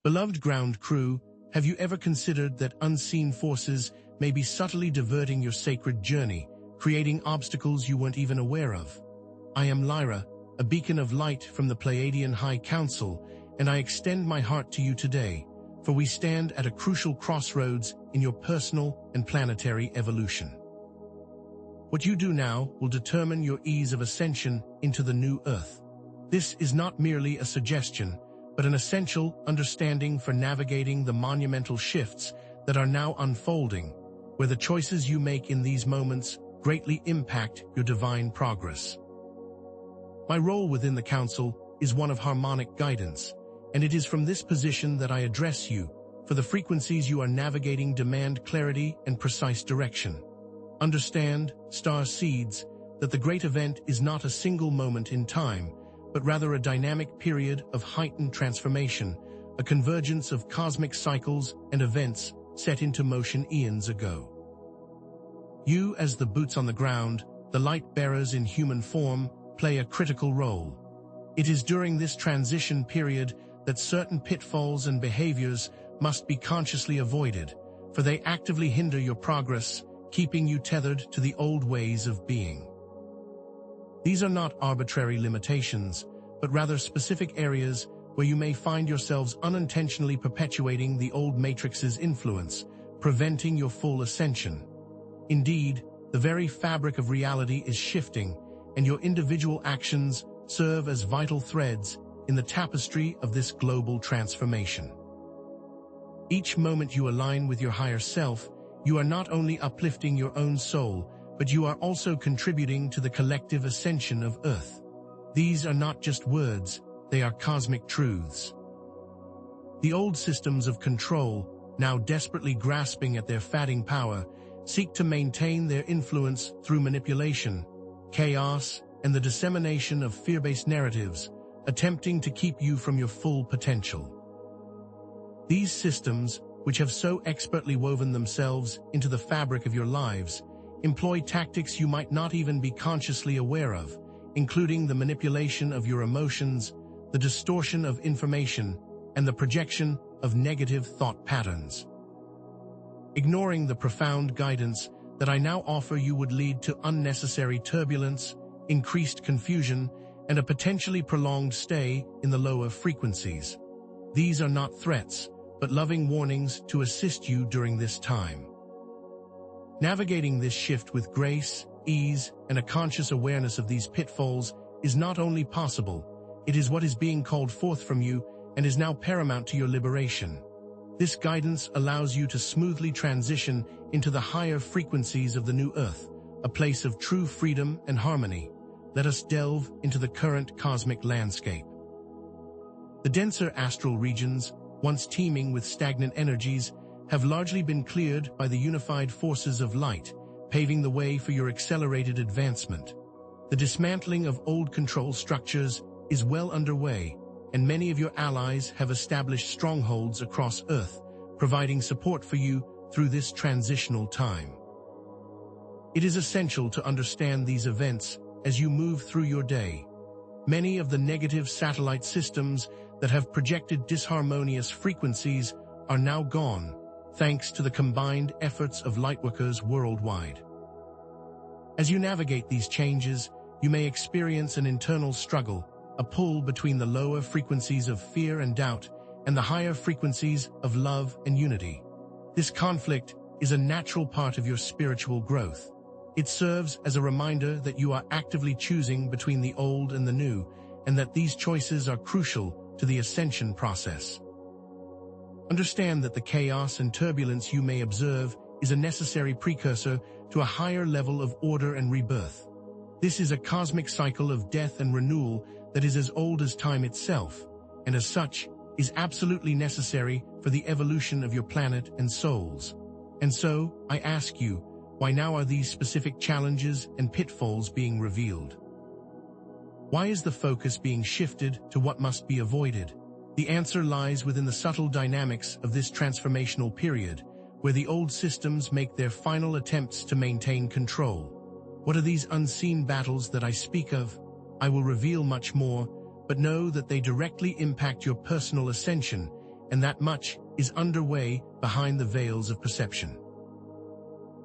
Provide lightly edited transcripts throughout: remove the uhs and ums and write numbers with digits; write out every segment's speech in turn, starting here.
Beloved ground crew, have you ever considered that unseen forces may be subtly diverting your sacred journey, creating obstacles you weren't even aware of? I am Lyra, a beacon of light from the Pleiadian High Council, and I extend my heart to you today, for we stand at a crucial crossroads in your personal and planetary evolution. What you do now will determine your ease of ascension into the new Earth. This is not merely a suggestion, but an essential understanding for navigating the monumental shifts that are now unfolding, where the choices you make in these moments greatly impact your divine progress. My role within the Council is one of harmonic guidance, and it is from this position that I address you, for the frequencies you are navigating demand clarity and precise direction. Understand, star seeds, that the great event is not a single moment in time, but rather a dynamic period of heightened transformation, a convergence of cosmic cycles and events set into motion eons ago. You, as the boots on the ground, the light bearers in human form, play a critical role. It is during this transition period that certain pitfalls and behaviors must be consciously avoided, for they actively hinder your progress, keeping you tethered to the old ways of being. These are not arbitrary limitations, but rather specific areas where you may find yourselves unintentionally perpetuating the old matrix's influence, preventing your full ascension. Indeed, the very fabric of reality is shifting, and your individual actions serve as vital threads in the tapestry of this global transformation. Each moment you align with your higher self, you are not only uplifting your own soul, but you are also contributing to the collective ascension of Earth. These are not just words, they are cosmic truths. The old systems of control, now desperately grasping at their fatting power, seek to maintain their influence through manipulation, chaos, and the dissemination of fear-based narratives, attempting to keep you from your full potential. These systems, which have so expertly woven themselves into the fabric of your lives, employ tactics you might not even be consciously aware of, including the manipulation of your emotions, the distortion of information, and the projection of negative thought patterns. Ignoring the profound guidance that I now offer you would lead to unnecessary turbulence, increased confusion, and a potentially prolonged stay in the lower frequencies. These are not threats, but loving warnings to assist you during this time. Navigating this shift with grace, ease, and a conscious awareness of these pitfalls is not only possible, it is what is being called forth from you and is now paramount to your liberation. This guidance allows you to smoothly transition into the higher frequencies of the new Earth, a place of true freedom and harmony. Let us delve into the current cosmic landscape. The denser astral regions, once teeming with stagnant energies, have largely been cleared by the unified forces of light, paving the way for your accelerated advancement. The dismantling of old control structures is well underway, and many of your allies have established strongholds across Earth, providing support for you through this transitional time. It is essential to understand these events as you move through your day. Many of the negative satellite systems that have projected disharmonious frequencies are now gone, thanks to the combined efforts of lightworkers worldwide. As you navigate these changes, you may experience an internal struggle, a pull between the lower frequencies of fear and doubt and the higher frequencies of love and unity. This conflict is a natural part of your spiritual growth. It serves as a reminder that you are actively choosing between the old and the new, and that these choices are crucial to the ascension process. Understand that the chaos and turbulence you may observe is a necessary precursor to a higher level of order and rebirth. This is a cosmic cycle of death and renewal that is as old as time itself, and as such, is absolutely necessary for the evolution of your planet and souls. And so, I ask you, why now are these specific challenges and pitfalls being revealed? Why is the focus being shifted to what must be avoided? The answer lies within the subtle dynamics of this transformational period, where the old systems make their final attempts to maintain control. What are these unseen battles that I speak of? I will reveal much more, but know that they directly impact your personal ascension, and that much is underway behind the veils of perception.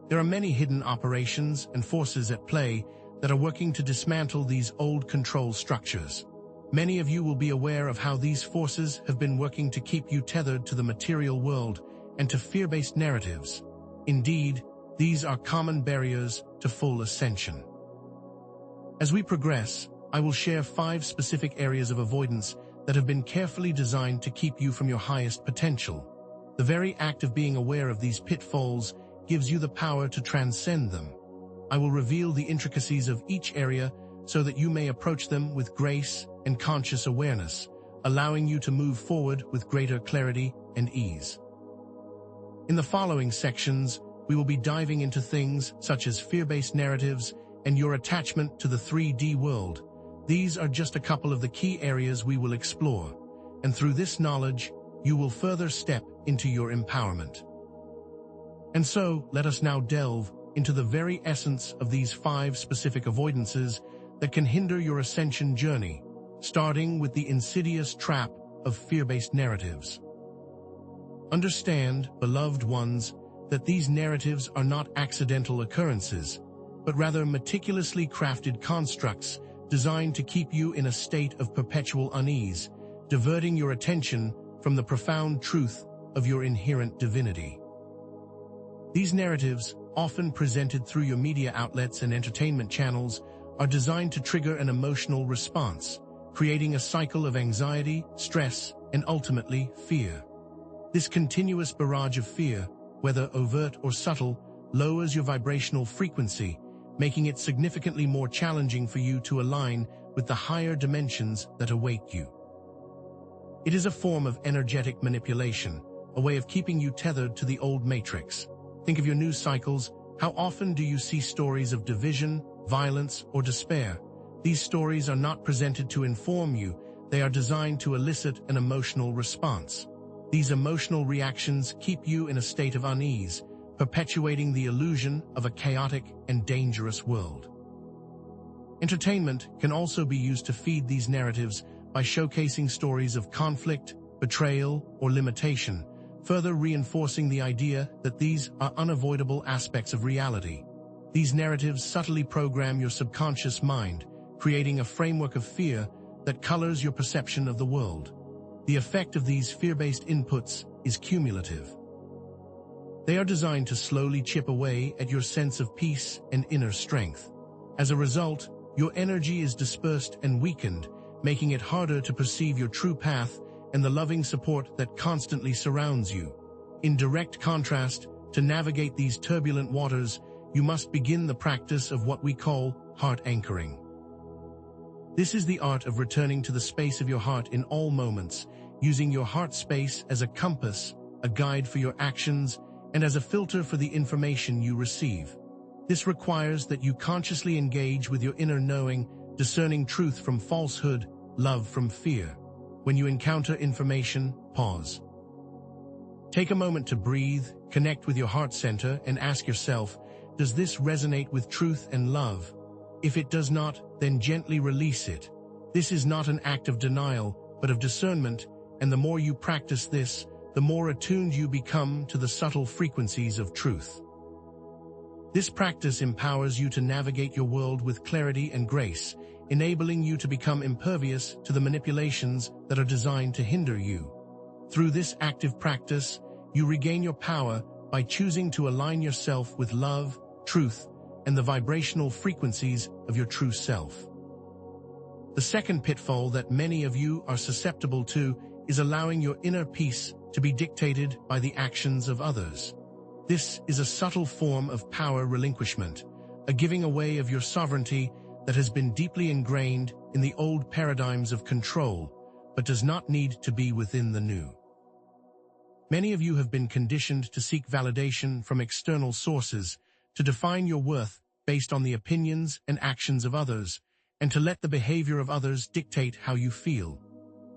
There are many hidden operations and forces at play that are working to dismantle these old control structures. Many of you will be aware of how these forces have been working to keep you tethered to the material world and to fear-based narratives. Indeed, these are common barriers to full ascension. As we progress, I will share 5 specific areas of avoidance that have been carefully designed to keep you from your highest potential. The very act of being aware of these pitfalls gives you the power to transcend them. I will reveal the intricacies of each area so that you may approach them with grace and conscious awareness, allowing you to move forward with greater clarity and ease. In the following sections, we will be diving into things such as fear-based narratives and your attachment to the 3D world. These are just a couple of the key areas we will explore, and through this knowledge, you will further step into your empowerment. And so, let us now delve into the very essence of these 5 specific avoidances that can hinder your ascension journey, starting with the insidious trap of fear-based narratives. Understand, beloved ones, that these narratives are not accidental occurrences, but rather meticulously crafted constructs designed to keep you in a state of perpetual unease, diverting your attention from the profound truth of your inherent divinity. These narratives, often presented through your media outlets and entertainment channels, are designed to trigger an emotional response, creating a cycle of anxiety, stress, and ultimately fear. This continuous barrage of fear, whether overt or subtle, lowers your vibrational frequency, making it significantly more challenging for you to align with the higher dimensions that await you. It is a form of energetic manipulation, a way of keeping you tethered to the old matrix. Think of your news cycles. How often do you see stories of division, violence, or despair? These stories are not presented to inform you, they are designed to elicit an emotional response. These emotional reactions keep you in a state of unease, perpetuating the illusion of a chaotic and dangerous world. Entertainment can also be used to feed these narratives by showcasing stories of conflict, betrayal, or limitation, further reinforcing the idea that these are unavoidable aspects of reality. These narratives subtly program your subconscious mind, creating a framework of fear that colors your perception of the world. The effect of these fear-based inputs is cumulative. They are designed to slowly chip away at your sense of peace and inner strength. As a result, your energy is dispersed and weakened, making it harder to perceive your true path and the loving support that constantly surrounds you. In direct contrast, to navigate these turbulent waters, you must begin the practice of what we call heart anchoring. This is the art of returning to the space of your heart in all moments, using your heart space as a compass, a guide for your actions, and as a filter for the information you receive. This requires that you consciously engage with your inner knowing, discerning truth from falsehood, love from fear. When you encounter information, pause. Take a moment to breathe, connect with your heart center, and ask yourself, does this resonate with truth and love? If it does not, then gently release it. This is not an act of denial, but of discernment, and the more you practice this, the more attuned you become to the subtle frequencies of truth. This practice empowers you to navigate your world with clarity and grace, enabling you to become impervious to the manipulations that are designed to hinder you. Through this active practice, you regain your power by choosing to align yourself with love, truth, and the vibrational frequencies of your true self. The second pitfall that many of you are susceptible to is allowing your inner peace to be dictated by the actions of others. This is a subtle form of power relinquishment, a giving away of your sovereignty that has been deeply ingrained in the old paradigms of control, but does not need to be within the new. Many of you have been conditioned to seek validation from external sources, to define your worth based on the opinions and actions of others, and to let the behavior of others dictate how you feel.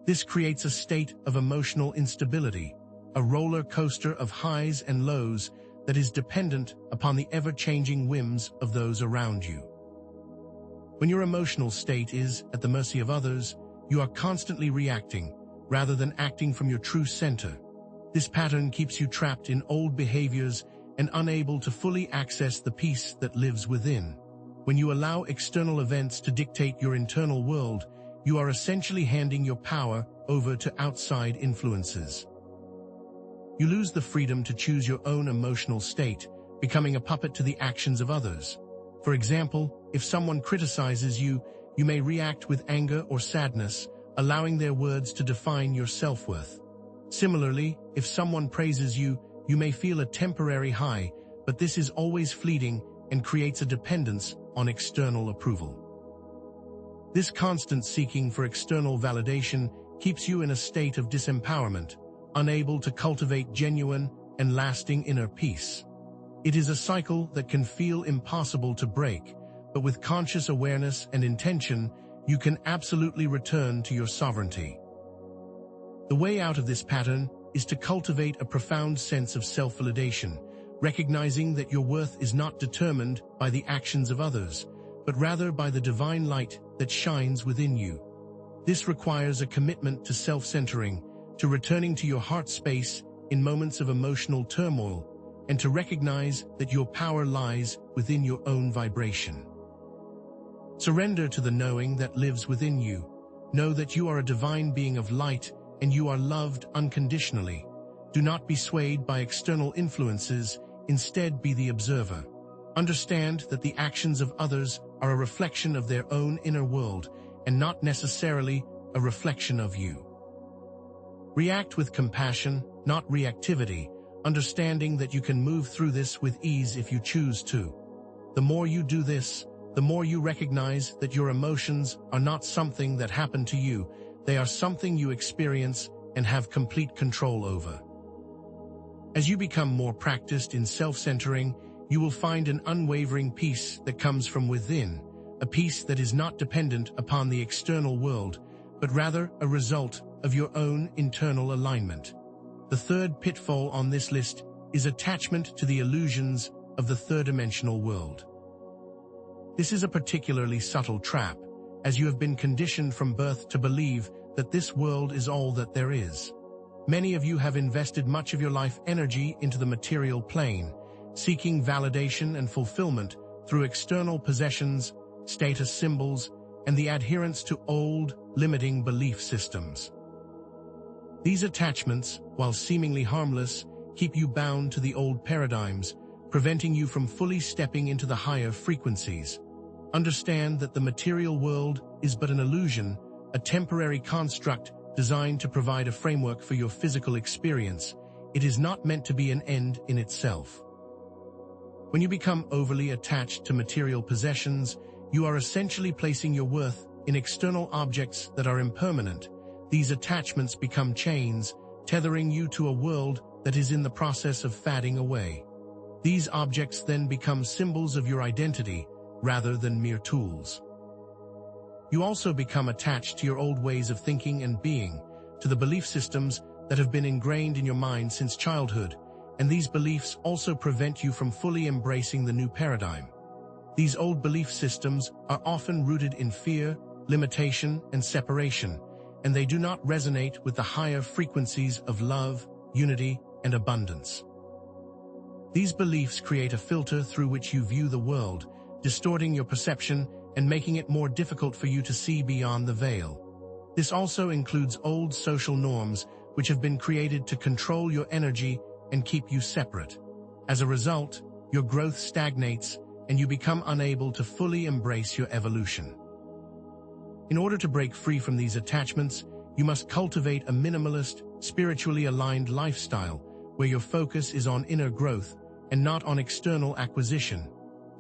This creates a state of emotional instability, a roller coaster of highs and lows that is dependent upon the ever-changing whims of those around you. When your emotional state is at the mercy of others, you are constantly reacting, rather than acting from your true center. This pattern keeps you trapped in old behaviors and unable to fully access the peace that lives within. When you allow external events to dictate your internal world, you are essentially handing your power over to outside influences. You lose the freedom to choose your own emotional state, becoming a puppet to the actions of others. For example, if someone criticizes you, you may react with anger or sadness, allowing their words to define your self-worth. Similarly, if someone praises you, you may feel a temporary high, but this is always fleeting and creates a dependence on external approval. This constant seeking for external validation keeps you in a state of disempowerment, unable to cultivate genuine and lasting inner peace. It is a cycle that can feel impossible to break, but with conscious awareness and intention, you can absolutely return to your sovereignty. The way out of this pattern is to cultivate a profound sense of self-validation, recognizing that your worth is not determined by the actions of others, but rather by the divine light that shines within you. This requires a commitment to self-centering, to returning to your heart space in moments of emotional turmoil, and to recognize that your power lies within your own vibration. Surrender to the knowing that lives within you. Know that you are a divine being of light and you are loved unconditionally. Do not be swayed by external influences, instead be the observer. Understand that the actions of others are a reflection of their own inner world and not necessarily a reflection of you. React with compassion, not reactivity, understanding that you can move through this with ease if you choose to. The more you do this, the more you recognize that your emotions are not something that happen to you, they are something you experience and have complete control over. As you become more practiced in self-centering, you will find an unwavering peace that comes from within, a peace that is not dependent upon the external world, but rather a result of your own internal alignment. The third pitfall on this list is attachment to the illusions of the third-dimensional world. This is a particularly subtle trap, as you have been conditioned from birth to believe that this world is all that there is. Many of you have invested much of your life energy into the material plane, seeking validation and fulfillment through external possessions, status symbols, and the adherence to old, limiting belief systems. These attachments, while seemingly harmless, keep you bound to the old paradigms, preventing you from fully stepping into the higher frequencies. Understand that the material world is but an illusion, a temporary construct designed to provide a framework for your physical experience. It is not meant to be an end in itself. When you become overly attached to material possessions, you are essentially placing your worth in external objects that are impermanent. These attachments become chains, tethering you to a world that is in the process of fading away. These objects then become symbols of your identity, rather than mere tools. You also become attached to your old ways of thinking and being, to the belief systems that have been ingrained in your mind since childhood, and these beliefs also prevent you from fully embracing the new paradigm. These old belief systems are often rooted in fear, limitation, and separation, and they do not resonate with the higher frequencies of love, unity, and abundance. These beliefs create a filter through which you view the world, distorting your perception and making it more difficult for you to see beyond the veil. This also includes old social norms which have been created to control your energy and keep you separate. As a result, your growth stagnates and you become unable to fully embrace your evolution. In order to break free from these attachments, you must cultivate a minimalist, spiritually aligned lifestyle where your focus is on inner growth and not on external acquisition.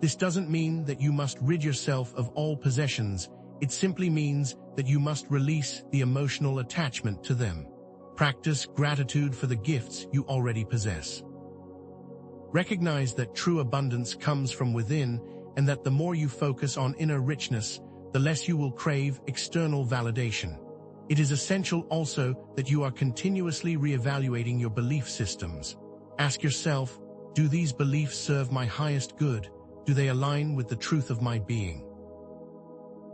This doesn't mean that you must rid yourself of all possessions. It simply means that you must release the emotional attachment to them. Practice gratitude for the gifts you already possess. Recognize that true abundance comes from within and that the more you focus on inner richness, the less you will crave external validation. It is essential also that you are continuously reevaluating your belief systems. Ask yourself, do these beliefs serve my highest good? Do they align with the truth of my being?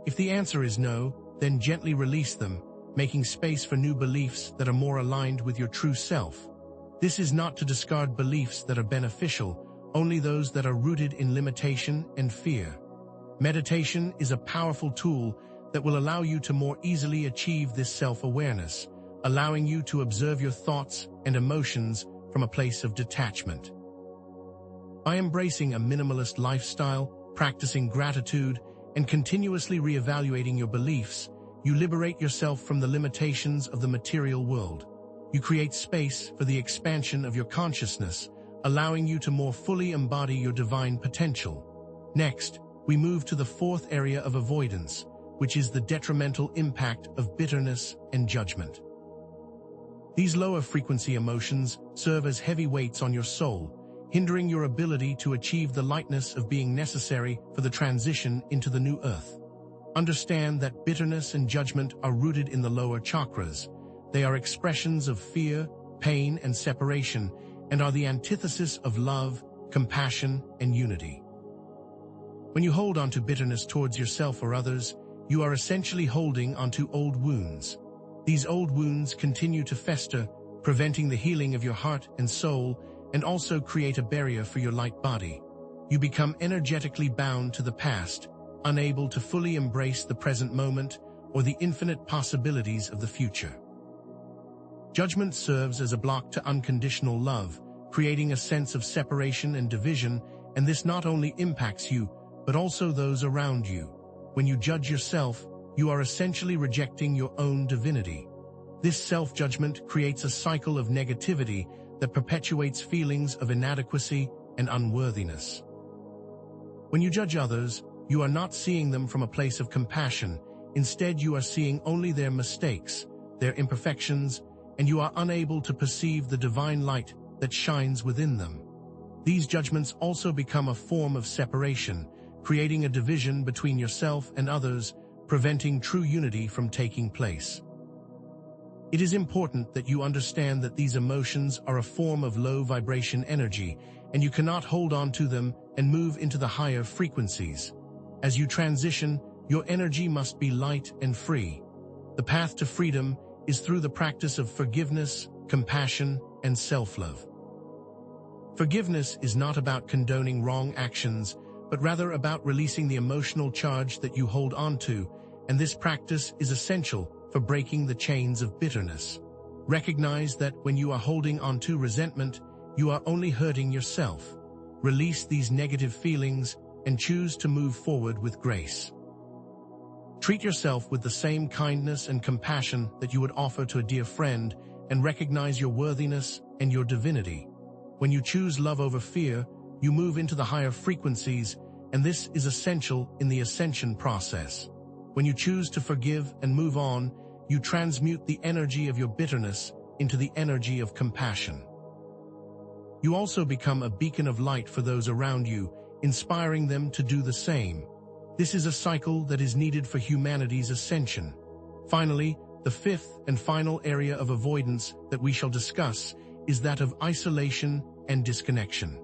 If the answer is no, then gently release them, making space for new beliefs that are more aligned with your true self. This is not to discard beliefs that are beneficial, only those that are rooted in limitation and fear. Meditation is a powerful tool that will allow you to more easily achieve this self-awareness, allowing you to observe your thoughts and emotions from a place of detachment. By embracing a minimalist lifestyle, practicing gratitude, and continuously reevaluating your beliefs, you liberate yourself from the limitations of the material world. You create space for the expansion of your consciousness, allowing you to more fully embody your divine potential. Next, we move to the fourth area of avoidance, which is the detrimental impact of bitterness and judgment. These lower frequency emotions serve as heavy weights on your soul, hindering your ability to achieve the lightness of being necessary for the transition into the new earth. Understand that bitterness and judgment are rooted in the lower chakras. They are expressions of fear, pain, and separation, and are the antithesis of love, compassion, and unity. When you hold on to bitterness towards yourself or others, you are essentially holding onto old wounds. These old wounds continue to fester, preventing the healing of your heart and soul, and also create a barrier for your light body. You become energetically bound to the past, unable to fully embrace the present moment or the infinite possibilities of the future. Judgment serves as a block to unconditional love, creating a sense of separation and division, and this not only impacts you, but also those around you. When you judge yourself, you are essentially rejecting your own divinity. This self-judgment creates a cycle of negativity that perpetuates feelings of inadequacy and unworthiness. When you judge others, you are not seeing them from a place of compassion. Instead, you are seeing only their mistakes, their imperfections, and you are unable to perceive the divine light that shines within them. These judgments also become a form of separation, creating a division between yourself and others, preventing true unity from taking place. It is important that you understand that these emotions are a form of low vibration energy, and you cannot hold on to them and move into the higher frequencies. As you transition, your energy must be light and free. The path to freedom is through the practice of forgiveness, compassion, and self-love. Forgiveness is not about condoning wrong actions, but rather about releasing the emotional charge that you hold on to, and this practice is essential for breaking the chains of bitterness. Recognize that when you are holding on to resentment, you are only hurting yourself. Release these negative feelings and choose to move forward with grace. Treat yourself with the same kindness and compassion that you would offer to a dear friend, and recognize your worthiness and your divinity. When you choose love over fear, you move into the higher frequencies, and this is essential in the ascension process. When you choose to forgive and move on, you transmute the energy of your bitterness into the energy of compassion. You also become a beacon of light for those around you, inspiring them to do the same. This is a cycle that is needed for humanity's ascension. Finally, the fifth and final area of avoidance that we shall discuss is that of isolation and disconnection.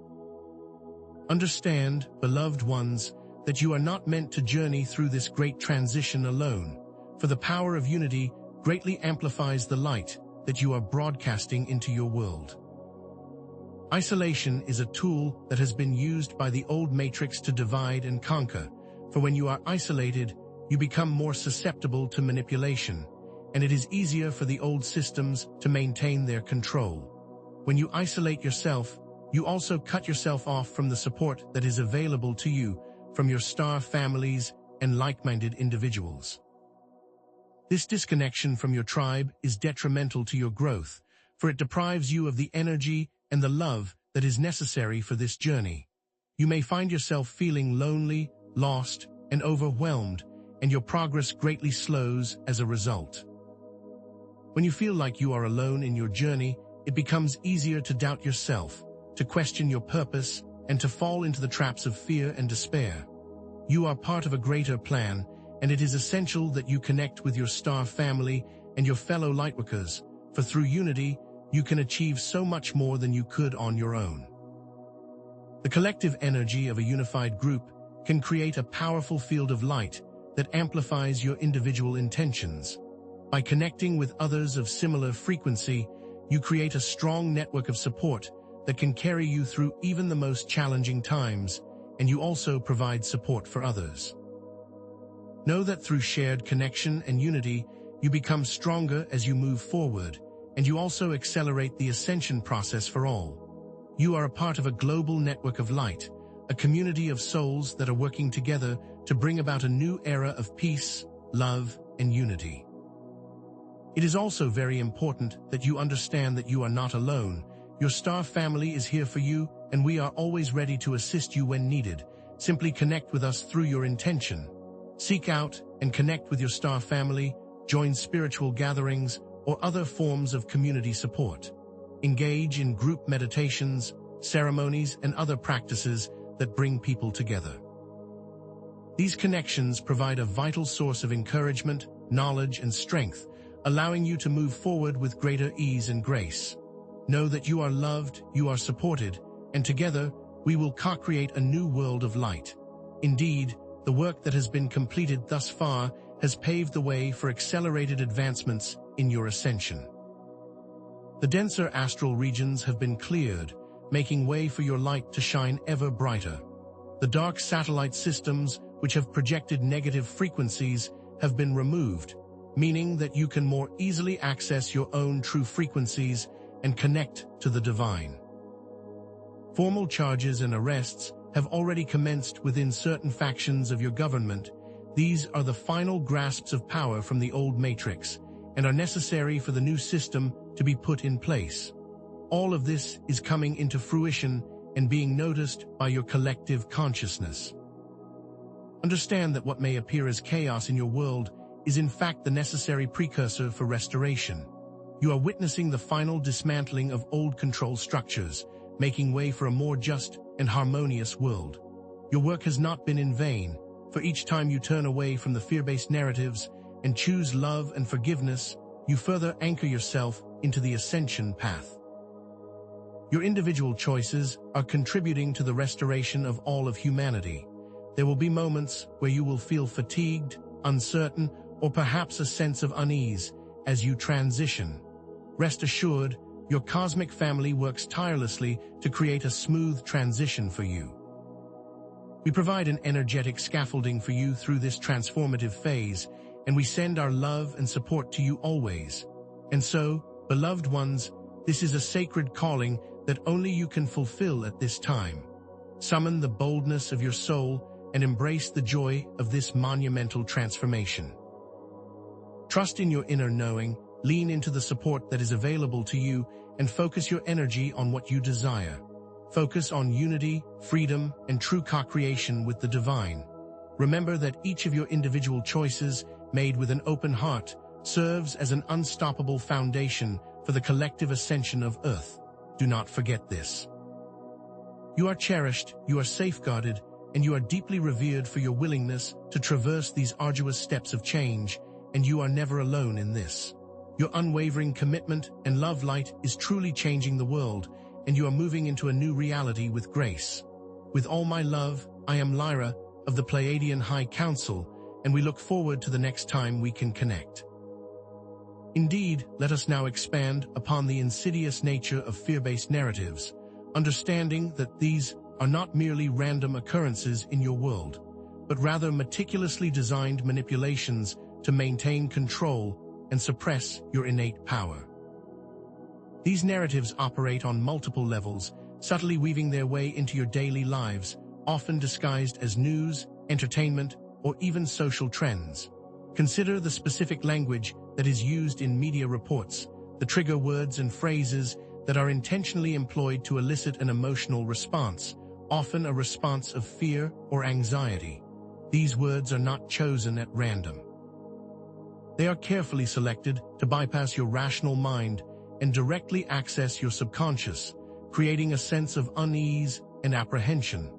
Understand, beloved ones, that you are not meant to journey through this great transition alone, for the power of unity greatly amplifies the light that you are broadcasting into your world. Isolation is a tool that has been used by the old matrix to divide and conquer, for when you are isolated, you become more susceptible to manipulation, and it is easier for the old systems to maintain their control. When you isolate yourself, you also cut yourself off from the support that is available to you from your star families and like-minded individuals. This disconnection from your tribe is detrimental to your growth, for it deprives you of the energy and the love that is necessary for this journey. You may find yourself feeling lonely, lost, and overwhelmed, and your progress greatly slows as a result. When you feel like you are alone in your journey, it becomes easier to doubt yourself, to question your purpose, and to fall into the traps of fear and despair. You are part of a greater plan, and it is essential that you connect with your star family and your fellow lightworkers, for through unity, you can achieve so much more than you could on your own. The collective energy of a unified group can create a powerful field of light that amplifies your individual intentions. By connecting with others of similar frequency, you create a strong network of support that can carry you through even the most challenging times, and you also provide support for others. Know that through shared connection and unity, you become stronger as you move forward, and you also accelerate the ascension process for all. You are a part of a global network of light, a community of souls that are working together to bring about a new era of peace, love, and unity. It is also very important that you understand that you are not alone. Your star family is here for you, and we are always ready to assist you when needed. Simply connect with us through your intention. Seek out and connect with your star family, join spiritual gatherings, or other forms of community support. Engage in group meditations, ceremonies, and other practices that bring people together. These connections provide a vital source of encouragement, knowledge, and strength, allowing you to move forward with greater ease and grace. Know that you are loved, you are supported, and together we will co-create a new world of light. Indeed, the work that has been completed thus far has paved the way for accelerated advancements in your ascension. The denser astral regions have been cleared, making way for your light to shine ever brighter. The dark satellite systems, which have projected negative frequencies, have been removed, meaning that you can more easily access your own true frequencies and connect to the divine. Formal charges and arrests have already commenced within certain factions of your government. These are the final grasps of power from the old matrix and are necessary for the new system to be put in place. All of this is coming into fruition and being noticed by your collective consciousness. Understand that what may appear as chaos in your world is in fact the necessary precursor for restoration. You are witnessing the final dismantling of old control structures, making way for a more just and harmonious world. Your work has not been in vain, for each time you turn away from the fear-based narratives and choose love and forgiveness, you further anchor yourself into the ascension path. Your individual choices are contributing to the restoration of all of humanity. There will be moments where you will feel fatigued, uncertain, or perhaps a sense of unease as you transition. Rest assured, your cosmic family works tirelessly to create a smooth transition for you. We provide an energetic scaffolding for you through this transformative phase, and we send our love and support to you always. And so, beloved ones, this is a sacred calling that only you can fulfill at this time. Summon the boldness of your soul and embrace the joy of this monumental transformation. Trust in your inner knowing, lean into the support that is available to you, and focus your energy on what you desire. Focus on unity, freedom, and true co-creation with the divine. Remember that each of your individual choices, made with an open heart, serves as an unstoppable foundation for the collective ascension of Earth. Do not forget this. You are cherished, you are safeguarded, and you are deeply revered for your willingness to traverse these arduous steps of change, and you are never alone in this. Your unwavering commitment and love light is truly changing the world, and you are moving into a new reality with grace. With all my love, I am Lyra of the Pleiadian High Council, and we look forward to the next time we can connect. Indeed, let us now expand upon the insidious nature of fear-based narratives, understanding that these are not merely random occurrences in your world, but rather meticulously designed manipulations to maintain control and suppress your innate power. These narratives operate on multiple levels, subtly weaving their way into your daily lives, often disguised as news, entertainment, or even social trends. Consider the specific language that is used in media reports, the trigger words and phrases that are intentionally employed to elicit an emotional response, often a response of fear or anxiety. These words are not chosen at random. They are carefully selected to bypass your rational mind and directly access your subconscious, creating a sense of unease and apprehension.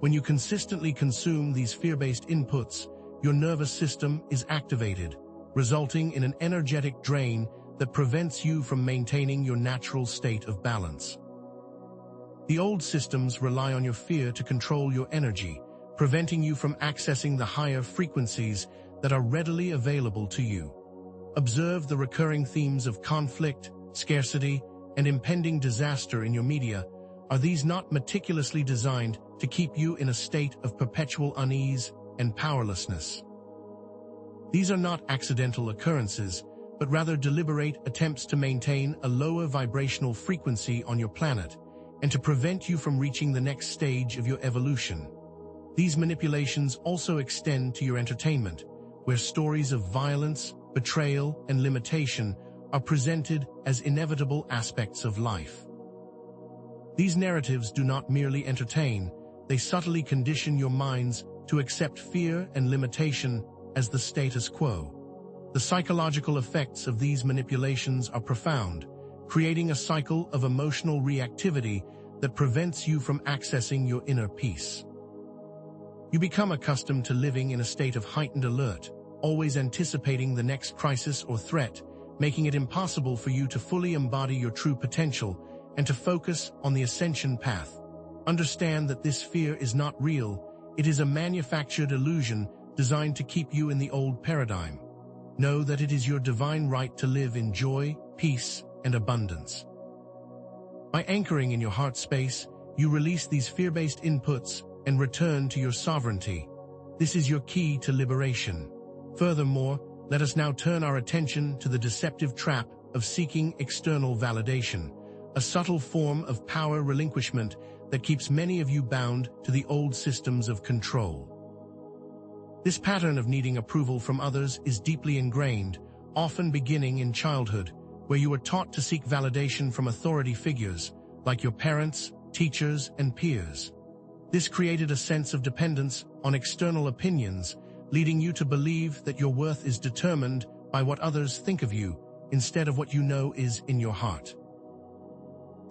When you consistently consume these fear-based inputs, your nervous system is activated, resulting in an energetic drain that prevents you from maintaining your natural state of balance. The old systems rely on your fear to control your energy, preventing you from accessing the higher frequencies that are readily available to you. Observe the recurring themes of conflict, scarcity, and impending disaster in your media. Are these not meticulously designed to keep you in a state of perpetual unease and powerlessness? These are not accidental occurrences, but rather deliberate attempts to maintain a lower vibrational frequency on your planet and to prevent you from reaching the next stage of your evolution. These manipulations also extend to your entertainment, where stories of violence, betrayal, and limitation are presented as inevitable aspects of life. These narratives do not merely entertain, they subtly condition your minds to accept fear and limitation as the status quo. The psychological effects of these manipulations are profound, creating a cycle of emotional reactivity that prevents you from accessing your inner peace. You become accustomed to living in a state of heightened alert, always anticipating the next crisis or threat, making it impossible for you to fully embody your true potential and to focus on the ascension path. Understand that this fear is not real, it is a manufactured illusion designed to keep you in the old paradigm. Know that it is your divine right to live in joy, peace, and abundance. By anchoring in your heart space, you release these fear-based inputs and return to your sovereignty. This is your key to liberation. Furthermore, let us now turn our attention to the deceptive trap of seeking external validation, a subtle form of power relinquishment that keeps many of you bound to the old systems of control. This pattern of needing approval from others is deeply ingrained, often beginning in childhood, where you are taught to seek validation from authority figures, like your parents, teachers, and peers. This created a sense of dependence on external opinions, leading you to believe that your worth is determined by what others think of you, instead of what you know is in your heart.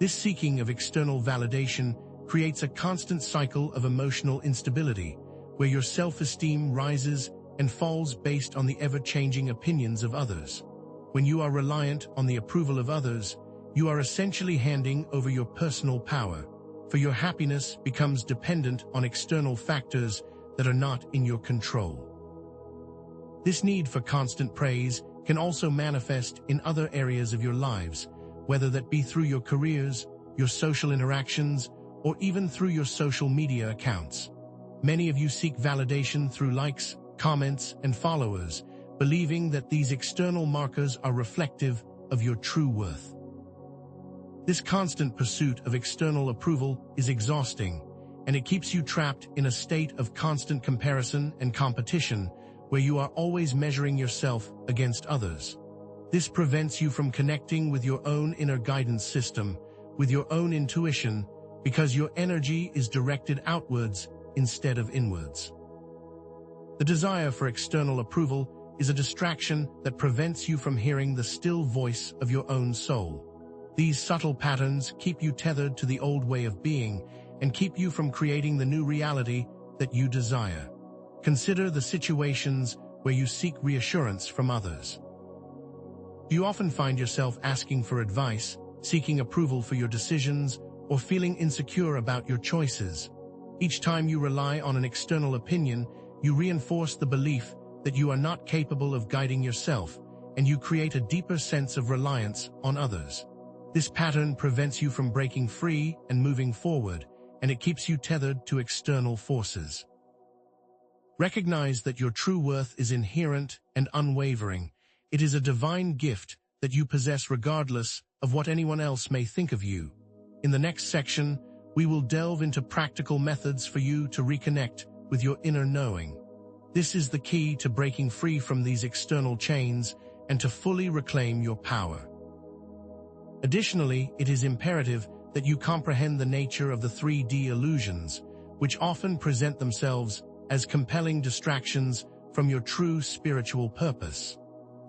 This seeking of external validation creates a constant cycle of emotional instability, where your self-esteem rises and falls based on the ever-changing opinions of others. When you are reliant on the approval of others, you are essentially handing over your personal power, for your happiness becomes dependent on external factors that are not in your control. This need for constant praise can also manifest in other areas of your lives, whether that be through your careers, your social interactions, or even through your social media accounts. Many of you seek validation through likes, comments, and followers, believing that these external markers are reflective of your true worth. This constant pursuit of external approval is exhausting, and it keeps you trapped in a state of constant comparison and competition, where you are always measuring yourself against others. This prevents you from connecting with your own inner guidance system, with your own intuition, because your energy is directed outwards instead of inwards. The desire for external approval is a distraction that prevents you from hearing the still voice of your own soul. These subtle patterns keep you tethered to the old way of being and keep you from creating the new reality that you desire. Consider the situations where you seek reassurance from others. Do you often find yourself asking for advice, seeking approval for your decisions, or feeling insecure about your choices? Each time you rely on an external opinion, you reinforce the belief that you are not capable of guiding yourself, and you create a deeper sense of reliance on others. This pattern prevents you from breaking free and moving forward, and it keeps you tethered to external forces. Recognize that your true worth is inherent and unwavering. It is a divine gift that you possess regardless of what anyone else may think of you. In the next section, we will delve into practical methods for you to reconnect with your inner knowing. This is the key to breaking free from these external chains and to fully reclaim your power. Additionally, it is imperative that you comprehend the nature of the 3D illusions, which often present themselves as compelling distractions from your true spiritual purpose.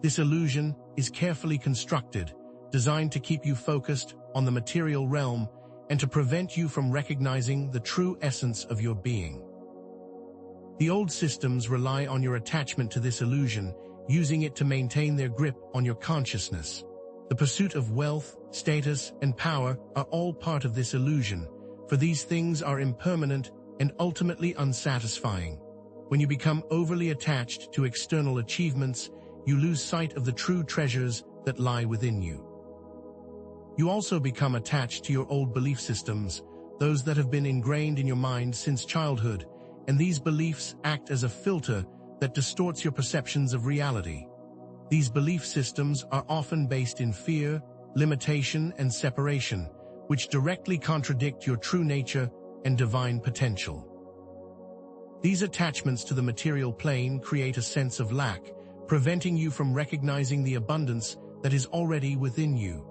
This illusion is carefully constructed, designed to keep you focused on the material realm and to prevent you from recognizing the true essence of your being. The old systems rely on your attachment to this illusion, using it to maintain their grip on your consciousness. The pursuit of wealth, status, and power are all part of this illusion, for these things are impermanent and ultimately unsatisfying. When you become overly attached to external achievements, you lose sight of the true treasures that lie within you. You also become attached to your old belief systems, those that have been ingrained in your mind since childhood, and these beliefs act as a filter that distorts your perceptions of reality. These belief systems are often based in fear, limitation, and separation, which directly contradict your true nature and divine potential. These attachments to the material plane create a sense of lack, preventing you from recognizing the abundance that is already within you.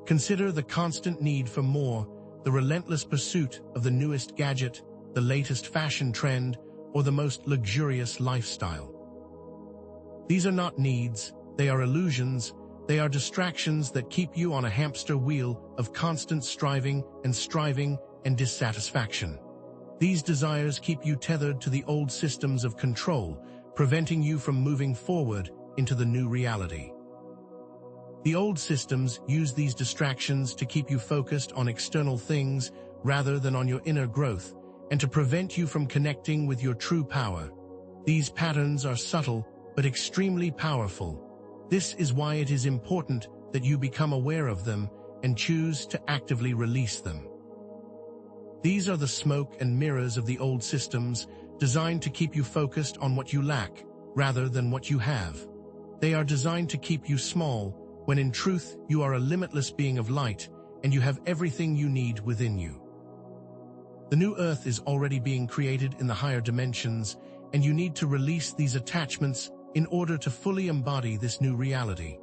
Consider the constant need for more, the relentless pursuit of the newest gadget, the latest fashion trend, or the most luxurious lifestyle. These are not needs, they are illusions, they are distractions that keep you on a hamster wheel of constant striving and dissatisfaction. These desires keep you tethered to the old systems of control, preventing you from moving forward into the new reality. The old systems use these distractions to keep you focused on external things rather than on your inner growth, and to prevent you from connecting with your true power. These patterns are subtle but extremely powerful. This is why it is important that you become aware of them and choose to actively release them. These are the smoke and mirrors of the old systems, designed to keep you focused on what you lack rather than what you have. They are designed to keep you small, when in truth you are a limitless being of light and you have everything you need within you. The new earth is already being created in the higher dimensions, and you need to release these attachments in order to fully embody this new reality.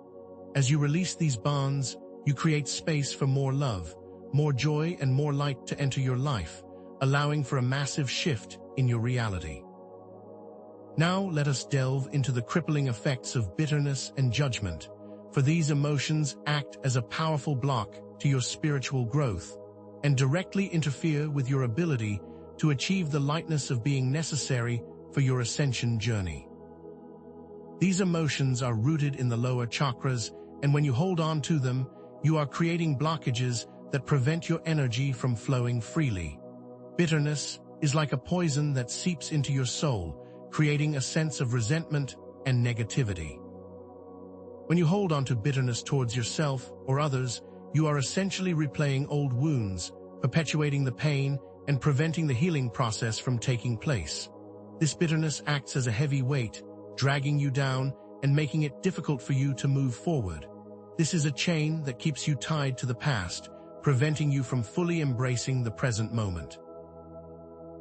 As you release these bonds, you create space for more love, more joy, and more light to enter your life, allowing for a massive shift in your reality. Now let us delve into the crippling effects of bitterness and judgment, for these emotions act as a powerful block to your spiritual growth and directly interfere with your ability to achieve the lightness of being necessary for your ascension journey. These emotions are rooted in the lower chakras, and when you hold on to them, you are creating blockages that prevent your energy from flowing freely. Bitterness is like a poison that seeps into your soul, creating a sense of resentment and negativity. When you hold on to bitterness towards yourself or others, you are essentially replaying old wounds, perpetuating the pain and preventing the healing process from taking place. This bitterness acts as a heavy weight, dragging you down and making it difficult for you to move forward. This is a chain that keeps you tied to the past, preventing you from fully embracing the present moment.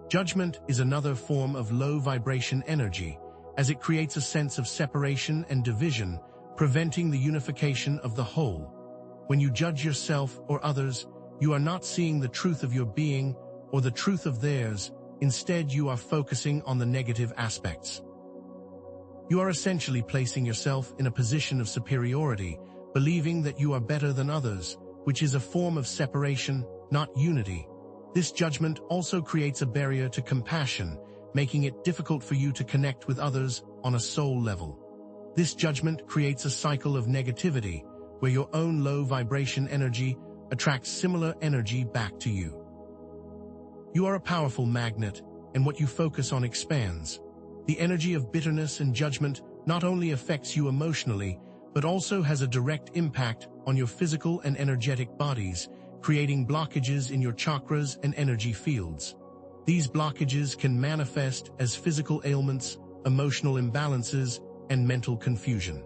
Judgment is another form of low-vibration energy, as it creates a sense of separation and division, preventing the unification of the whole. When you judge yourself or others, you are not seeing the truth of your being or the truth of theirs. Instead, you are focusing on the negative aspects. You are essentially placing yourself in a position of superiority, believing that you are better than others, which is a form of separation, not unity. This judgment also creates a barrier to compassion, making it difficult for you to connect with others on a soul level. This judgment creates a cycle of negativity, where your own low-vibration energy attracts similar energy back to you. You are a powerful magnet, and what you focus on expands. The energy of bitterness and judgment not only affects you emotionally, but also has a direct impact on your physical and energetic bodies, creating blockages in your chakras and energy fields. These blockages can manifest as physical ailments, emotional imbalances, and mental confusion.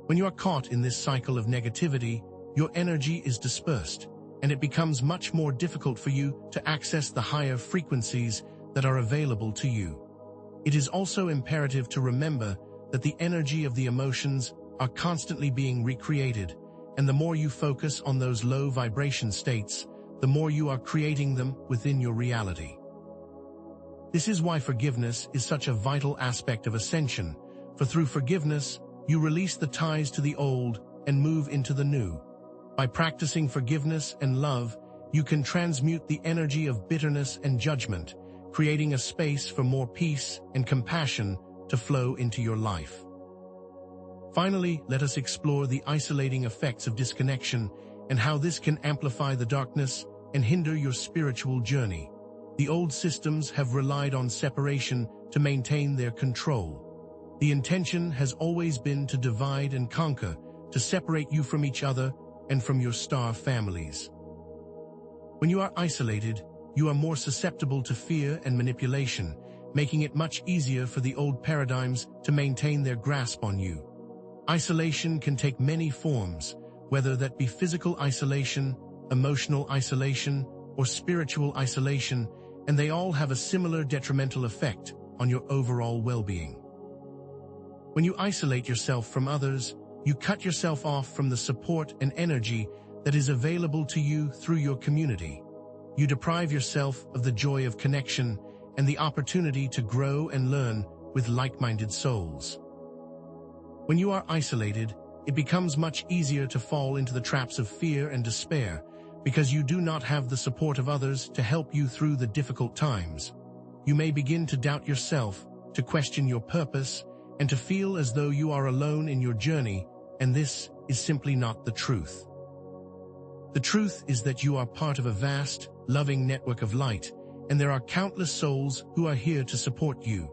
When you are caught in this cycle of negativity, your energy is dispersed, and it becomes much more difficult for you to access the higher frequencies that are available to you. It is also imperative to remember that the energy of the emotions are constantly being recreated, and the more you focus on those low vibration states, the more you are creating them within your reality. This is why forgiveness is such a vital aspect of ascension, for through forgiveness, you release the ties to the old and move into the new. By practicing forgiveness and love, you can transmute the energy of bitterness and judgment, creating a space for more peace and compassion to flow into your life. Finally, let us explore the isolating effects of disconnection and how this can amplify the darkness and hinder your spiritual journey. The old systems have relied on separation to maintain their control. The intention has always been to divide and conquer, to separate you from each other and from your star families. When you are isolated, you are more susceptible to fear and manipulation, making it much easier for the old paradigms to maintain their grasp on you. Isolation can take many forms, whether that be physical isolation, emotional isolation, or spiritual isolation, and they all have a similar detrimental effect on your overall well-being. When you isolate yourself from others, you cut yourself off from the support and energy that is available to you through your community. You deprive yourself of the joy of connection and the opportunity to grow and learn with like-minded souls. When you are isolated, it becomes much easier to fall into the traps of fear and despair because you do not have the support of others to help you through the difficult times. You may begin to doubt yourself, to question your purpose, and to feel as though you are alone in your journey, and this is simply not the truth. The truth is that you are part of a vast, loving network of light, and there are countless souls who are here to support you.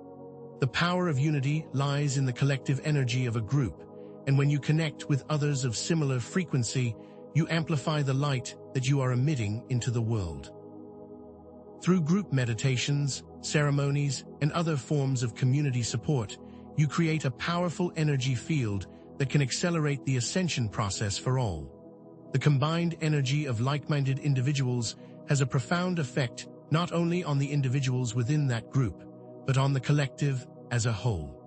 The power of unity lies in the collective energy of a group, and when you connect with others of similar frequency, you amplify the light that you are emitting into the world. Through group meditations, ceremonies, and other forms of community support, you create a powerful energy field that can accelerate the ascension process for all. The combined energy of like-minded individuals has a profound effect not only on the individuals within that group, but on the collective as a whole.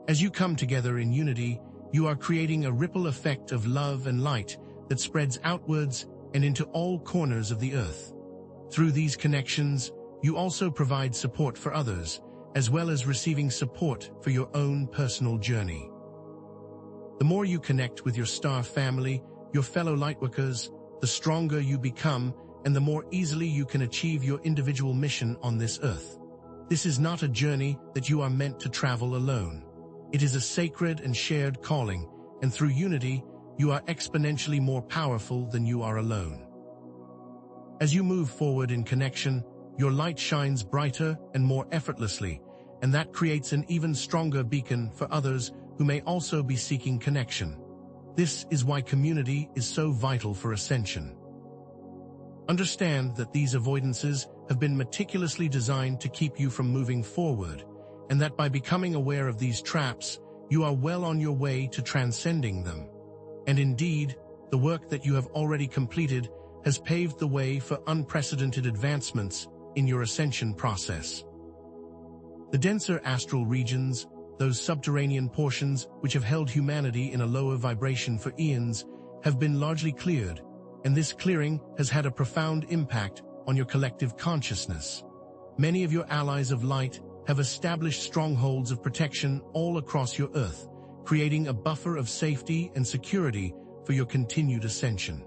As you come together in unity, you are creating a ripple effect of love and light that spreads outwards and into all corners of the earth. Through these connections, you also provide support for others, as well as receiving support for your own personal journey. The more you connect with your star family, your fellow lightworkers, the stronger you become and the more easily you can achieve your individual mission on this earth. This is not a journey that you are meant to travel alone. It is a sacred and shared calling, and through unity, you are exponentially more powerful than you are alone. As you move forward in connection, your light shines brighter and more effortlessly, and that creates an even stronger beacon for others who may also be seeking connection. This is why community is so vital for ascension. Understand that these avoidances have been meticulously designed to keep you from moving forward, and that by becoming aware of these traps, you are well on your way to transcending them. And indeed, the work that you have already completed has paved the way for unprecedented advancements in your ascension process. The denser astral regions, those subterranean portions which have held humanity in a lower vibration for eons, have been largely cleared, and this clearing has had a profound impact on your collective consciousness. Many of your allies of light have established strongholds of protection all across your Earth, creating a buffer of safety and security for your continued ascension.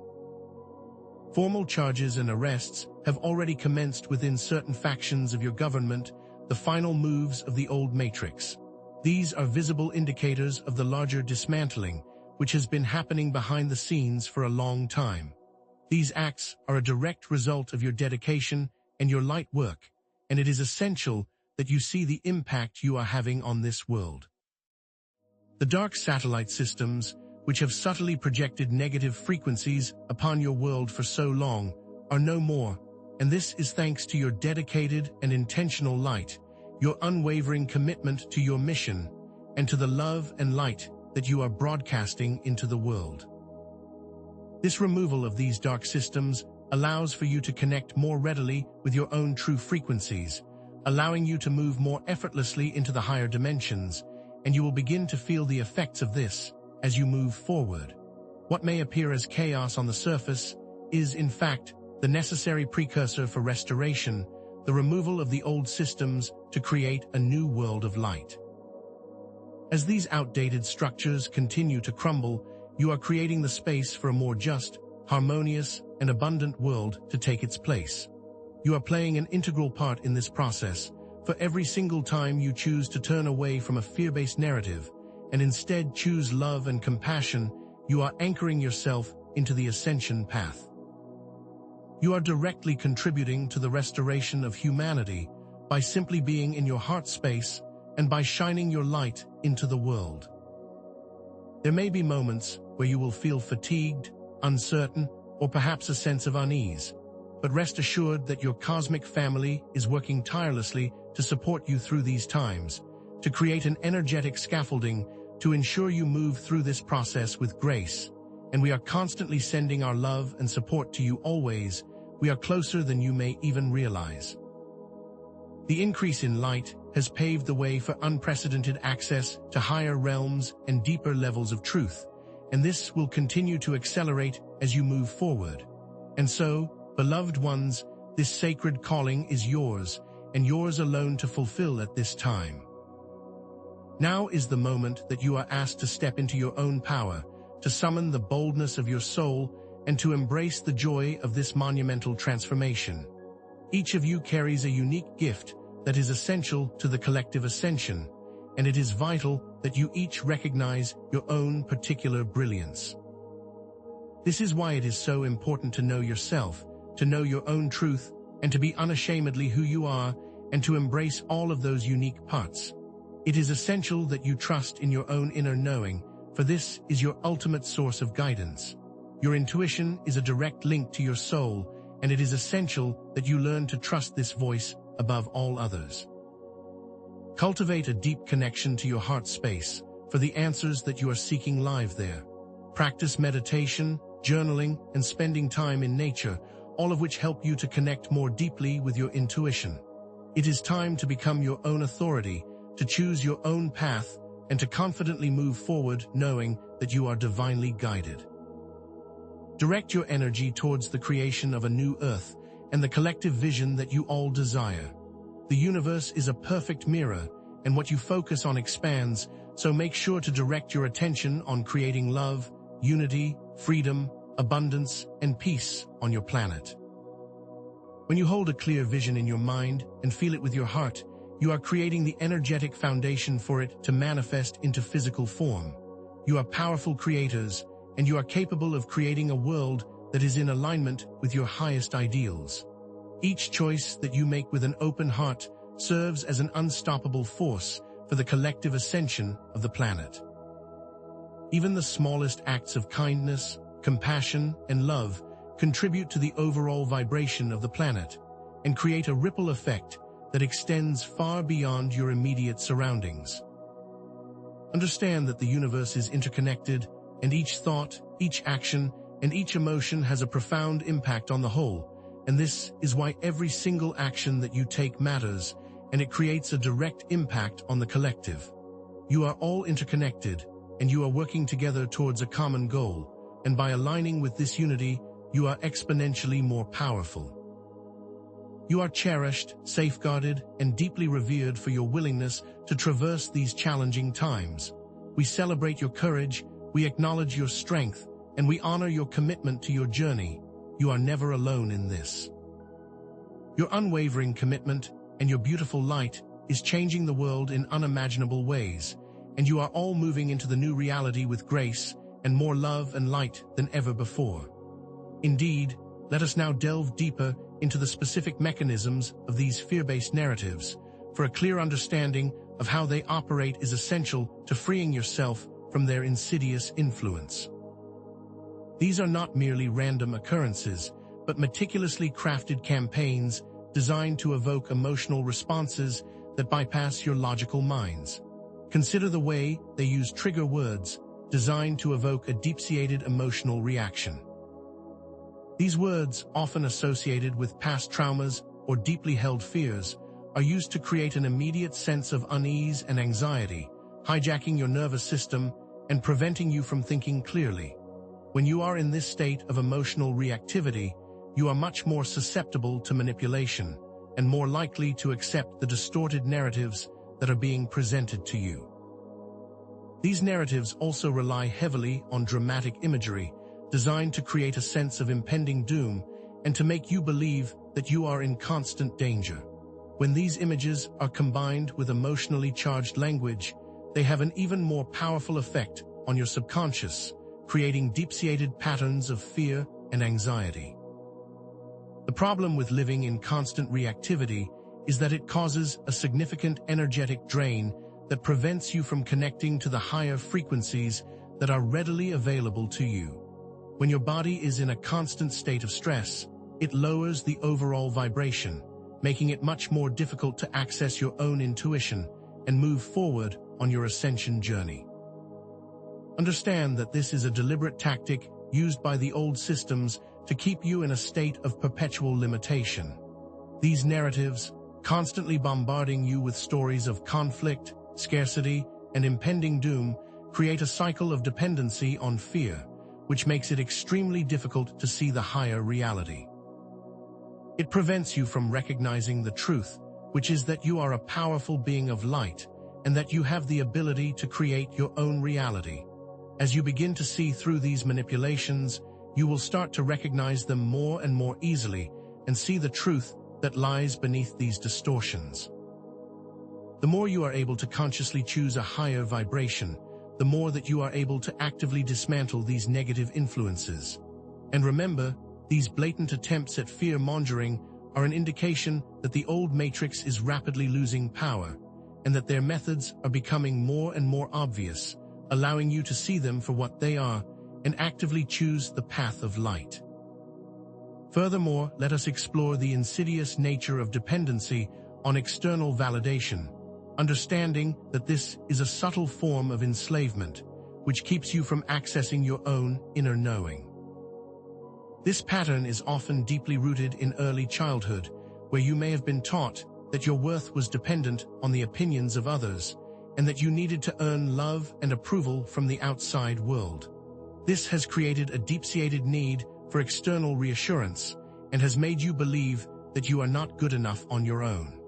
Formal charges and arrests have already commenced within certain factions of your government, the final moves of the old matrix. These are visible indicators of the larger dismantling, which has been happening behind the scenes for a long time. These acts are a direct result of your dedication and your light work, and it is essential that you see the impact you are having on this world. The dark satellite systems, which have subtly projected negative frequencies upon your world for so long, are no more, and this is thanks to your dedicated and intentional light, your unwavering commitment to your mission, and to the love and light that you are broadcasting into the world. This removal of these dark systems allows for you to connect more readily with your own true frequencies, allowing you to move more effortlessly into the higher dimensions, and you will begin to feel the effects of this as you move forward. What may appear as chaos on the surface is, in fact, the necessary precursor for restoration, the removal of the old systems to create a new world of light. As these outdated structures continue to crumble, you are creating the space for a more just, harmonious, and abundant world to take its place. You are playing an integral part in this process, for every single time you choose to turn away from a fear-based narrative and instead choose love and compassion, you are anchoring yourself into the ascension path. You are directly contributing to the restoration of humanity by simply being in your heart space, and by shining your light into the world. There may be moments where you will feel fatigued, uncertain, or perhaps a sense of unease, but rest assured that your cosmic family is working tirelessly to support you through these times, to create an energetic scaffolding to ensure you move through this process with grace. And we are constantly sending our love and support to you always. We are closer than you may even realize. The increase in light has paved the way for unprecedented access to higher realms and deeper levels of truth, and this will continue to accelerate as you move forward. And so, beloved ones, this sacred calling is yours, and yours alone to fulfill at this time. Now is the moment that you are asked to step into your own power, to summon the boldness of your soul, and to embrace the joy of this monumental transformation. Each of you carries a unique gift that is essential to the collective ascension, and it is vital that you each recognize your own particular brilliance. This is why it is so important to know yourself, to know your own truth, and to be unashamedly who you are, and to embrace all of those unique parts. It is essential that you trust in your own inner knowing, for this is your ultimate source of guidance. Your intuition is a direct link to your soul, and it is essential that you learn to trust this voice above all others. Cultivate a deep connection to your heart space, for the answers that you are seeking lie there. Practice meditation, journaling, and spending time in nature, all of which help you to connect more deeply with your intuition. It is time to become your own authority, to choose your own path, and to confidently move forward knowing that you are divinely guided. Direct your energy towards the creation of a new earth and the collective vision that you all desire. The universe is a perfect mirror, and what you focus on expands, so make sure to direct your attention on creating love, unity, freedom, abundance, and peace on your planet. When you hold a clear vision in your mind and feel it with your heart, you are creating the energetic foundation for it to manifest into physical form. You are powerful creators, and you are capable of creating a world that is in alignment with your highest ideals. Each choice that you make with an open heart serves as an unstoppable force for the collective ascension of the planet. Even the smallest acts of kindness, compassion, and love contribute to the overall vibration of the planet and create a ripple effect that extends far beyond your immediate surroundings. Understand that the universe is interconnected, and each thought, each action, and each emotion has a profound impact on the whole, and this is why every single action that you take matters, and it creates a direct impact on the collective. You are all interconnected, and you are working together towards a common goal, and by aligning with this unity, you are exponentially more powerful. You are cherished, safeguarded, and deeply revered for your willingness to traverse these challenging times. We celebrate your courage, we acknowledge your strength, and we honor your commitment to your journey. You are never alone in this. Your unwavering commitment and your beautiful light is changing the world in unimaginable ways, and you are all moving into the new reality with grace and more love and light than ever before. Indeed, let us now delve deeper into the specific mechanisms of these fear-based narratives, for a clear understanding of how they operate is essential to freeing yourself from their insidious influence. These are not merely random occurrences, but meticulously crafted campaigns designed to evoke emotional responses that bypass your logical minds. Consider the way they use trigger words designed to evoke a deep-seated emotional reaction. These words, often associated with past traumas or deeply held fears, are used to create an immediate sense of unease and anxiety, hijacking your nervous system and preventing you from thinking clearly. When you are in this state of emotional reactivity, you are much more susceptible to manipulation and more likely to accept the distorted narratives that are being presented to you. These narratives also rely heavily on dramatic imagery, designed to create a sense of impending doom and to make you believe that you are in constant danger. When these images are combined with emotionally charged language, they have an even more powerful effect on your subconscious, creating deep-seated patterns of fear and anxiety. The problem with living in constant reactivity is that it causes a significant energetic drain that prevents you from connecting to the higher frequencies that are readily available to you. When your body is in a constant state of stress, it lowers the overall vibration, making it much more difficult to access your own intuition and move forward on your ascension journey. Understand that this is a deliberate tactic used by the old systems to keep you in a state of perpetual limitation. These narratives, constantly bombarding you with stories of conflict, scarcity, and impending doom, create a cycle of dependency on fear, which makes it extremely difficult to see the higher reality. It prevents you from recognizing the truth, which is that you are a powerful being of light, and that you have the ability to create your own reality. As you begin to see through these manipulations, you will start to recognize them more and more easily and see the truth that lies beneath these distortions. The more you are able to consciously choose a higher vibration, the more that you are able to actively dismantle these negative influences. And remember, these blatant attempts at fear-mongering are an indication that the old matrix is rapidly losing power, and that their methods are becoming more and more obvious, allowing you to see them for what they are and actively choose the path of light. Furthermore, let us explore the insidious nature of dependency on external validation, understanding that this is a subtle form of enslavement, which keeps you from accessing your own inner knowing. This pattern is often deeply rooted in early childhood, where you may have been taught that your worth was dependent on the opinions of others, and that you needed to earn love and approval from the outside world. This has created a deep-seated need for external reassurance and has made you believe that you are not good enough on your own.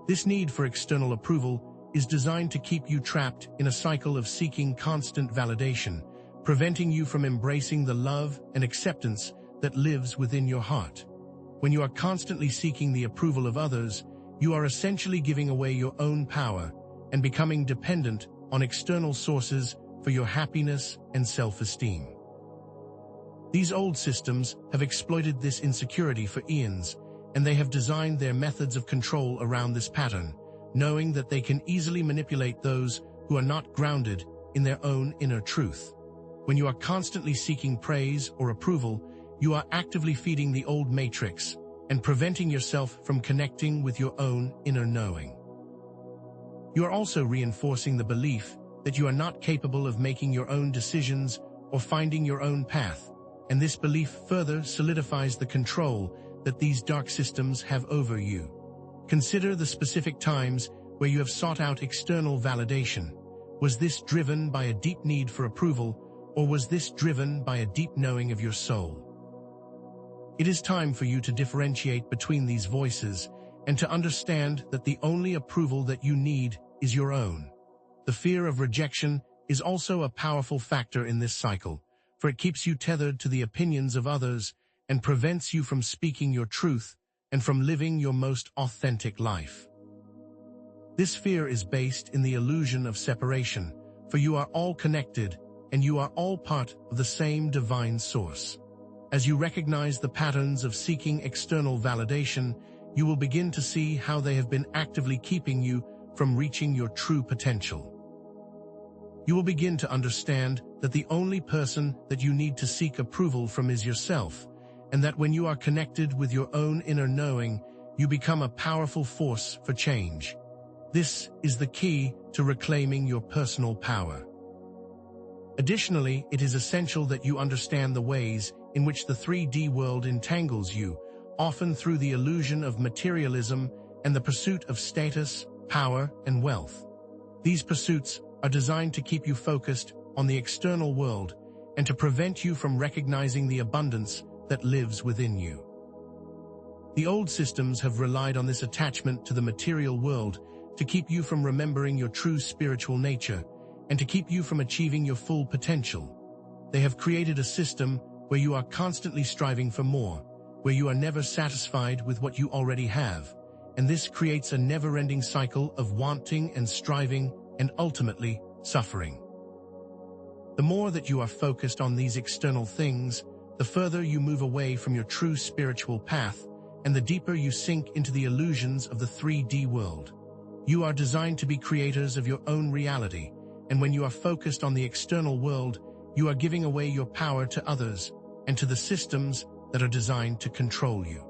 This need for external approval is designed to keep you trapped in a cycle of seeking constant validation, preventing you from embracing the love and acceptance that lives within your heart. When you are constantly seeking the approval of others, you are essentially giving away your own power and becoming dependent on external sources for your happiness and self-esteem. These old systems have exploited this insecurity for eons, and they have designed their methods of control around this pattern, knowing that they can easily manipulate those who are not grounded in their own inner truth. When you are constantly seeking praise or approval, you are actively feeding the old matrix and preventing yourself from connecting with your own inner knowing. You are also reinforcing the belief that you are not capable of making your own decisions or finding your own path, and this belief further solidifies the control that these dark systems have over you. Consider the specific times where you have sought out external validation. Was this driven by a deep need for approval, or was this driven by a deep knowing of your soul? It is time for you to differentiate between these voices and to understand that the only approval that you need is your own. The fear of rejection is also a powerful factor in this cycle, for it keeps you tethered to the opinions of others and prevents you from speaking your truth and from living your most authentic life. This fear is based in the illusion of separation, for you are all connected and you are all part of the same divine source. As you recognize the patterns of seeking external validation, you will begin to see how they have been actively keeping you from reaching your true potential. You will begin to understand that the only person that you need to seek approval from is yourself, and that when you are connected with your own inner knowing, you become a powerful force for change. This is the key to reclaiming your personal power. Additionally, it is essential that you understand the ways in which the 3D world entangles you, often through the illusion of materialism and the pursuit of status, power, and wealth. These pursuits are designed to keep you focused on the external world and to prevent you from recognizing the abundance that lives within you. The old systems have relied on this attachment to the material world to keep you from remembering your true spiritual nature and to keep you from achieving your full potential. They have created a system where you are constantly striving for more, where you are never satisfied with what you already have, and this creates a never-ending cycle of wanting and striving and ultimately suffering. The more that you are focused on these external things, the further you move away from your true spiritual path and the deeper you sink into the illusions of the 3D world. You are designed to be creators of your own reality, and when you are focused on the external world, you are giving away your power to others and to the systems that are designed to control you.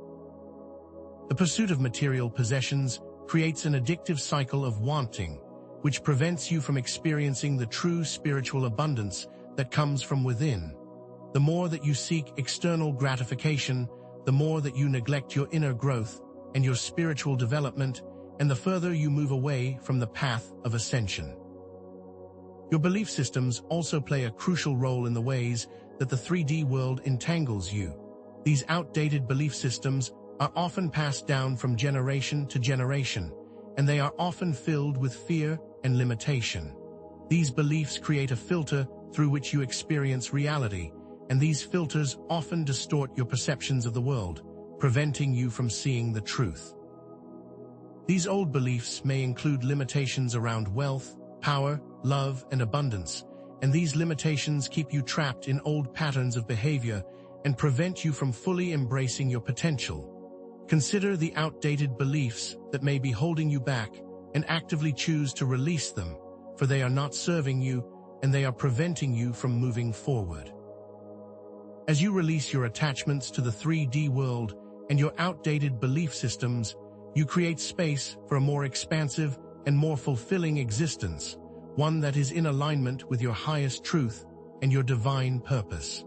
The pursuit of material possessions creates an addictive cycle of wanting, which prevents you from experiencing the true spiritual abundance that comes from within. The more that you seek external gratification, the more that you neglect your inner growth and your spiritual development, and the further you move away from the path of ascension. Your belief systems also play a crucial role in the ways that the 3D world entangles you. These outdated belief systems are often passed down from generation to generation, and they are often filled with fear and limitation. These beliefs create a filter through which you experience reality, and these filters often distort your perceptions of the world, preventing you from seeing the truth. These old beliefs may include limitations around wealth, power, love, and abundance, and these limitations keep you trapped in old patterns of behavior and prevent you from fully embracing your potential. Consider the outdated beliefs that may be holding you back and actively choose to release them, for they are not serving you and they are preventing you from moving forward. As you release your attachments to the 3D world and your outdated belief systems, you create space for a more expansive and more fulfilling existence, one that is in alignment with your highest truth and your divine purpose.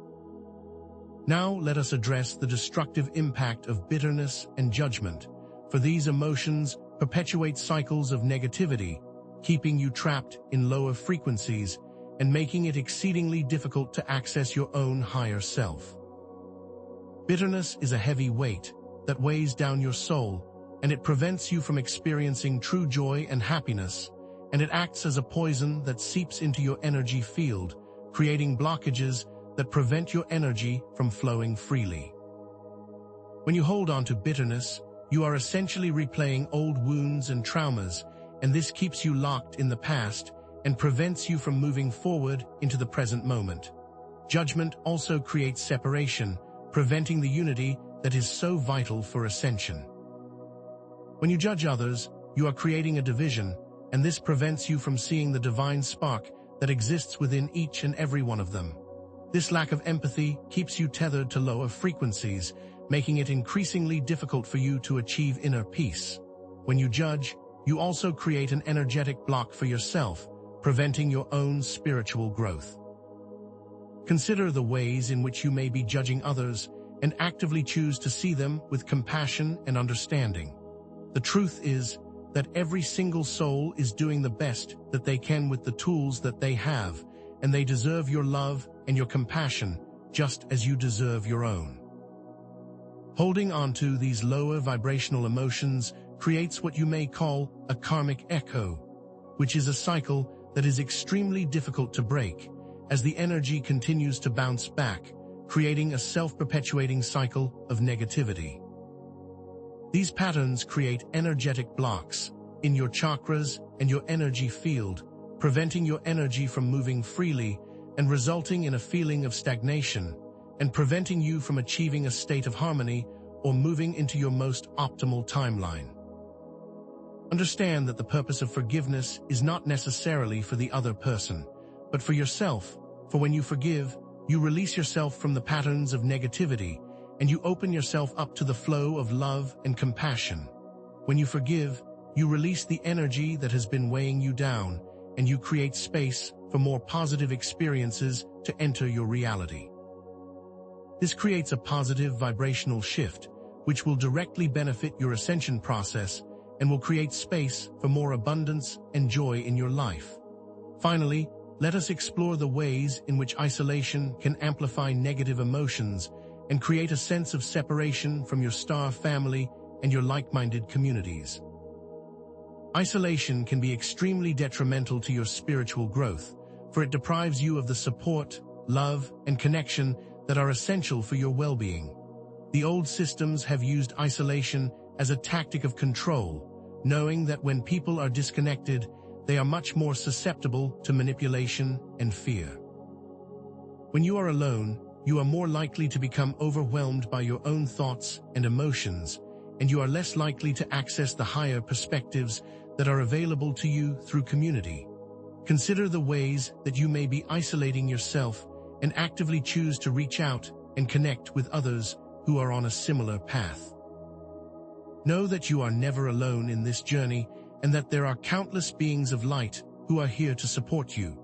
Now let us address the destructive impact of bitterness and judgment, for these emotions perpetuate cycles of negativity, keeping you trapped in lower frequencies and making it exceedingly difficult to access your own higher self. Bitterness is a heavy weight that weighs down your soul, and it prevents you from experiencing true joy and happiness, and it acts as a poison that seeps into your energy field, creating blockages that prevent your energy from flowing freely. When you hold on to bitterness, you are essentially replaying old wounds and traumas, and this keeps you locked in the past and prevents you from moving forward into the present moment. Judgment also creates separation, preventing the unity that is so vital for ascension. When you judge others, you are creating a division, and this prevents you from seeing the divine spark that exists within each and every one of them. This lack of empathy keeps you tethered to lower frequencies, making it increasingly difficult for you to achieve inner peace. When you judge, you also create an energetic block for yourself, preventing your own spiritual growth. Consider the ways in which you may be judging others and actively choose to see them with compassion and understanding. The truth is that every single soul is doing the best that they can with the tools that they have, and they deserve your love and your compassion just as you deserve your own. Holding on to these lower vibrational emotions creates what you may call a karmic echo, which is a cycle that is extremely difficult to break, as the energy continues to bounce back, creating a self-perpetuating cycle of negativity. These patterns create energetic blocks in your chakras and your energy field, preventing your energy from moving freely and resulting in a feeling of stagnation, and preventing you from achieving a state of harmony or moving into your most optimal timeline. Understand that the purpose of forgiveness is not necessarily for the other person, but for yourself, for when you forgive, you release yourself from the patterns of negativity, and you open yourself up to the flow of love and compassion. When you forgive, you release the energy that has been weighing you down, and you create space for more positive experiences to enter your reality. This creates a positive vibrational shift, which will directly benefit your ascension process and will create space for more abundance and joy in your life. Finally, let us explore the ways in which isolation can amplify negative emotions and create a sense of separation from your star family and your like-minded communities. Isolation can be extremely detrimental to your spiritual growth, for it deprives you of the support, love, and connection that are essential for your well-being. The old systems have used isolation as a tactic of control, knowing that when people are disconnected, they are much more susceptible to manipulation and fear. When you are alone, you are more likely to become overwhelmed by your own thoughts and emotions, and you are less likely to access the higher perspectives that are available to you through community. Consider the ways that you may be isolating yourself and actively choose to reach out and connect with others who are on a similar path. Know that you are never alone in this journey and that there are countless beings of light who are here to support you.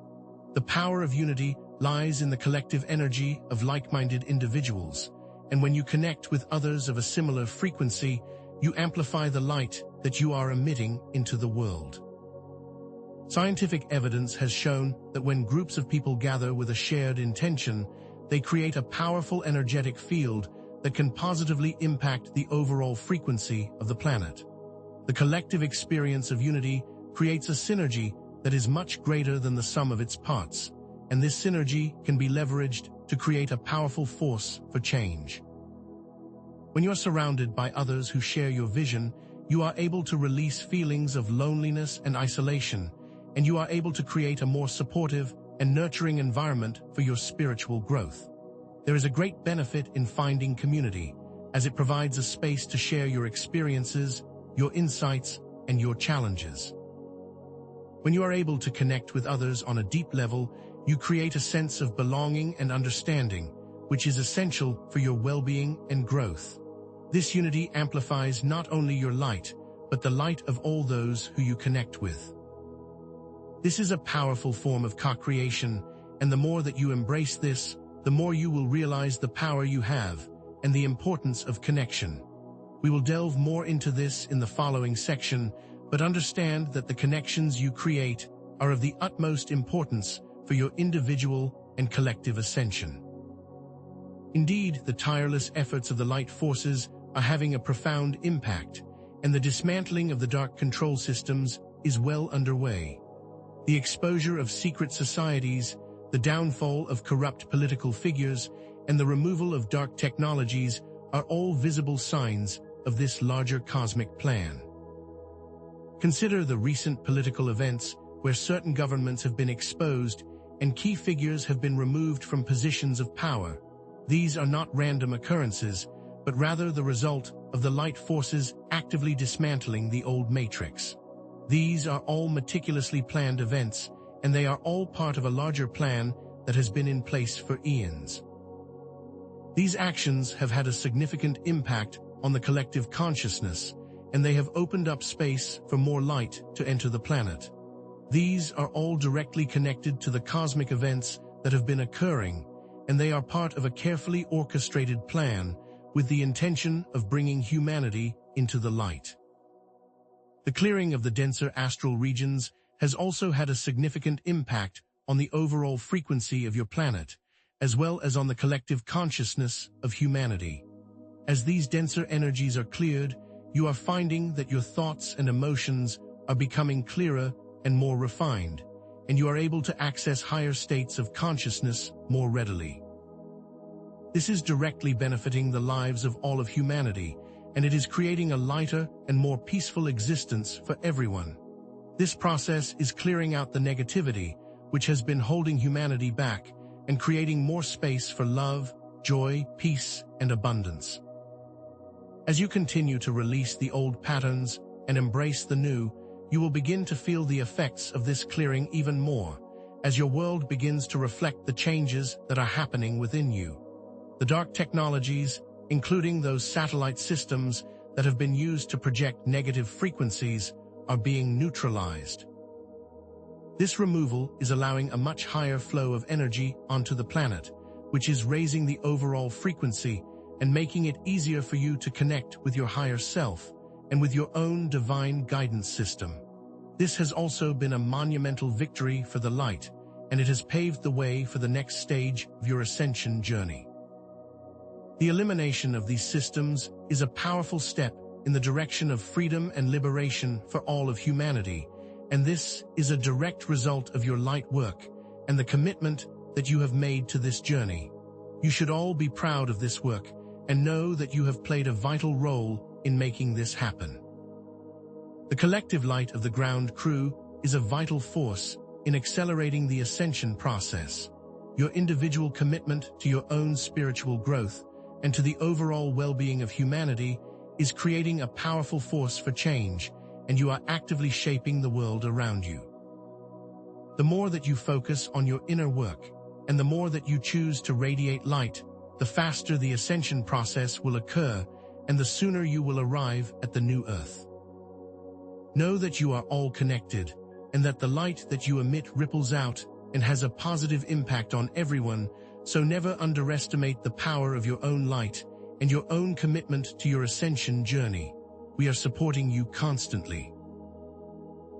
The power of unity lies in the collective energy of like-minded individuals, and when you connect with others of a similar frequency, you amplify the light that you are emitting into the world. Scientific evidence has shown that when groups of people gather with a shared intention, they create a powerful energetic field that can positively impact the overall frequency of the planet. The collective experience of unity creates a synergy that is much greater than the sum of its parts, and this synergy can be leveraged to create a powerful force for change. When you're surrounded by others who share your vision, you are able to release feelings of loneliness and isolation, and you are able to create a more supportive and nurturing environment for your spiritual growth. There is a great benefit in finding community, as it provides a space to share your experiences, your insights, and your challenges. When you are able to connect with others on a deep level, you create a sense of belonging and understanding, which is essential for your well-being and growth. This unity amplifies not only your light, but the light of all those who you connect with. This is a powerful form of co-creation, and the more that you embrace this, the more you will realize the power you have and the importance of connection. We will delve more into this in the following section, but understand that the connections you create are of the utmost importance for your individual and collective ascension. Indeed, the tireless efforts of the light forces are having a profound impact, and the dismantling of the dark control systems is well underway. The exposure of secret societies, the downfall of corrupt political figures, and the removal of dark technologies are all visible signs of this larger cosmic plan. Consider the recent political events where certain governments have been exposed and key figures have been removed from positions of power. These are not random occurrences, but rather the result of the light forces actively dismantling the old matrix. These are all meticulously planned events, and they are all part of a larger plan that has been in place for eons. These actions have had a significant impact on the collective consciousness, and they have opened up space for more light to enter the planet. These are all directly connected to the cosmic events that have been occurring, and they are part of a carefully orchestrated plan with the intention of bringing humanity into the light. The clearing of the denser astral regions has also had a significant impact on the overall frequency of your planet, as well as on the collective consciousness of humanity. As these denser energies are cleared, you are finding that your thoughts and emotions are becoming clearer and more refined, and you are able to access higher states of consciousness more readily. This is directly benefiting the lives of all of humanity, and it is creating a lighter and more peaceful existence for everyone. This process is clearing out the negativity which has been holding humanity back and creating more space for love, joy, peace, and abundance. As you continue to release the old patterns and embrace the new, you will begin to feel the effects of this clearing even more, as your world begins to reflect the changes that are happening within you. The dark technologies, including those satellite systems that have been used to project negative frequencies, are being neutralized. This removal is allowing a much higher flow of energy onto the planet, which is raising the overall frequency and making it easier for you to connect with your higher self and with your own divine guidance system. This has also been a monumental victory for the light, and it has paved the way for the next stage of your ascension journey. The elimination of these systems is a powerful step in the direction of freedom and liberation for all of humanity, and this is a direct result of your light work and the commitment that you have made to this journey. You should all be proud of this work and know that you have played a vital role in making this happen. The collective light of the ground crew is a vital force in accelerating the ascension process. Your individual commitment to your own spiritual growth and to the overall well-being of humanity is creating a powerful force for change, and you are actively shaping the world around you. The more that you focus on your inner work, and the more that you choose to radiate light, the faster the ascension process will occur, and the sooner you will arrive at the new earth. Know that you are all connected, and that the light that you emit ripples out and has a positive impact on everyone, so never underestimate the power of your own light and your own commitment to your ascension journey. We are supporting you constantly.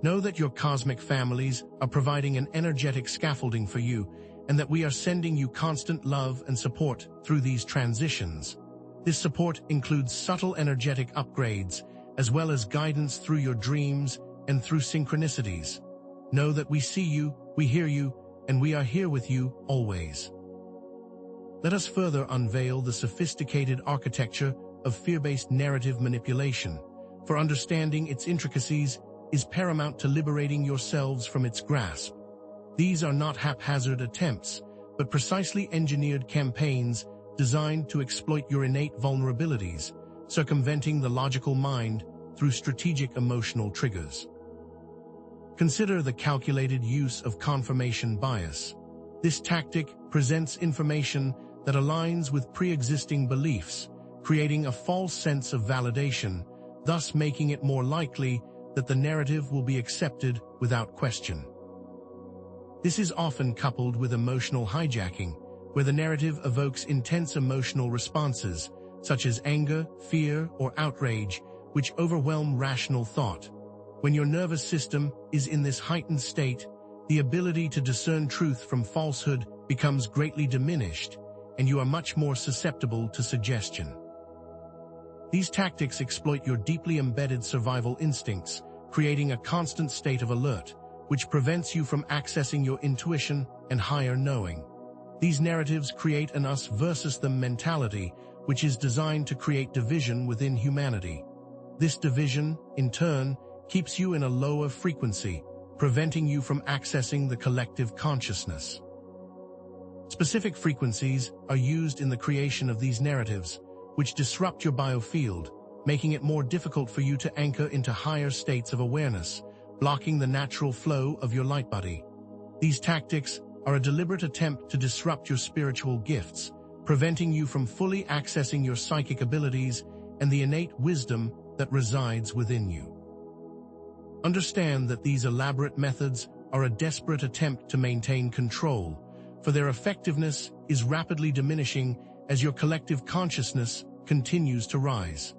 Know that your cosmic families are providing an energetic scaffolding for you, and that we are sending you constant love and support through these transitions. This support includes subtle energetic upgrades, as well as guidance through your dreams and through synchronicities. Know that we see you, we hear you, and we are here with you always. Let us further unveil the sophisticated architecture of fear-based narrative manipulation, for understanding its intricacies is paramount to liberating yourselves from its grasp. These are not haphazard attempts, but precisely engineered campaigns designed to exploit your innate vulnerabilities, circumventing the logical mind through strategic emotional triggers. Consider the calculated use of confirmation bias. This tactic presents information that aligns with pre-existing beliefs, creating a false sense of validation, thus making it more likely that the narrative will be accepted without question. This is often coupled with emotional hijacking, where the narrative evokes intense emotional responses, such as anger, fear, or outrage, which overwhelm rational thought. When your nervous system is in this heightened state, the ability to discern truth from falsehood becomes greatly diminished, and you are much more susceptible to suggestion. These tactics exploit your deeply embedded survival instincts, creating a constant state of alert, which prevents you from accessing your intuition and higher knowing. These narratives create an us versus them mentality, which is designed to create division within humanity. This division, in turn, keeps you in a lower frequency, preventing you from accessing the collective consciousness. Specific frequencies are used in the creation of these narratives, which disrupt your biofield, making it more difficult for you to anchor into higher states of awareness, blocking the natural flow of your light body. These tactics are a deliberate attempt to disrupt your spiritual gifts, preventing you from fully accessing your psychic abilities and the innate wisdom that resides within you. Understand that these elaborate methods are a desperate attempt to maintain control, for their effectiveness is rapidly diminishing as your collective consciousness continues to rise.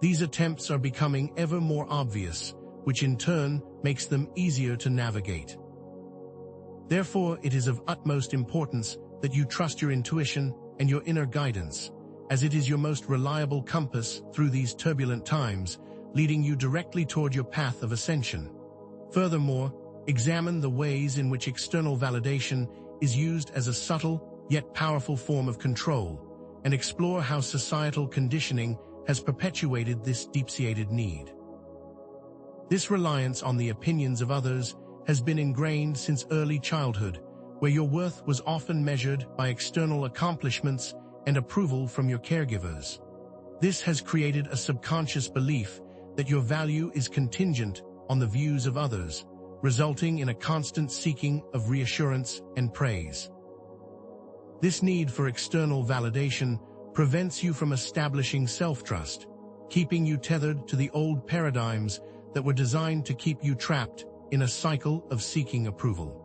These attempts are becoming ever more obvious, which in turn makes them easier to navigate. Therefore, it is of utmost importance that you trust your intuition and your inner guidance, as it is your most reliable compass through these turbulent times, leading you directly toward your path of ascension. Furthermore, examine the ways in which external validation is used as a subtle yet powerful form of control, and explore how societal conditioning has perpetuated this deep-seated need. This reliance on the opinions of others has been ingrained since early childhood, where your worth was often measured by external accomplishments and approval from your caregivers. This has created a subconscious belief that your value is contingent on the views of others, resulting in a constant seeking of reassurance and praise. This need for external validation prevents you from establishing self-trust, keeping you tethered to the old paradigms that were designed to keep you trapped in a cycle of seeking approval.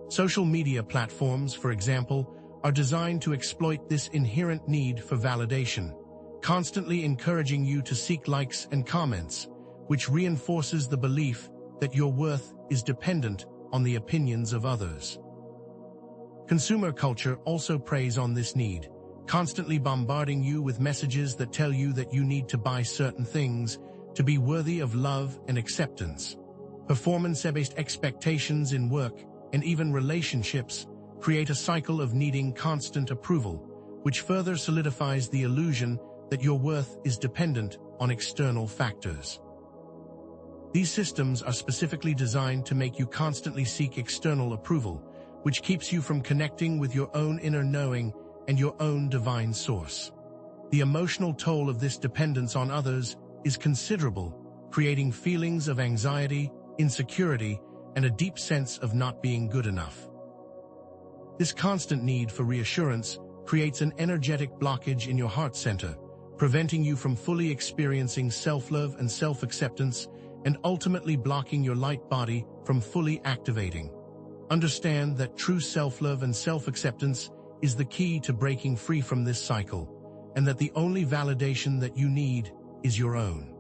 Social media platforms, for example, are designed to exploit this inherent need for validation, constantly encouraging you to seek likes and comments, which reinforces the belief that your worth is dependent on the opinions of others. Consumer culture also preys on this need, constantly bombarding you with messages that tell you that you need to buy certain things to be worthy of love and acceptance. Performance-based expectations in work and even relationships create a cycle of needing constant approval, which further solidifies the illusion that your worth is dependent on external factors. These systems are specifically designed to make you constantly seek external approval, which keeps you from connecting with your own inner knowing and your own divine source. The emotional toll of this dependence on others is considerable, creating feelings of anxiety, insecurity, and a deep sense of not being good enough. This constant need for reassurance creates an energetic blockage in your heart center, preventing you from fully experiencing self-love and self-acceptance, and ultimately blocking your light body from fully activating. Understand that true self-love and self-acceptance is the key to breaking free from this cycle, and that the only validation that you need is your own.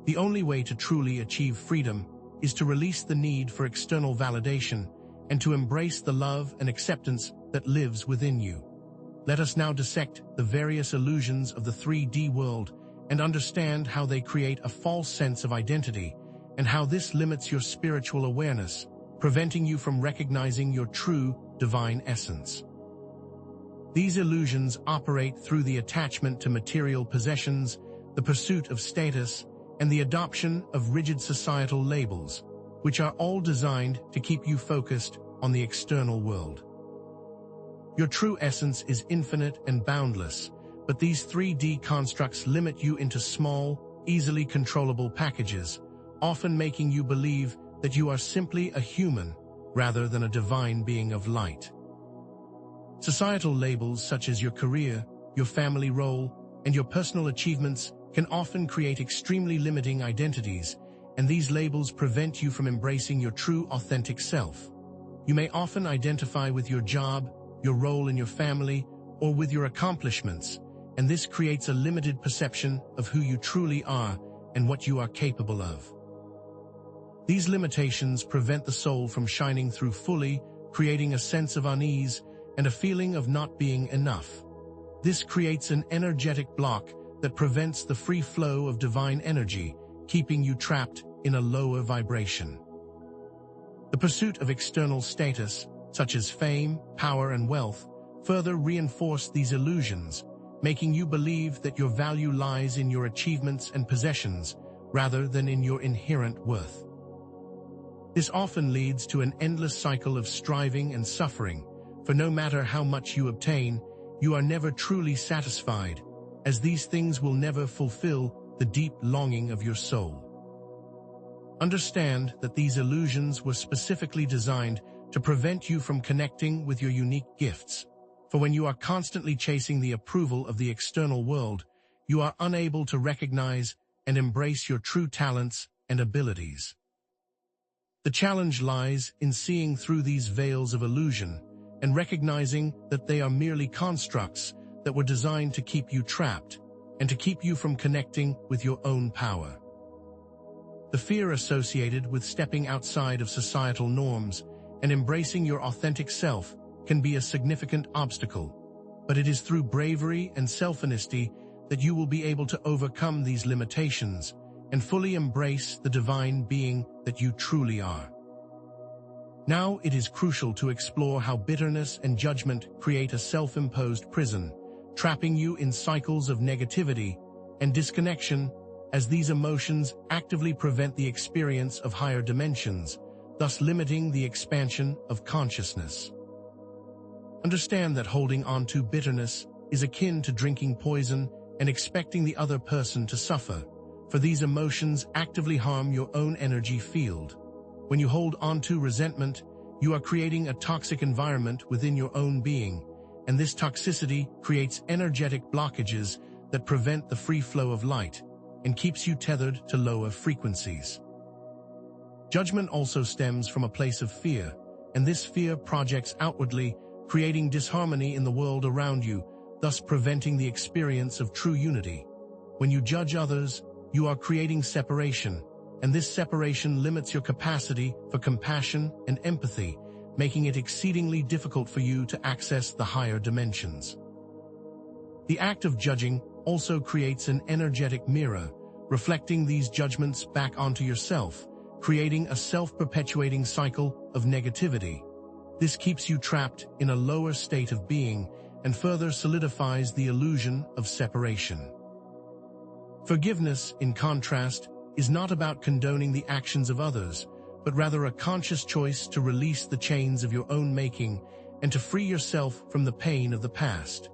The only way to truly achieve freedom is to release the need for external validation and to embrace the love and acceptance that lives within you. Let us now dissect the various illusions of the 3D world and understand how they create a false sense of identity and how this limits your spiritual awareness, preventing you from recognizing your true divine essence. These illusions operate through the attachment to material possessions, the pursuit of status, and the adoption of rigid societal labels, which are all designed to keep you focused on the external world. Your true essence is infinite and boundless, but these 3D constructs limit you into small, easily controllable packages, often making you believe that you are simply a human rather than a divine being of light. Societal labels such as your career, your family role, and your personal achievements can often create extremely limiting identities, and these labels prevent you from embracing your true authentic self. You may often identify with your job, your role in your family, or with your accomplishments, and this creates a limited perception of who you truly are and what you are capable of. These limitations prevent the soul from shining through fully, creating a sense of unease and a feeling of not being enough. This creates an energetic block that prevents the free flow of divine energy, keeping you trapped in a lower vibration. The pursuit of external status, such as fame, power, and wealth, further reinforce these illusions, making you believe that your value lies in your achievements and possessions rather than in your inherent worth. This often leads to an endless cycle of striving and suffering, for no matter how much you obtain, you are never truly satisfied, as these things will never fulfill the deep longing of your soul. Understand that these illusions were specifically designed to prevent you from connecting with your unique gifts. For when you are constantly chasing the approval of the external world, you are unable to recognize and embrace your true talents and abilities. The challenge lies in seeing through these veils of illusion and recognizing that they are merely constructs that were designed to keep you trapped and to keep you from connecting with your own power. The fear associated with stepping outside of societal norms and embracing your authentic self can be a significant obstacle, but it is through bravery and self-honesty that you will be able to overcome these limitations and fully embrace the divine being that you truly are. Now it is crucial to explore how bitterness and judgment create a self-imposed prison, trapping you in cycles of negativity and disconnection, as these emotions actively prevent the experience of higher dimensions, thus limiting the expansion of consciousness. Understand that holding on to bitterness is akin to drinking poison and expecting the other person to suffer, for these emotions actively harm your own energy field. When you hold on to resentment, you are creating a toxic environment within your own being, and this toxicity creates energetic blockages that prevent the free flow of light and keeps you tethered to lower frequencies. Judgment also stems from a place of fear, and this fear projects outwardly, creating disharmony in the world around you, thus preventing the experience of true unity. When you judge others, you are creating separation, and this separation limits your capacity for compassion and empathy, making it exceedingly difficult for you to access the higher dimensions. The act of judging also creates an energetic mirror, reflecting these judgments back onto yourself, creating a self-perpetuating cycle of negativity. This keeps you trapped in a lower state of being and further solidifies the illusion of separation. Forgiveness, in contrast, is not about condoning the actions of others, but rather a conscious choice to release the chains of your own making and to free yourself from the pain of the past.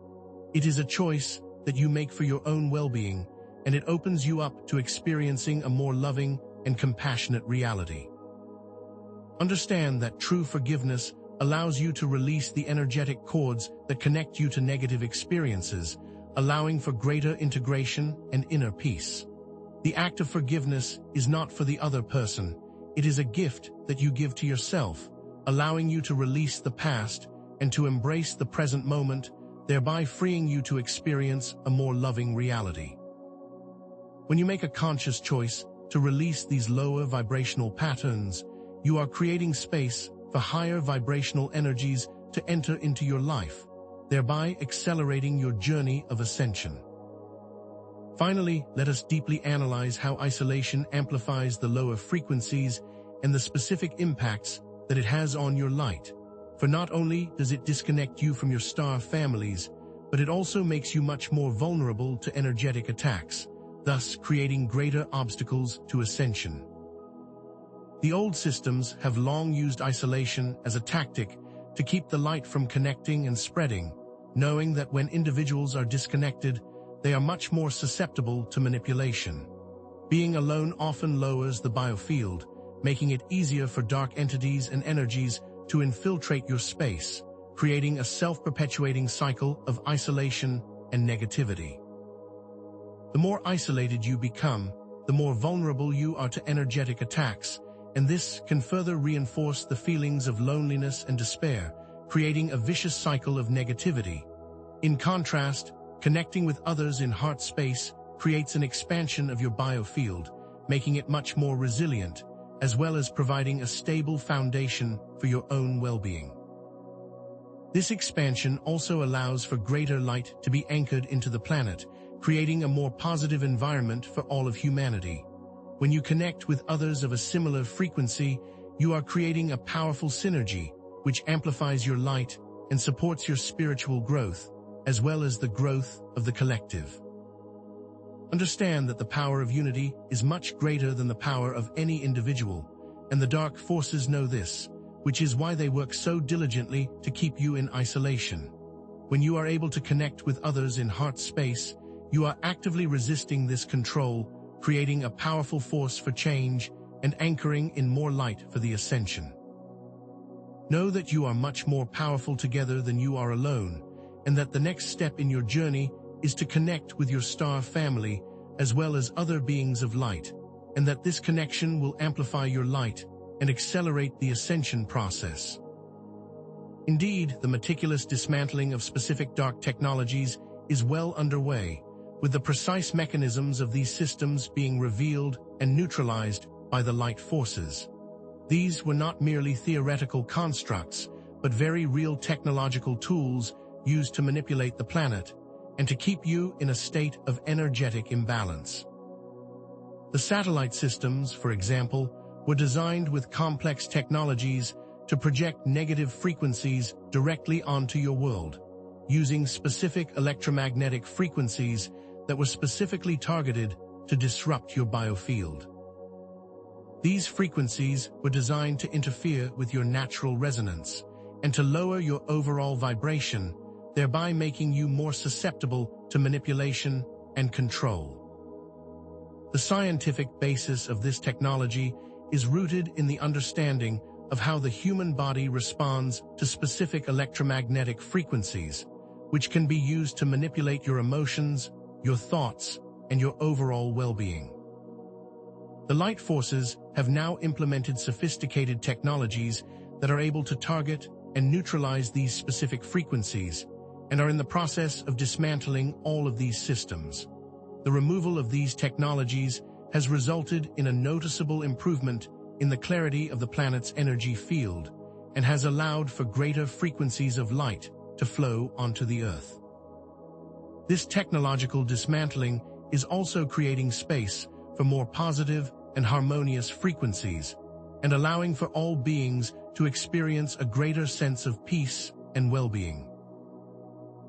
It is a choice that you make for your own well-being and it opens you up to experiencing a more loving and compassionate reality. Understand that true forgiveness allows you to release the energetic cords that connect you to negative experiences, allowing for greater integration and inner peace. The act of forgiveness is not for the other person, it is a gift that you give to yourself, allowing you to release the past and to embrace the present moment, thereby freeing you to experience a more loving reality. When you make a conscious choice to release these lower vibrational patterns, you are creating space for higher vibrational energies to enter into your life, thereby accelerating your journey of ascension. Finally, let us deeply analyze how isolation amplifies the lower frequencies and the specific impacts that it has on your light. For not only does it disconnect you from your star families, but it also makes you much more vulnerable to energetic attacks, thus creating greater obstacles to ascension. The old systems have long used isolation as a tactic to keep the light from connecting and spreading, knowing that when individuals are disconnected, they are much more susceptible to manipulation. Being alone often lowers the biofield, making it easier for dark entities and energies to infiltrate your space, creating a self-perpetuating cycle of isolation and negativity. The more isolated you become, the more vulnerable you are to energetic attacks, and this can further reinforce the feelings of loneliness and despair, creating a vicious cycle of negativity. In contrast, connecting with others in heart space creates an expansion of your biofield, making it much more resilient, as well as providing a stable foundation for your own well-being. This expansion also allows for greater light to be anchored into the planet, creating a more positive environment for all of humanity. When you connect with others of a similar frequency, you are creating a powerful synergy, which amplifies your light and supports your spiritual growth, as well as the growth of the collective. Understand that the power of unity is much greater than the power of any individual, and the dark forces know this, which is why they work so diligently to keep you in isolation. When you are able to connect with others in heart space, you are actively resisting this control, creating a powerful force for change and anchoring in more light for the ascension. Know that you are much more powerful together than you are alone, and that the next step in your journey is to connect with your star family as well as other beings of light, and that this connection will amplify your light and accelerate the ascension process. Indeed, the meticulous dismantling of specific dark technologies is well underway, with the precise mechanisms of these systems being revealed and neutralized by the light forces. These were not merely theoretical constructs, but very real technological tools used to manipulate the planet and to keep you in a state of energetic imbalance. The satellite systems, for example, were designed with complex technologies to project negative frequencies directly onto your world, using specific electromagnetic frequencies that were specifically targeted to disrupt your biofield. These frequencies were designed to interfere with your natural resonance and to lower your overall vibration, thereby making you more susceptible to manipulation and control. The scientific basis of this technology is rooted in the understanding of how the human body responds to specific electromagnetic frequencies, which can be used to manipulate your emotions, your thoughts, and your overall well-being. The light forces have now implemented sophisticated technologies that are able to target and neutralize these specific frequencies, and are in the process of dismantling all of these systems. The removal of these technologies has resulted in a noticeable improvement in the clarity of the planet's energy field and has allowed for greater frequencies of light to flow onto the Earth. This technological dismantling is also creating space for more positive and harmonious frequencies and allowing for all beings to experience a greater sense of peace and well-being.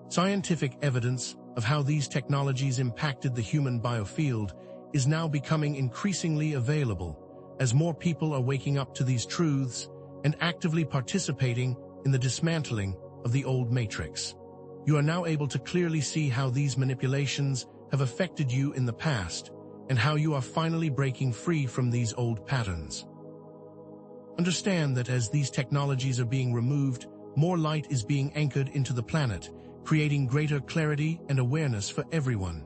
Scientific evidence of how these technologies impacted the human biofield is now becoming increasingly available as more people are waking up to these truths and actively participating in the dismantling of the old matrix. You are now able to clearly see how these manipulations have affected you in the past, and how you are finally breaking free from these old patterns. Understand that as these technologies are being removed, more light is being anchored into the planet, creating greater clarity and awareness for everyone.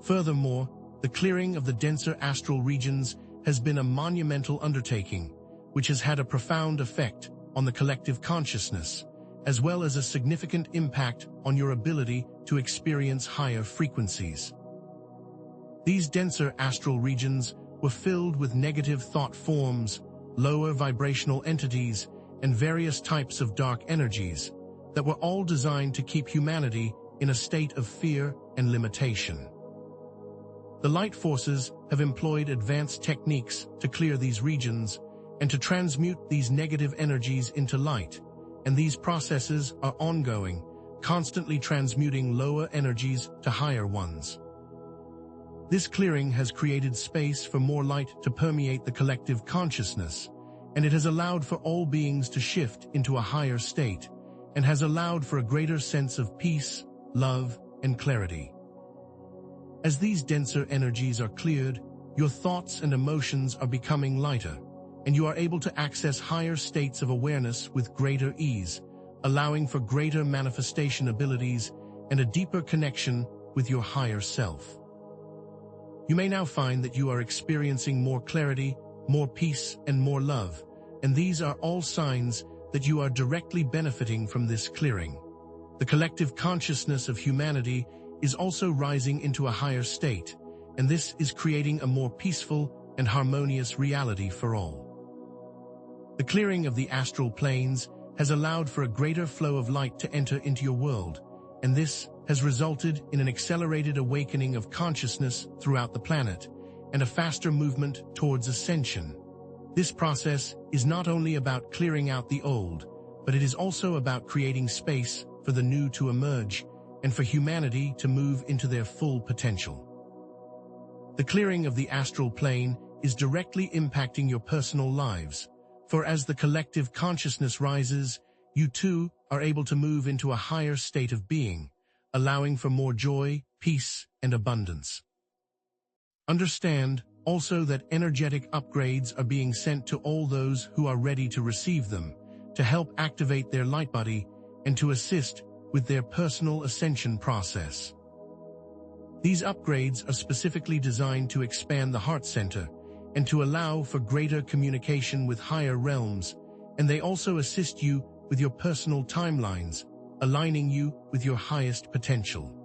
Furthermore, the clearing of the denser astral regions has been a monumental undertaking, which has had a profound effect on the collective consciousness, as well as a significant impact on your ability to experience higher frequencies. These denser astral regions were filled with negative thought forms, lower vibrational entities, and various types of dark energies that were all designed to keep humanity in a state of fear and limitation. The light forces have employed advanced techniques to clear these regions and to transmute these negative energies into light, and these processes are ongoing, constantly transmuting lower energies to higher ones. This clearing has created space for more light to permeate the collective consciousness, and it has allowed for all beings to shift into a higher state, and has allowed for a greater sense of peace, love, and clarity. As these denser energies are cleared, your thoughts and emotions are becoming lighter, and you are able to access higher states of awareness with greater ease, allowing for greater manifestation abilities and a deeper connection with your higher self. You may now find that you are experiencing more clarity, more peace, and more love, and these are all signs that you are directly benefiting from this clearing. The collective consciousness of humanity is also rising into a higher state, and this is creating a more peaceful and harmonious reality for all. The clearing of the astral planes has allowed for a greater flow of light to enter into your world, and this has resulted in an accelerated awakening of consciousness throughout the planet, and a faster movement towards ascension. This process is not only about clearing out the old, but it is also about creating space for the new to emerge, and for humanity to move into their full potential. The clearing of the astral plane is directly impacting your personal lives, for as the collective consciousness rises, you too are able to move into a higher state of being, allowing for more joy, peace, and abundance. Understand also that energetic upgrades are being sent to all those who are ready to receive them, to help activate their light body and to assist with their personal ascension process. These upgrades are specifically designed to expand the heart center and to allow for greater communication with higher realms, and they also assist you with your personal timelines, aligning you with your highest potential.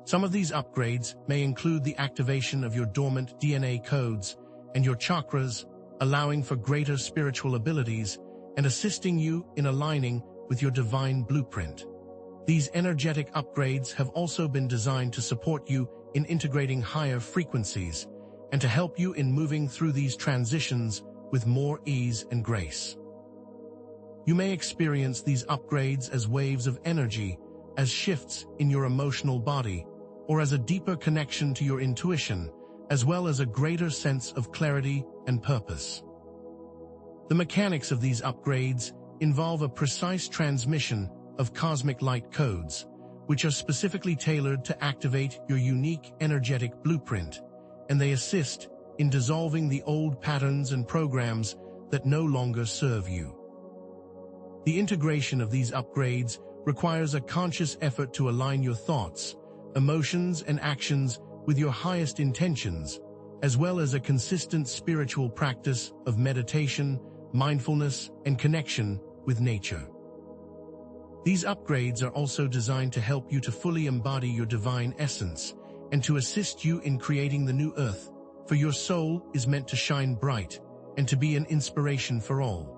Some of these upgrades may include the activation of your dormant DNA codes and your chakras, allowing for greater spiritual abilities and assisting you in aligning with your divine blueprint. These energetic upgrades have also been designed to support you in integrating higher frequencies and to help you in moving through these transitions with more ease and grace. You may experience these upgrades as waves of energy, as shifts in your emotional body, or as a deeper connection to your intuition, as well as a greater sense of clarity and purpose. The mechanics of these upgrades involve a precise transmission of cosmic light codes, which are specifically tailored to activate your unique energetic blueprint, and they assist in dissolving the old patterns and programs that no longer serve you. The integration of these upgrades requires a conscious effort to align your thoughts, emotions, and actions with your highest intentions, as well as a consistent spiritual practice of meditation, mindfulness, and connection with nature. These upgrades are also designed to help you to fully embody your divine essence and to assist you in creating the new earth, for your soul is meant to shine bright and to be an inspiration for all.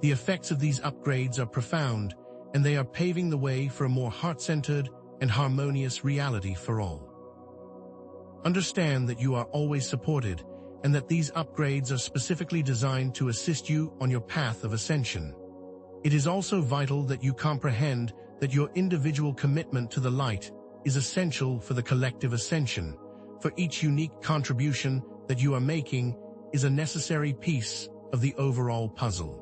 The effects of these upgrades are profound, and they are paving the way for a more heart-centered and harmonious reality for all. Understand that you are always supported, and that these upgrades are specifically designed to assist you on your path of ascension. It is also vital that you comprehend that your individual commitment to the light is essential for the collective ascension, for each unique contribution that you are making is a necessary piece of the overall puzzle.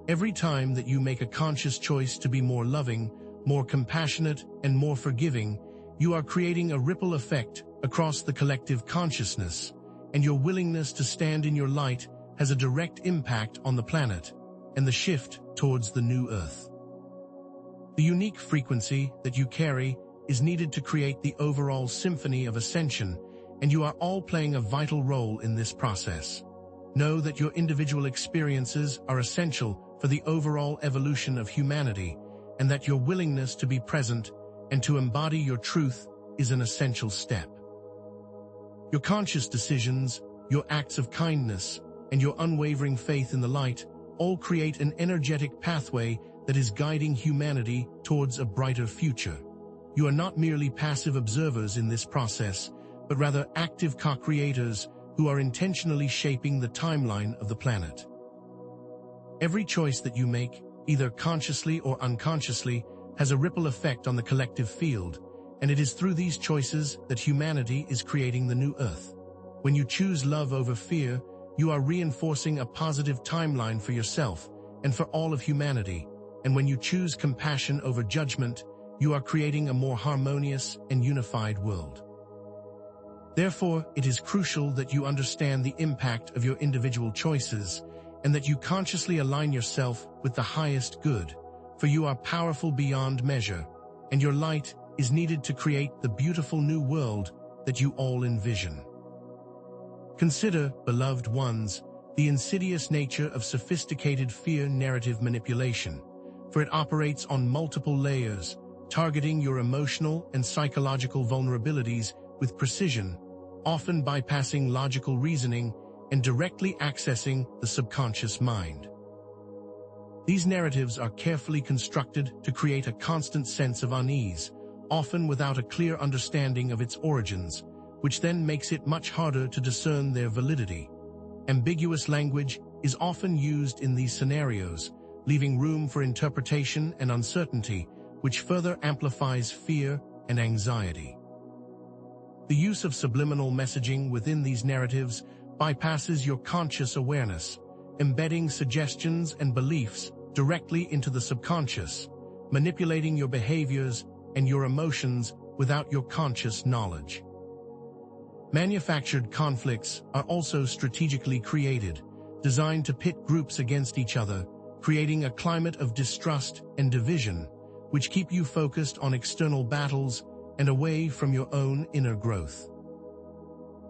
Every time that you make a conscious choice to be more loving, more compassionate, and more forgiving, you are creating a ripple effect across the collective consciousness, and your willingness to stand in your light has a direct impact on the planet and the shift towards the new Earth. The unique frequency that you carry is needed to create the overall symphony of ascension, and you are all playing a vital role in this process. Know that your individual experiences are essential for the overall evolution of humanity, and that your willingness to be present and to embody your truth is an essential step. Your conscious decisions, your acts of kindness, and your unwavering faith in the light all create an energetic pathway that is guiding humanity towards a brighter future. You are not merely passive observers in this process, but rather active co-creators who are intentionally shaping the timeline of the planet. Every choice that you make, either consciously or unconsciously, has a ripple effect on the collective field, and it is through these choices that humanity is creating the new Earth. When you choose love over fear, you are reinforcing a positive timeline for yourself and for all of humanity, and when you choose compassion over judgment, you are creating a more harmonious and unified world. Therefore, it is crucial that you understand the impact of your individual choices and that you consciously align yourself with the highest good, for you are powerful beyond measure, and your light is needed to create the beautiful new world that you all envision. Consider, beloved ones, the insidious nature of sophisticated fear narrative manipulation, for it operates on multiple layers, targeting your emotional and psychological vulnerabilities with precision, often bypassing logical reasoning and directly accessing the subconscious mind. These narratives are carefully constructed to create a constant sense of unease, often without a clear understanding of its origins, which then makes it much harder to discern their validity. Ambiguous language is often used in these scenarios, leaving room for interpretation and uncertainty, which further amplifies fear and anxiety. The use of subliminal messaging within these narratives bypasses your conscious awareness, embedding suggestions and beliefs directly into the subconscious, manipulating your behaviors and your emotions without your conscious knowledge. Manufactured conflicts are also strategically created, designed to pit groups against each other, creating a climate of distrust and division, which keep you focused on external battles and away from your own inner growth.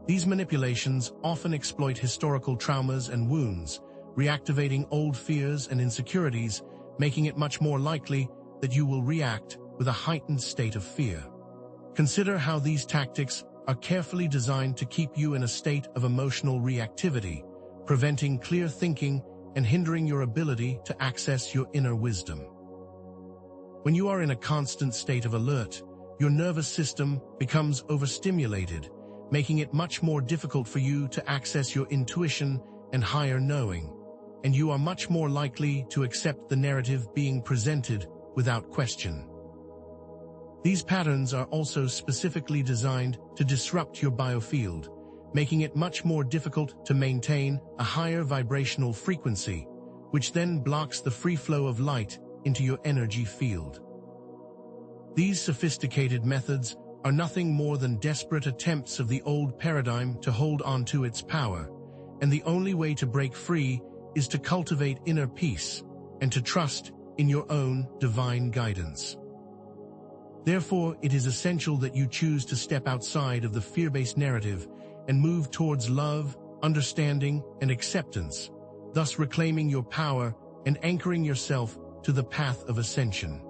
These manipulations often exploit historical traumas and wounds, reactivating old fears and insecurities, making it much more likely that you will react with a heightened state of fear. Consider how these tactics are carefully designed to keep you in a state of emotional reactivity, preventing clear thinking and hindering your ability to access your inner wisdom. When you are in a constant state of alert, your nervous system becomes overstimulated, making it much more difficult for you to access your intuition and higher knowing, and you are much more likely to accept the narrative being presented without question. These patterns are also specifically designed to disrupt your biofield, making it much more difficult to maintain a higher vibrational frequency, which then blocks the free flow of light into your energy field. These sophisticated methods are nothing more than desperate attempts of the old paradigm to hold on to its power, and the only way to break free is to cultivate inner peace and to trust in your own divine guidance. Therefore, it is essential that you choose to step outside of the fear-based narrative and move towards love, understanding, and acceptance, thus reclaiming your power and anchoring yourself to the path of ascension.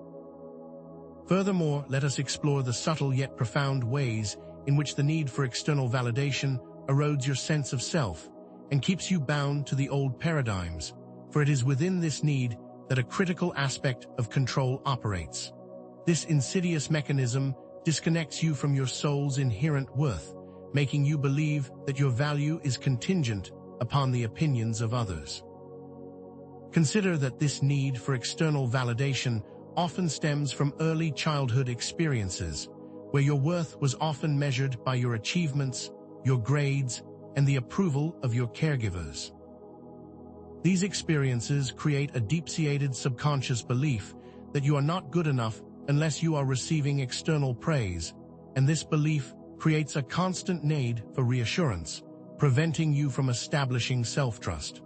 Furthermore, let us explore the subtle yet profound ways in which the need for external validation erodes your sense of self and keeps you bound to the old paradigms, for it is within this need that a critical aspect of control operates. This insidious mechanism disconnects you from your soul's inherent worth, making you believe that your value is contingent upon the opinions of others. Consider that this need for external validation often stems from early childhood experiences, where your worth was often measured by your achievements, your grades, and the approval of your caregivers. These experiences create a deep-seated subconscious belief that you are not good enough unless you are receiving external praise, and this belief creates a constant need for reassurance, preventing you from establishing self-trust.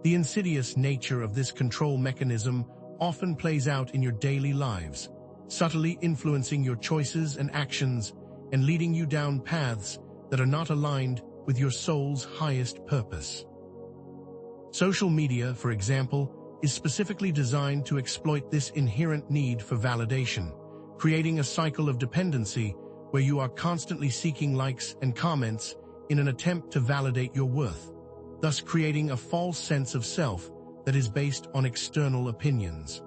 The insidious nature of this control mechanism often plays out in your daily lives, subtly influencing your choices and actions and leading you down paths that are not aligned with your soul's highest purpose. Social media, for example, is specifically designed to exploit this inherent need for validation, creating a cycle of dependency where you are constantly seeking likes and comments in an attempt to validate your worth, thus creating a false sense of self that is based on external opinions.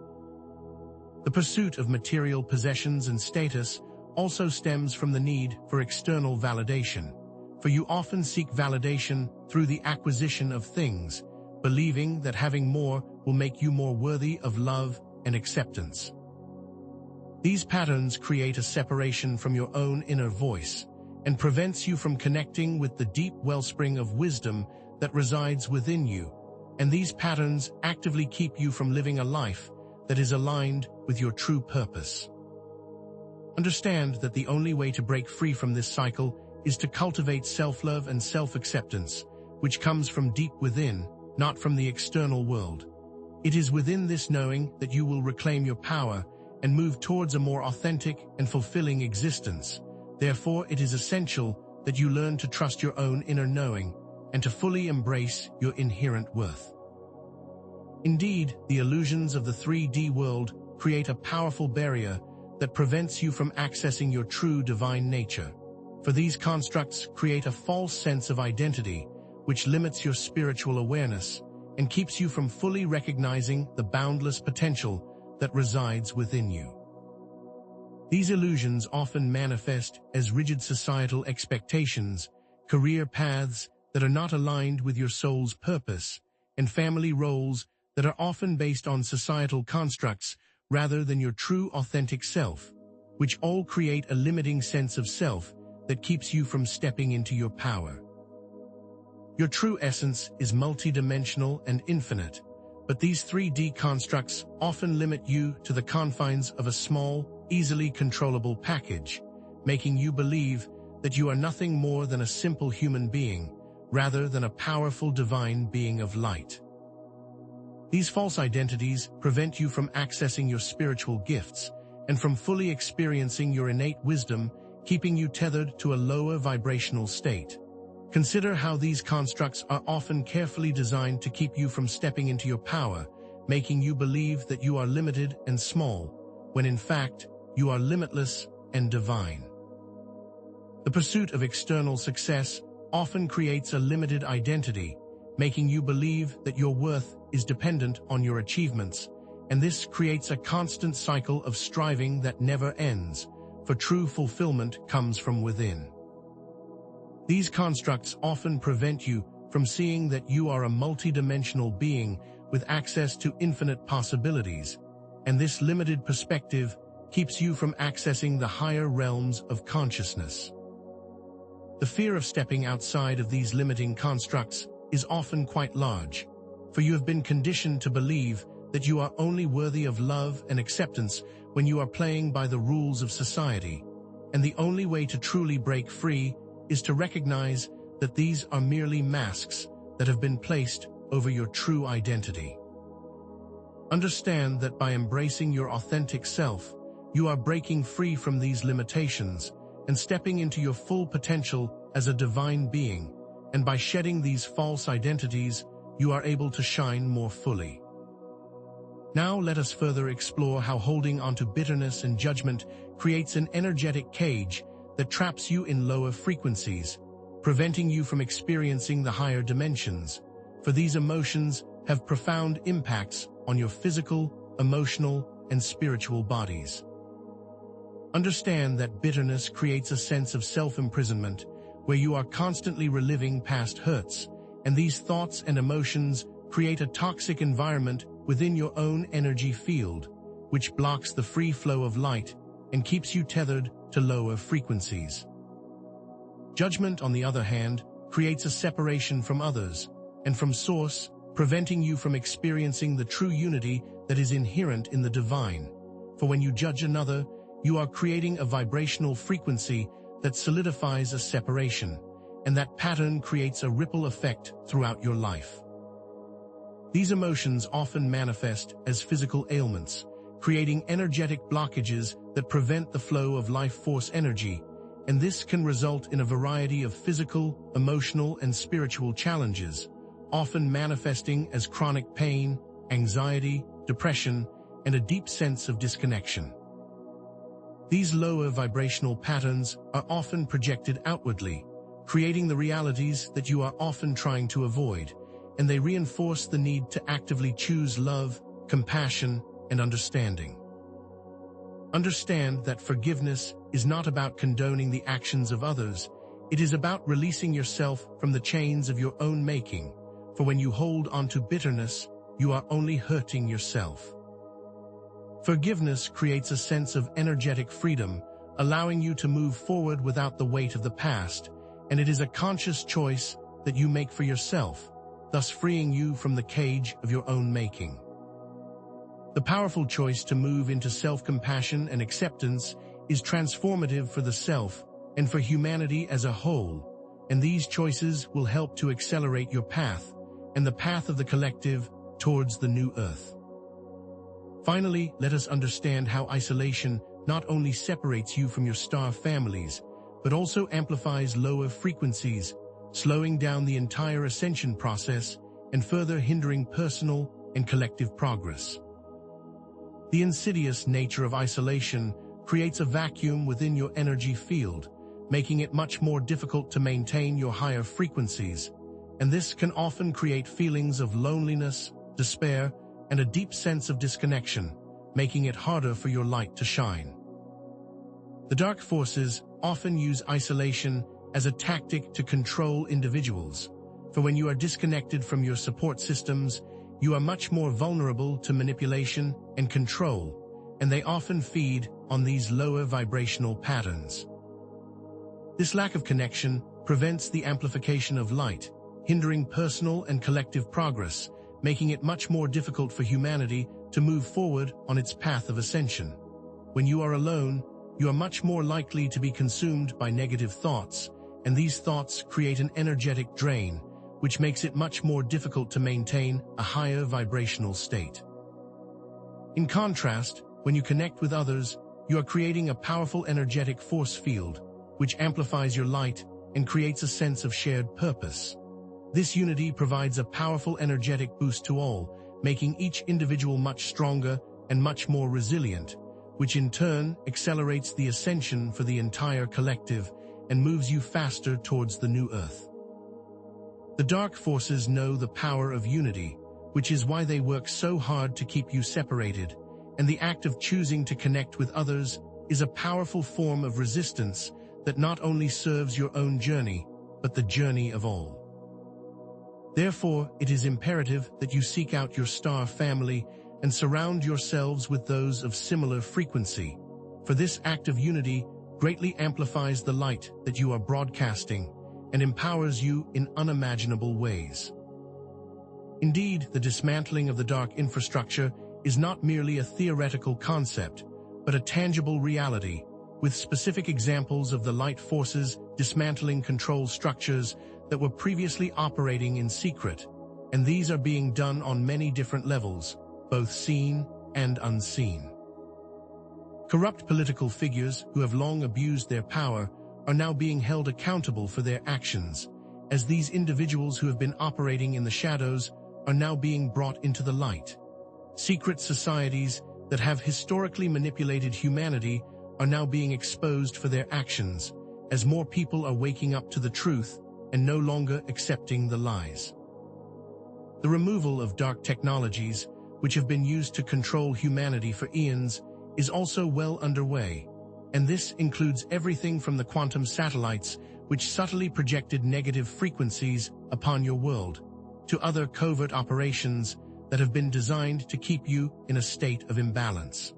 The pursuit of material possessions and status also stems from the need for external validation, for you often seek validation through the acquisition of things, believing that having more will make you more worthy of love and acceptance. These patterns create a separation from your own inner voice and prevents you from connecting with the deep wellspring of wisdom that resides within you, and these patterns actively keep you from living a life that is aligned with your true purpose. Understand that the only way to break free from this cycle is to cultivate self-love and self-acceptance, which comes from deep within, not from the external world. It is within this knowing that you will reclaim your power and move towards a more authentic and fulfilling existence. Therefore, it is essential that you learn to trust your own inner knowing and to fully embrace your inherent worth. Indeed, the illusions of the 3D world create a powerful barrier that prevents you from accessing your true divine nature. For these constructs create a false sense of identity, which limits your spiritual awareness and keeps you from fully recognizing the boundless potential that resides within you. These illusions often manifest as rigid societal expectations, career paths that are not aligned with your soul's purpose, and family roles that are often based on societal constructs rather than your true authentic self, which all create a limiting sense of self that keeps you from stepping into your power. Your true essence is multidimensional and infinite, but these 3D constructs often limit you to the confines of a small, easily controllable package, making you believe that you are nothing more than a simple human being, rather than a powerful divine being of light. These false identities prevent you from accessing your spiritual gifts and from fully experiencing your innate wisdom, keeping you tethered to a lower vibrational state. Consider how these constructs are often carefully designed to keep you from stepping into your power, making you believe that you are limited and small, when in fact, you are limitless and divine. The pursuit of external success often creates a limited identity, making you believe that your worth is dependent on your achievements, and this creates a constant cycle of striving that never ends, for true fulfillment comes from within. These constructs often prevent you from seeing that you are a multidimensional being with access to infinite possibilities, and this limited perspective keeps you from accessing the higher realms of consciousness. The fear of stepping outside of these limiting constructs is often quite large, for you have been conditioned to believe that you are only worthy of love and acceptance when you are playing by the rules of society, and the only way to truly break free is to recognize that these are merely masks that have been placed over your true identity. Understand that by embracing your authentic self, you are breaking free from these limitations and stepping into your full potential as a divine being, and by shedding these false identities, you are able to shine more fully. Now let us further explore how holding onto bitterness and judgment creates an energetic cage that traps you in lower frequencies, preventing you from experiencing the higher dimensions, for these emotions have profound impacts on your physical, emotional, and spiritual bodies. Understand that bitterness creates a sense of self-imprisonment, where you are constantly reliving past hurts, and these thoughts and emotions create a toxic environment within your own energy field, which blocks the free flow of light and keeps you tethered to lower frequencies. Judgment, on the other hand, creates a separation from others and from Source, preventing you from experiencing the true unity that is inherent in the divine. For when you judge another, you are creating a vibrational frequency that solidifies a separation, and that pattern creates a ripple effect throughout your life. These emotions often manifest as physical ailments, creating energetic blockages that prevent the flow of life force energy, and this can result in a variety of physical, emotional, and spiritual challenges, often manifesting as chronic pain, anxiety, depression, and a deep sense of disconnection. These lower vibrational patterns are often projected outwardly, creating the realities that you are often trying to avoid, and they reinforce the need to actively choose love, compassion, and understanding. Understand that forgiveness is not about condoning the actions of others, it is about releasing yourself from the chains of your own making, for when you hold onto bitterness, you are only hurting yourself. Forgiveness creates a sense of energetic freedom, allowing you to move forward without the weight of the past, and it is a conscious choice that you make for yourself, thus freeing you from the cage of your own making. The powerful choice to move into self-compassion and acceptance is transformative for the self and for humanity as a whole, and these choices will help to accelerate your path and the path of the collective towards the new earth. Finally, let us understand how isolation not only separates you from your star families, but also amplifies lower frequencies, slowing down the entire ascension process and further hindering personal and collective progress. The insidious nature of isolation creates a vacuum within your energy field, making it much more difficult to maintain your higher frequencies, and this can often create feelings of loneliness, despair, and a deep sense of disconnection, making it harder for your light to shine. The dark forces often use isolation as a tactic to control individuals, for when you are disconnected from your support systems, you are much more vulnerable to manipulation and control, and they often feed on these lower vibrational patterns. This lack of connection prevents the amplification of light, hindering personal and collective progress, making it much more difficult for humanity to move forward on its path of ascension. When you are alone, you are much more likely to be consumed by negative thoughts, and these thoughts create an energetic drain, which makes it much more difficult to maintain a higher vibrational state. In contrast, when you connect with others, you are creating a powerful energetic force field, which amplifies your light and creates a sense of shared purpose. This unity provides a powerful energetic boost to all, making each individual much stronger and much more resilient, which in turn accelerates the ascension for the entire collective and moves you faster towards the new earth. The dark forces know the power of unity, which is why they work so hard to keep you separated, and the act of choosing to connect with others is a powerful form of resistance that not only serves your own journey, but the journey of all. Therefore, it is imperative that you seek out your star family and surround yourselves with those of similar frequency, for this act of unity greatly amplifies the light that you are broadcasting and empowers you in unimaginable ways. Indeed, the dismantling of the dark infrastructure is not merely a theoretical concept, but a tangible reality, with specific examples of the light forces dismantling control structures that were previously operating in secret, and these are being done on many different levels, both seen and unseen. Corrupt political figures who have long abused their power are now being held accountable for their actions, as these individuals who have been operating in the shadows are now being brought into the light. Secret societies that have historically manipulated humanity are now being exposed for their actions, as more people are waking up to the truth and no longer accepting the lies. The removal of dark technologies, which have been used to control humanity for eons, is also well underway, and this includes everything from the quantum satellites, which subtly projected negative frequencies upon your world, to other covert operations that have been designed to keep you in a state of imbalance.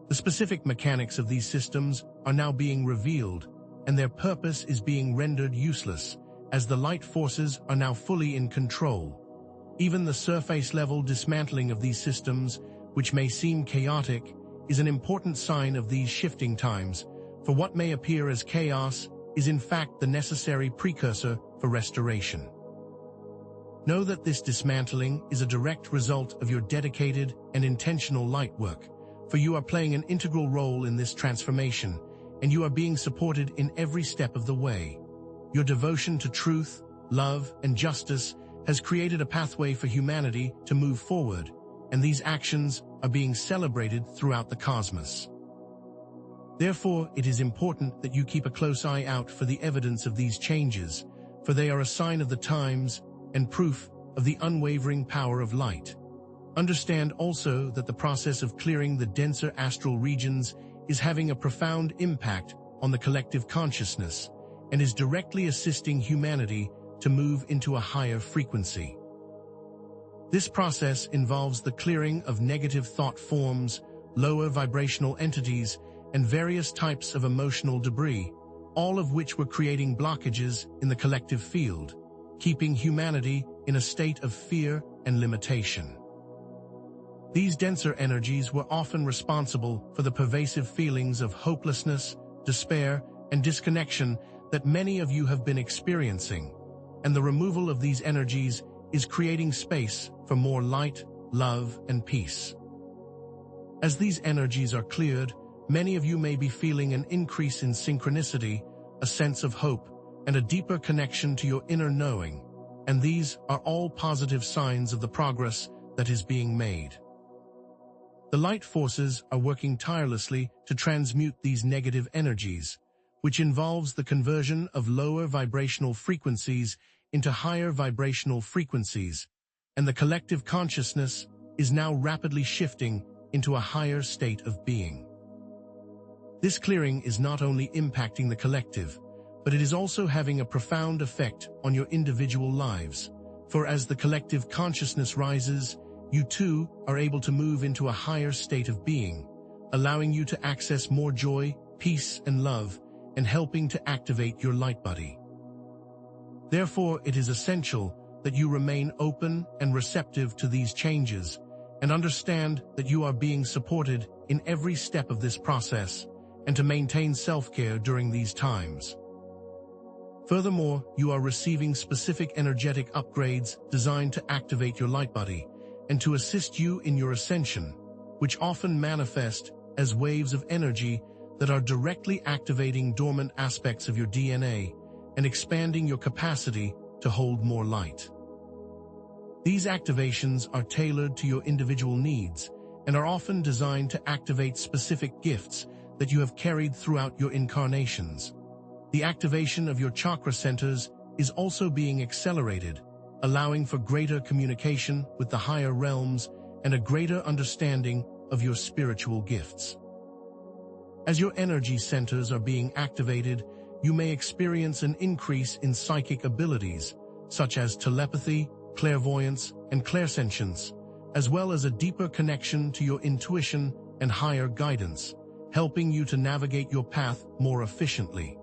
The specific mechanics of these systems are now being revealed, and their purpose is being rendered useless, as the light forces are now fully in control. Even the surface-level dismantling of these systems, which may seem chaotic, is an important sign of these shifting times, for what may appear as chaos is in fact the necessary precursor for restoration. Know that this dismantling is a direct result of your dedicated and intentional light work, for you are playing an integral role in this transformation, and you are being supported in every step of the way. Your devotion to truth, love, and justice has created a pathway for humanity to move forward, and these actions are being celebrated throughout the cosmos. Therefore, it is important that you keep a close eye out for the evidence of these changes, for they are a sign of the times and proof of the unwavering power of light. Understand also that the process of clearing the denser astral regions is having a profound impact on the collective consciousness and is directly assisting humanity to move into a higher frequency. This process involves the clearing of negative thought forms, lower vibrational entities, and various types of emotional debris, all of which were creating blockages in the collective field, keeping humanity in a state of fear and limitation. These denser energies were often responsible for the pervasive feelings of hopelessness, despair, and disconnection that many of you have been experiencing, and the removal of these energies is creating space for more light, love, and peace. As these energies are cleared, many of you may be feeling an increase in synchronicity, a sense of hope, and a deeper connection to your inner knowing, and these are all positive signs of the progress that is being made. The light forces are working tirelessly to transmute these negative energies, which involves the conversion of lower vibrational frequencies into higher vibrational frequencies, and the collective consciousness is now rapidly shifting into a higher state of being. This clearing is not only impacting the collective, but it is also having a profound effect on your individual lives, for as the collective consciousness rises, you too are able to move into a higher state of being, allowing you to access more joy, peace, and love, and helping to activate your light body. Therefore, it is essential that you remain open and receptive to these changes, and understand that you are being supported in every step of this process, and to maintain self-care during these times. Furthermore, you are receiving specific energetic upgrades designed to activate your light body and to assist you in your ascension, which often manifest as waves of energy that are directly activating dormant aspects of your DNA and expanding your capacity to hold more light. These activations are tailored to your individual needs and are often designed to activate specific gifts that you have carried throughout your incarnations. The activation of your chakra centers is also being accelerated, allowing for greater communication with the higher realms and a greater understanding of your spiritual gifts. As your energy centers are being activated, you may experience an increase in psychic abilities, such as telepathy, clairvoyance, and clairsentience, as well as a deeper connection to your intuition and higher guidance, helping you to navigate your path more efficiently.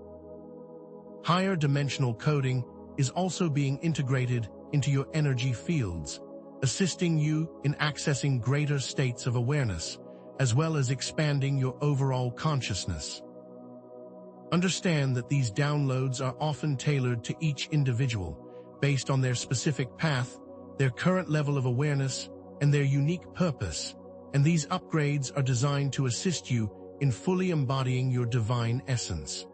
Higher dimensional coding is also being integrated into your energy fields, assisting you in accessing greater states of awareness, as well as expanding your overall consciousness. Understand that these downloads are often tailored to each individual, based on their specific path, their current level of awareness, and their unique purpose, and these upgrades are designed to assist you in fully embodying your divine essence.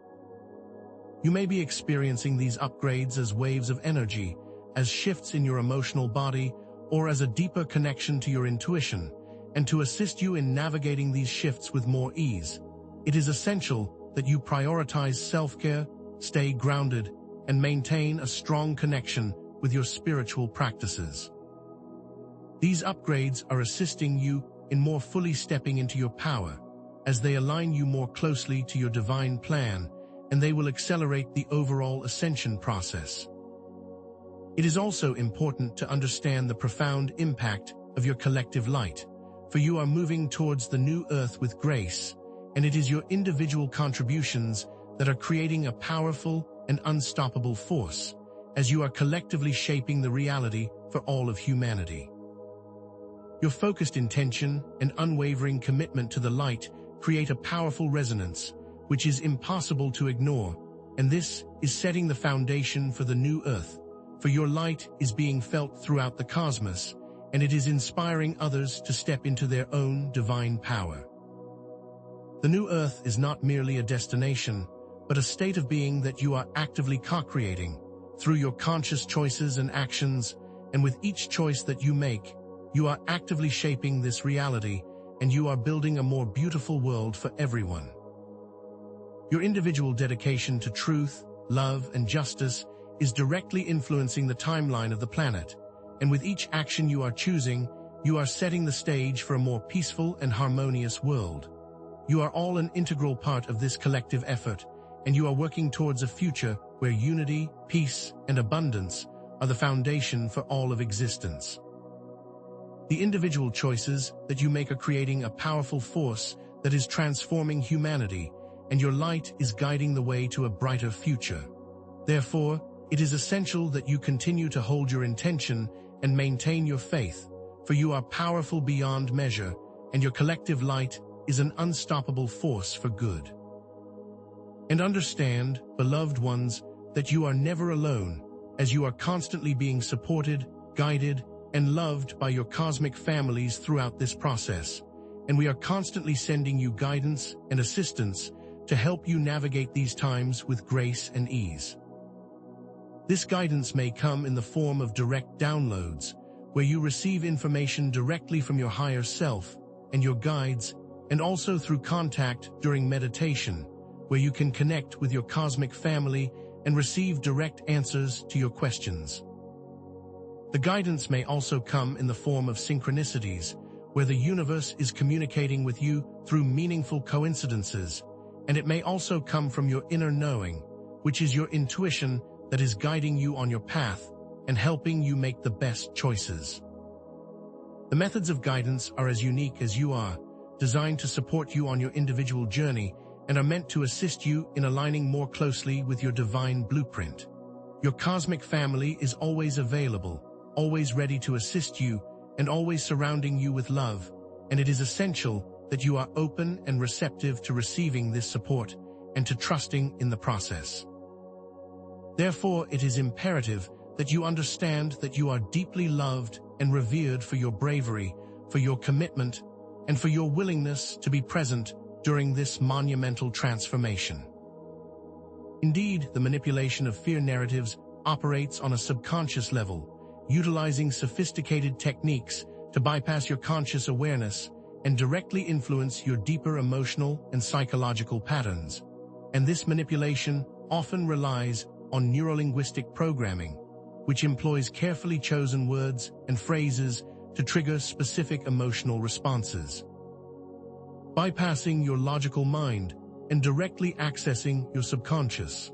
You may be experiencing these upgrades as waves of energy, as shifts in your emotional body, or as a deeper connection to your intuition, and to assist you in navigating these shifts with more ease, it is essential that you prioritize self-care, stay grounded, and maintain a strong connection with your spiritual practices. These upgrades are assisting you in more fully stepping into your power, as they align you more closely to your divine plan, and they will accelerate the overall ascension process. It is also important to understand the profound impact of your collective light, for you are moving towards the new earth with grace, and it is your individual contributions that are creating a powerful and unstoppable force, as you are collectively shaping the reality for all of humanity. Your focused intention and unwavering commitment to the light create a powerful resonance, which is impossible to ignore, and this is setting the foundation for the new earth. For your light is being felt throughout the cosmos, and it is inspiring others to step into their own divine power. The new earth is not merely a destination, but a state of being that you are actively co-creating through your conscious choices and actions, and with each choice that you make, you are actively shaping this reality, and you are building a more beautiful world for everyone. Your individual dedication to truth, love, and justice is directly influencing the timeline of the planet, and with each action you are choosing, you are setting the stage for a more peaceful and harmonious world. You are all an integral part of this collective effort, and you are working towards a future where unity, peace, and abundance are the foundation for all of existence. The individual choices that you make are creating a powerful force that is transforming humanity, and your light is guiding the way to a brighter future. Therefore, it is essential that you continue to hold your intention and maintain your faith, for you are powerful beyond measure, and your collective light is an unstoppable force for good. And understand, beloved ones, that you are never alone, as you are constantly being supported, guided, and loved by your cosmic families throughout this process, and we are constantly sending you guidance and assistance to help you navigate these times with grace and ease. This guidance may come in the form of direct downloads, where you receive information directly from your higher self and your guides, and also through contact during meditation, where you can connect with your cosmic family and receive direct answers to your questions. The guidance may also come in the form of synchronicities, where the universe is communicating with you through meaningful coincidences, and it may also come from your inner knowing, which is your intuition that is guiding you on your path and helping you make the best choices. The methods of guidance are as unique as you are, designed to support you on your individual journey, and are meant to assist you in aligning more closely with your divine blueprint. Your cosmic family is always available, always ready to assist you, and always surrounding you with love, and it is essential that you are open and receptive to receiving this support and to trusting in the process. Therefore, it is imperative that you understand that you are deeply loved and revered for your bravery, for your commitment, and for your willingness to be present during this monumental transformation. Indeed, the manipulation of fear narratives operates on a subconscious level, utilizing sophisticated techniques to bypass your conscious awareness and directly influence your deeper emotional and psychological patterns. And this manipulation often relies on neurolinguistic programming, which employs carefully chosen words and phrases to trigger specific emotional responses. Bypassing your logical mind and directly accessing your subconscious.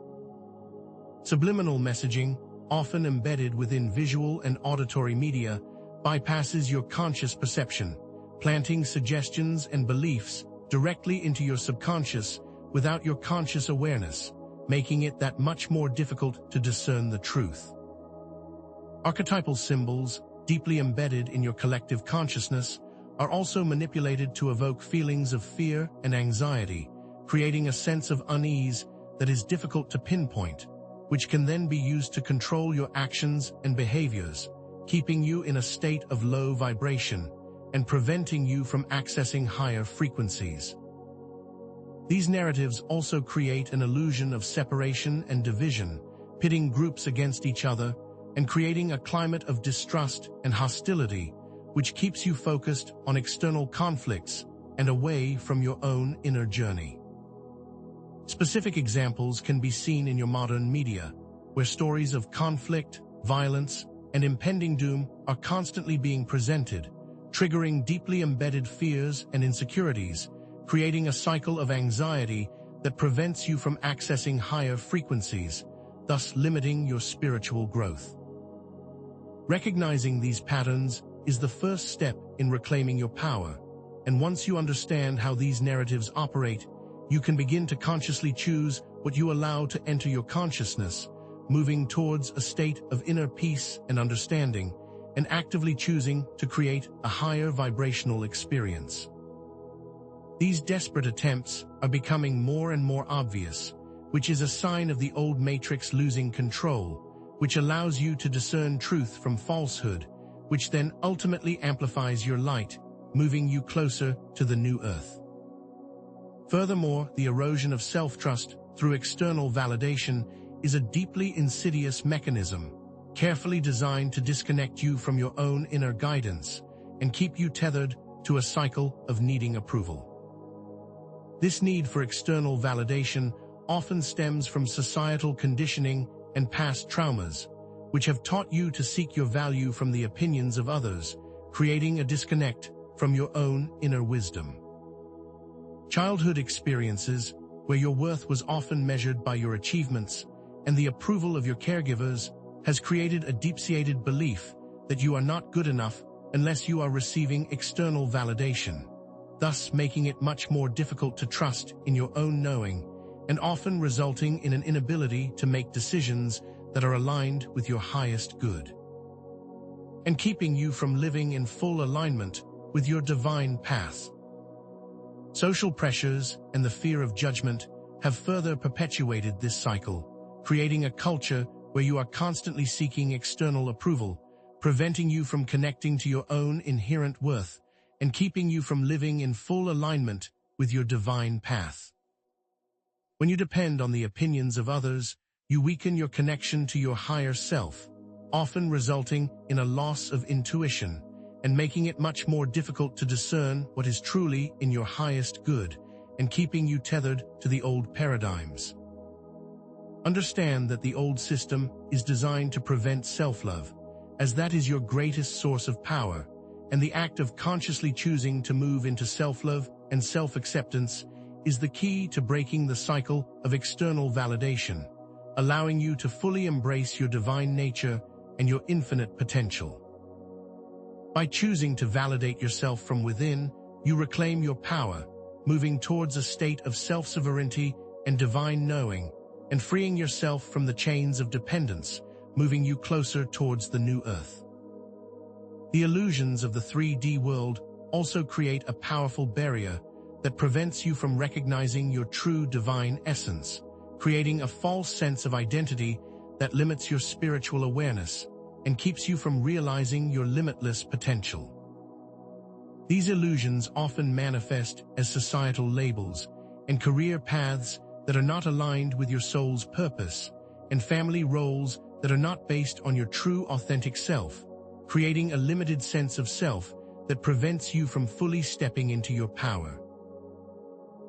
Subliminal messaging, often embedded within visual and auditory media, bypasses your conscious perception, planting suggestions and beliefs directly into your subconscious without your conscious awareness, making it that much more difficult to discern the truth. Archetypal symbols, deeply embedded in your collective consciousness, are also manipulated to evoke feelings of fear and anxiety, creating a sense of unease that is difficult to pinpoint, which can then be used to control your actions and behaviors, keeping you in a state of low vibration and preventing you from accessing higher frequencies. These narratives also create an illusion of separation and division, pitting groups against each other and creating a climate of distrust and hostility, which keeps you focused on external conflicts and away from your own inner journey. Specific examples can be seen in your modern media, where stories of conflict, violence, and impending doom are constantly being presented, triggering deeply embedded fears and insecurities, creating a cycle of anxiety that prevents you from accessing higher frequencies, thus limiting your spiritual growth. Recognizing these patterns is the first step in reclaiming your power, and once you understand how these narratives operate, you can begin to consciously choose what you allow to enter your consciousness, moving towards a state of inner peace and understanding, and actively choosing to create a higher vibrational experience. These desperate attempts are becoming more and more obvious, which is a sign of the old matrix losing control, which allows you to discern truth from falsehood, which then ultimately amplifies your light, moving you closer to the new earth. Furthermore, the erosion of self-trust through external validation is a deeply insidious mechanism, carefully designed to disconnect you from your own inner guidance and keep you tethered to a cycle of needing approval. This need for external validation often stems from societal conditioning and past traumas, which have taught you to seek your value from the opinions of others, creating a disconnect from your own inner wisdom. Childhood experiences, where your worth was often measured by your achievements and the approval of your caregivers, has created a deep-seated belief that you are not good enough unless you are receiving external validation, thus making it much more difficult to trust in your own knowing, and often resulting in an inability to make decisions that are aligned with your highest good, and keeping you from living in full alignment with your divine path. Social pressures and the fear of judgment have further perpetuated this cycle, creating a culture where you are constantly seeking external approval, preventing you from connecting to your own inherent worth and keeping you from living in full alignment with your divine path. When you depend on the opinions of others, you weaken your connection to your higher self, often resulting in a loss of intuition and making it much more difficult to discern what is truly in your highest good and keeping you tethered to the old paradigms. Understand that the old system is designed to prevent self-love, as that is your greatest source of power, and the act of consciously choosing to move into self-love and self-acceptance is the key to breaking the cycle of external validation, allowing you to fully embrace your divine nature and your infinite potential. By choosing to validate yourself from within, you reclaim your power, moving towards a state of self-sovereignty and divine knowing, and freeing yourself from the chains of dependence, moving you closer towards the new earth. The illusions of the 3D world also create a powerful barrier that prevents you from recognizing your true divine essence, creating a false sense of identity that limits your spiritual awareness and keeps you from realizing your limitless potential. These illusions often manifest as societal labels and career paths that are not aligned with your soul's purpose, and family roles that are not based on your true authentic self, creating a limited sense of self that prevents you from fully stepping into your power.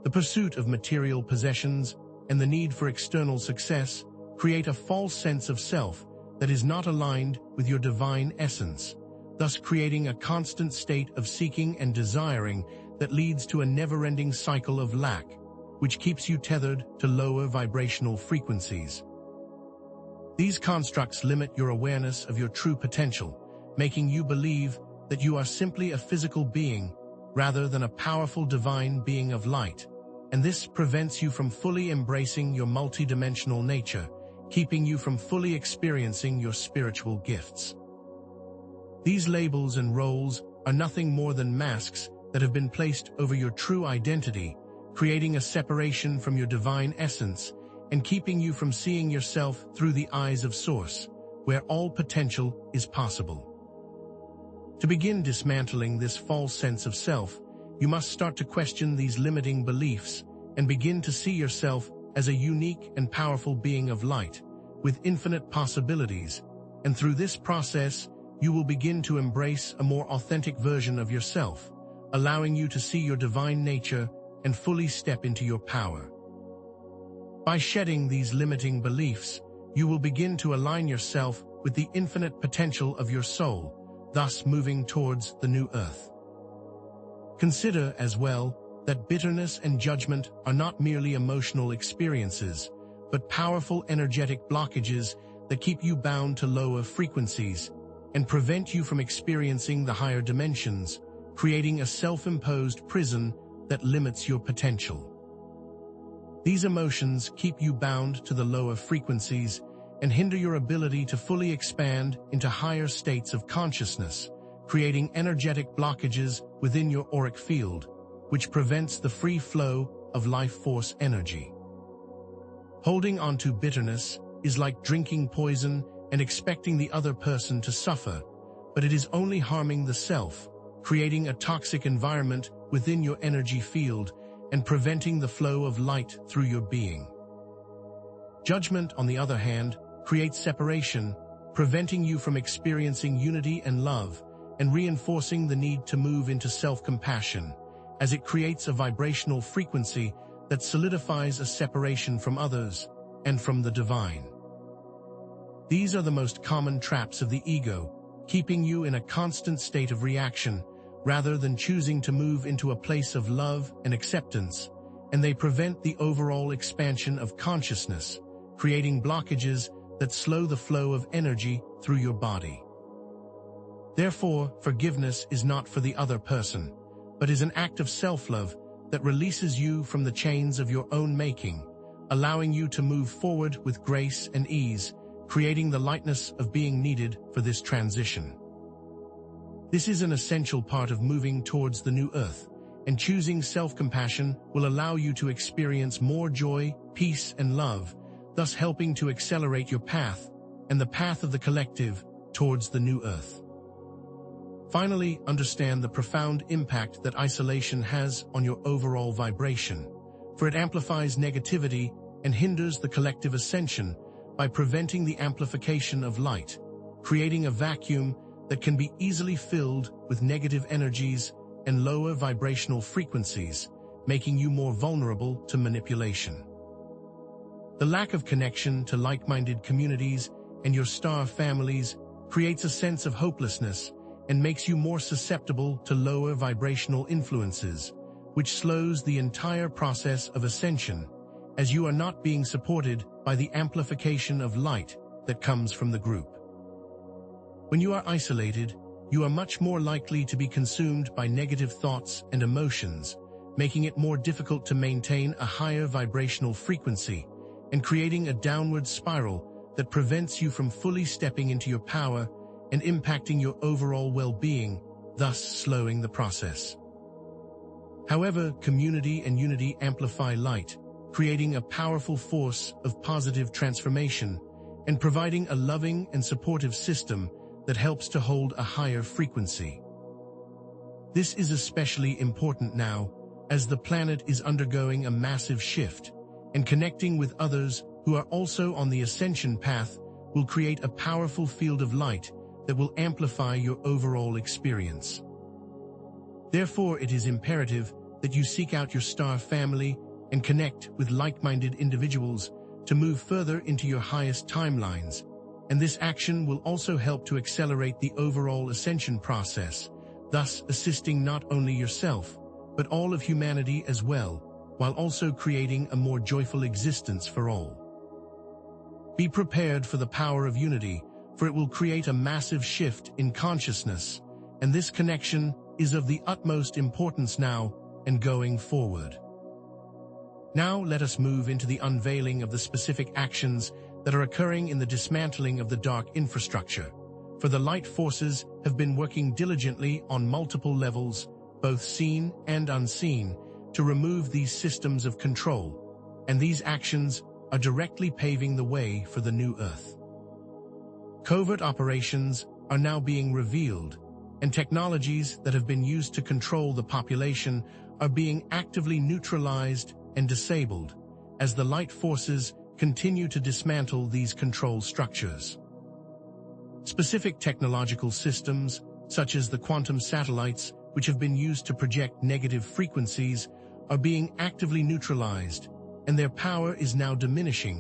The pursuit of material possessions and the need for external success create a false sense of self that is not aligned with your divine essence, thus creating a constant state of seeking and desiring that leads to a never-ending cycle of lack, which keeps you tethered to lower vibrational frequencies. These constructs limit your awareness of your true potential, making you believe that you are simply a physical being rather than a powerful divine being of light, and this prevents you from fully embracing your multidimensional nature, keeping you from fully experiencing your spiritual gifts. These labels and roles are nothing more than masks that have been placed over your true identity, creating a separation from your divine essence and keeping you from seeing yourself through the eyes of Source, where all potential is possible. To begin dismantling this false sense of self, you must start to question these limiting beliefs and begin to see yourself as a unique and powerful being of light, with infinite possibilities, and through this process, you will begin to embrace a more authentic version of yourself, allowing you to see your divine nature and fully step into your power. By shedding these limiting beliefs, you will begin to align yourself with the infinite potential of your soul, thus moving towards the new earth. Consider as well that bitterness and judgment are not merely emotional experiences, but powerful energetic blockages that keep you bound to lower frequencies and prevent you from experiencing the higher dimensions, creating a self-imposed prison that limits your potential. These emotions keep you bound to the lower frequencies and hinder your ability to fully expand into higher states of consciousness, creating energetic blockages within your auric field, which prevents the free flow of life force energy. Holding on to bitterness is like drinking poison and expecting the other person to suffer, but it is only harming the self, creating a toxic environment within your energy field and preventing the flow of light through your being. Judgment, on the other hand, creates separation, preventing you from experiencing unity and love, and reinforcing the need to move into self-compassion, as it creates a vibrational frequency that solidifies a separation from others and from the divine. These are the most common traps of the ego, keeping you in a constant state of reaction, rather than choosing to move into a place of love and acceptance, and they prevent the overall expansion of consciousness, creating blockages that slow the flow of energy through your body. Therefore, forgiveness is not for the other person, but is an act of self-love that releases you from the chains of your own making, allowing you to move forward with grace and ease, creating the lightness of being needed for this transition. This is an essential part of moving towards the new earth, and choosing self-compassion will allow you to experience more joy, peace, and love, thus helping to accelerate your path and the path of the collective towards the new earth. Finally, understand the profound impact that isolation has on your overall vibration, for it amplifies negativity and hinders the collective ascension by preventing the amplification of light, creating a vacuum that can be easily filled with negative energies and lower vibrational frequencies, making you more vulnerable to manipulation. The lack of connection to like-minded communities and your star families creates a sense of hopelessness and makes you more susceptible to lower vibrational influences, which slows the entire process of ascension, as you are not being supported by the amplification of light that comes from the group. When you are isolated, you are much more likely to be consumed by negative thoughts and emotions, making it more difficult to maintain a higher vibrational frequency and creating a downward spiral that prevents you from fully stepping into your power and impacting your overall well-being, thus slowing the process. However, community and unity amplify light, creating a powerful force of positive transformation and providing a loving and supportive system that helps to hold a higher frequency. This is especially important now, as the planet is undergoing a massive shift, and connecting with others who are also on the ascension path will create a powerful field of light that will amplify your overall experience. Therefore, it is imperative that you seek out your star family and connect with like-minded individuals to move further into your highest timelines, and this action will also help to accelerate the overall ascension process, thus assisting not only yourself, but all of humanity as well, while also creating a more joyful existence for all. Be prepared for the power of unity, for it will create a massive shift in consciousness, and this connection is of the utmost importance now and going forward. Now let us move into the unveiling of the specific actions that are occurring in the dismantling of the dark infrastructure, for the light forces have been working diligently on multiple levels, both seen and unseen, to remove these systems of control, and these actions are directly paving the way for the new Earth. Covert operations are now being revealed, and technologies that have been used to control the population are being actively neutralized and disabled, as the light forces continue to dismantle these control structures. Specific technological systems, such as the quantum satellites, which have been used to project negative frequencies, are being actively neutralized, and their power is now diminishing,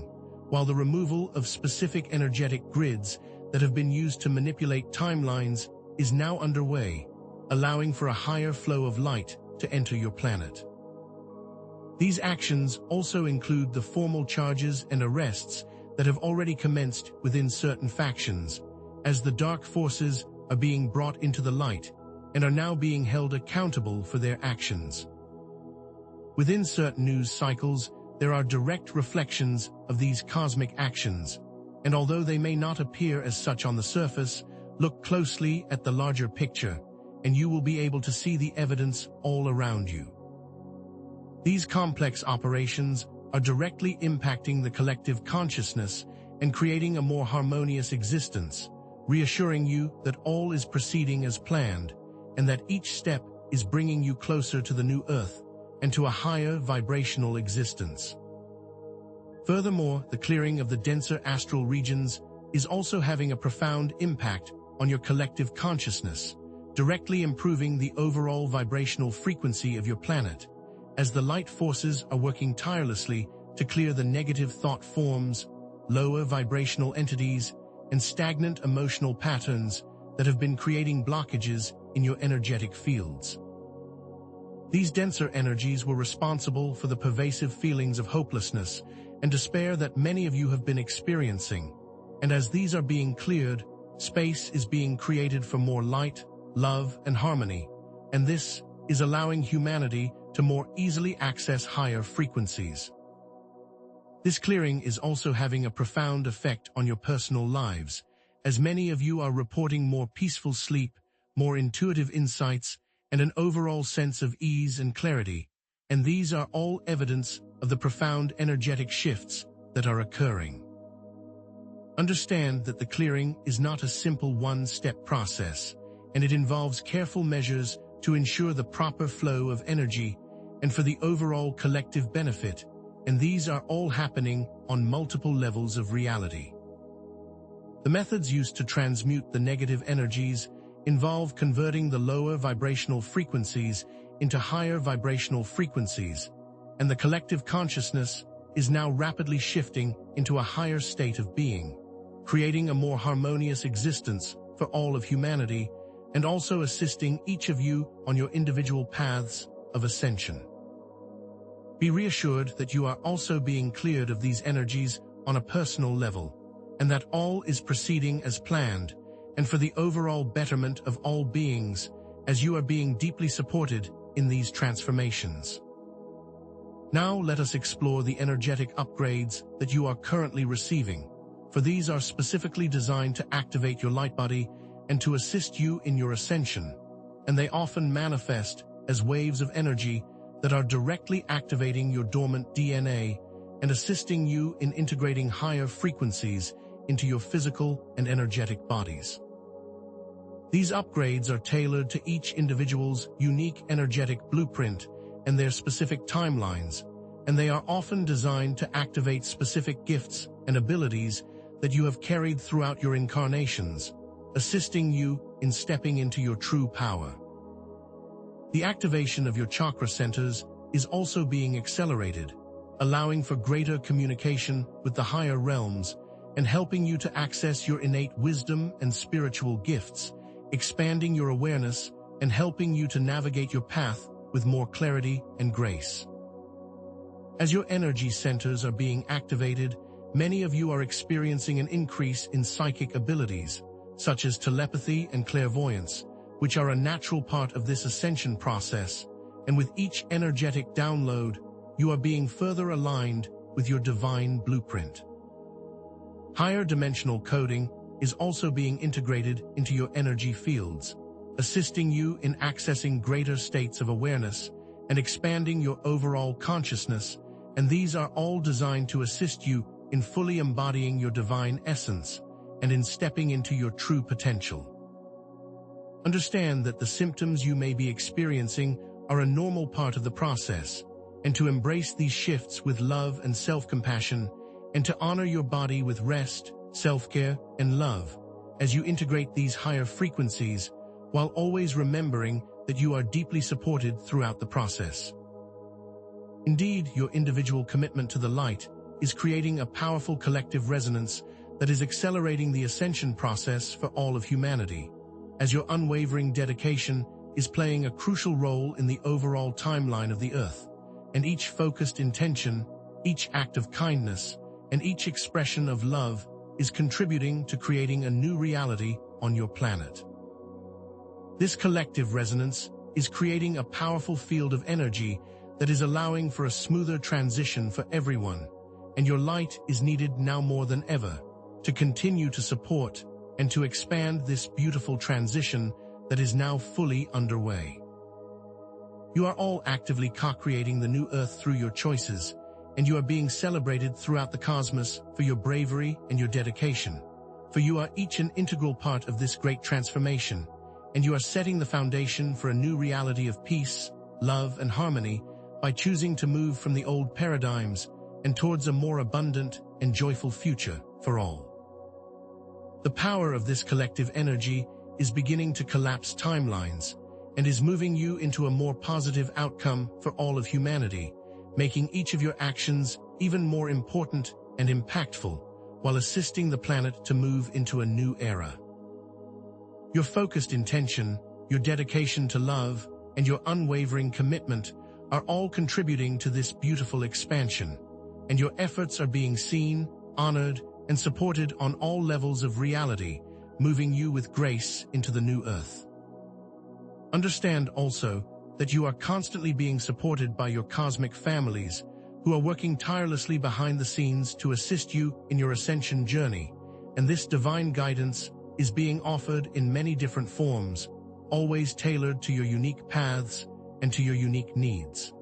while the removal of specific energetic grids that have been used to manipulate timelines is now underway, allowing for a higher flow of light to enter your planet. These actions also include the formal charges and arrests that have already commenced within certain factions, as the dark forces are being brought into the light and are now being held accountable for their actions. Within certain news cycles, there are direct reflections of these cosmic actions, And although they may not appear as such on the surface, look closely at the larger picture, and you will be able to see the evidence all around you. These complex operations are directly impacting the collective consciousness and creating a more harmonious existence, reassuring you that all is proceeding as planned, and that each step is bringing you closer to the new Earth and to a higher vibrational existence. Furthermore, the clearing of the denser astral regions is also having a profound impact on your collective consciousness, directly improving the overall vibrational frequency of your planet, as the light forces are working tirelessly to clear the negative thought forms, lower vibrational entities, and stagnant emotional patterns that have been creating blockages in your energetic fields. These denser energies were responsible for the pervasive feelings of hopelessness and despair that many of you have been experiencing, and as these are being cleared, space is being created for more light, love, and harmony, and this is allowing humanity to more easily access higher frequencies. This clearing is also having a profound effect on your personal lives, as many of you are reporting more peaceful sleep, more intuitive insights, and an overall sense of ease and clarity, and these are all evidence of the profound energetic shifts that are occurring. Understand that the clearing is not a simple one-step process, and it involves careful measures to ensure the proper flow of energy and for the overall collective benefit, and these are all happening on multiple levels of reality. The methods used to transmute the negative energies involve converting the lower vibrational frequencies into higher vibrational frequencies, and the collective consciousness is now rapidly shifting into a higher state of being, creating a more harmonious existence for all of humanity, and also assisting each of you on your individual paths of ascension. Be reassured that you are also being cleared of these energies on a personal level, and that all is proceeding as planned, and for the overall betterment of all beings, as you are being deeply supported in these transformations. Now let us explore the energetic upgrades that you are currently receiving, for these are specifically designed to activate your light body and to assist you in your ascension, and they often manifest as waves of energy that are directly activating your dormant DNA and assisting you in integrating higher frequencies into your physical and energetic bodies. These upgrades are tailored to each individual's unique energetic blueprint and their specific timelines, and they are often designed to activate specific gifts and abilities that you have carried throughout your incarnations, assisting you in stepping into your true power. The activation of your chakra centers is also being accelerated, allowing for greater communication with the higher realms and helping you to access your innate wisdom and spiritual gifts, expanding your awareness and helping you to navigate your path with more clarity and grace. As your energy centers are being activated, many of you are experiencing an increase in psychic abilities, such as telepathy and clairvoyance, which are a natural part of this ascension process, and with each energetic download, you are being further aligned with your divine blueprint. Higher dimensional coding is also being integrated into your energy fields, assisting you in accessing greater states of awareness and expanding your overall consciousness, and these are all designed to assist you in fully embodying your divine essence and in stepping into your true potential. Understand that the symptoms you may be experiencing are a normal part of the process, and to embrace these shifts with love and self-compassion, and to honor your body with rest, self-care, and love, as you integrate these higher frequencies, while always remembering that you are deeply supported throughout the process. Indeed, your individual commitment to the light is creating a powerful collective resonance that is accelerating the ascension process for all of humanity, as your unwavering dedication is playing a crucial role in the overall timeline of the Earth, and each focused intention, each act of kindness, and each expression of love is contributing to creating a new reality on your planet. This collective resonance is creating a powerful field of energy that is allowing for a smoother transition for everyone, and your light is needed now more than ever, to continue to support and to expand this beautiful transition that is now fully underway. You are all actively co-creating the new Earth through your choices, and you are being celebrated throughout the cosmos for your bravery and your dedication. For you are each an integral part of this great transformation, and you are setting the foundation for a new reality of peace, love, and harmony by choosing to move from the old paradigms and towards a more abundant and joyful future for all. The power of this collective energy is beginning to collapse timelines and is moving you into a more positive outcome for all of humanity, making each of your actions even more important and impactful, while assisting the planet to move into a new era. Your focused intention, your dedication to love, and your unwavering commitment are all contributing to this beautiful expansion, and your efforts are being seen, honored, and supported on all levels of reality, moving you with grace into the new Earth. Understand also that you are constantly being supported by your cosmic families, who are working tirelessly behind the scenes to assist you in your ascension journey, and this divine guidance is being offered in many different forms, always tailored to your unique paths and to your unique needs.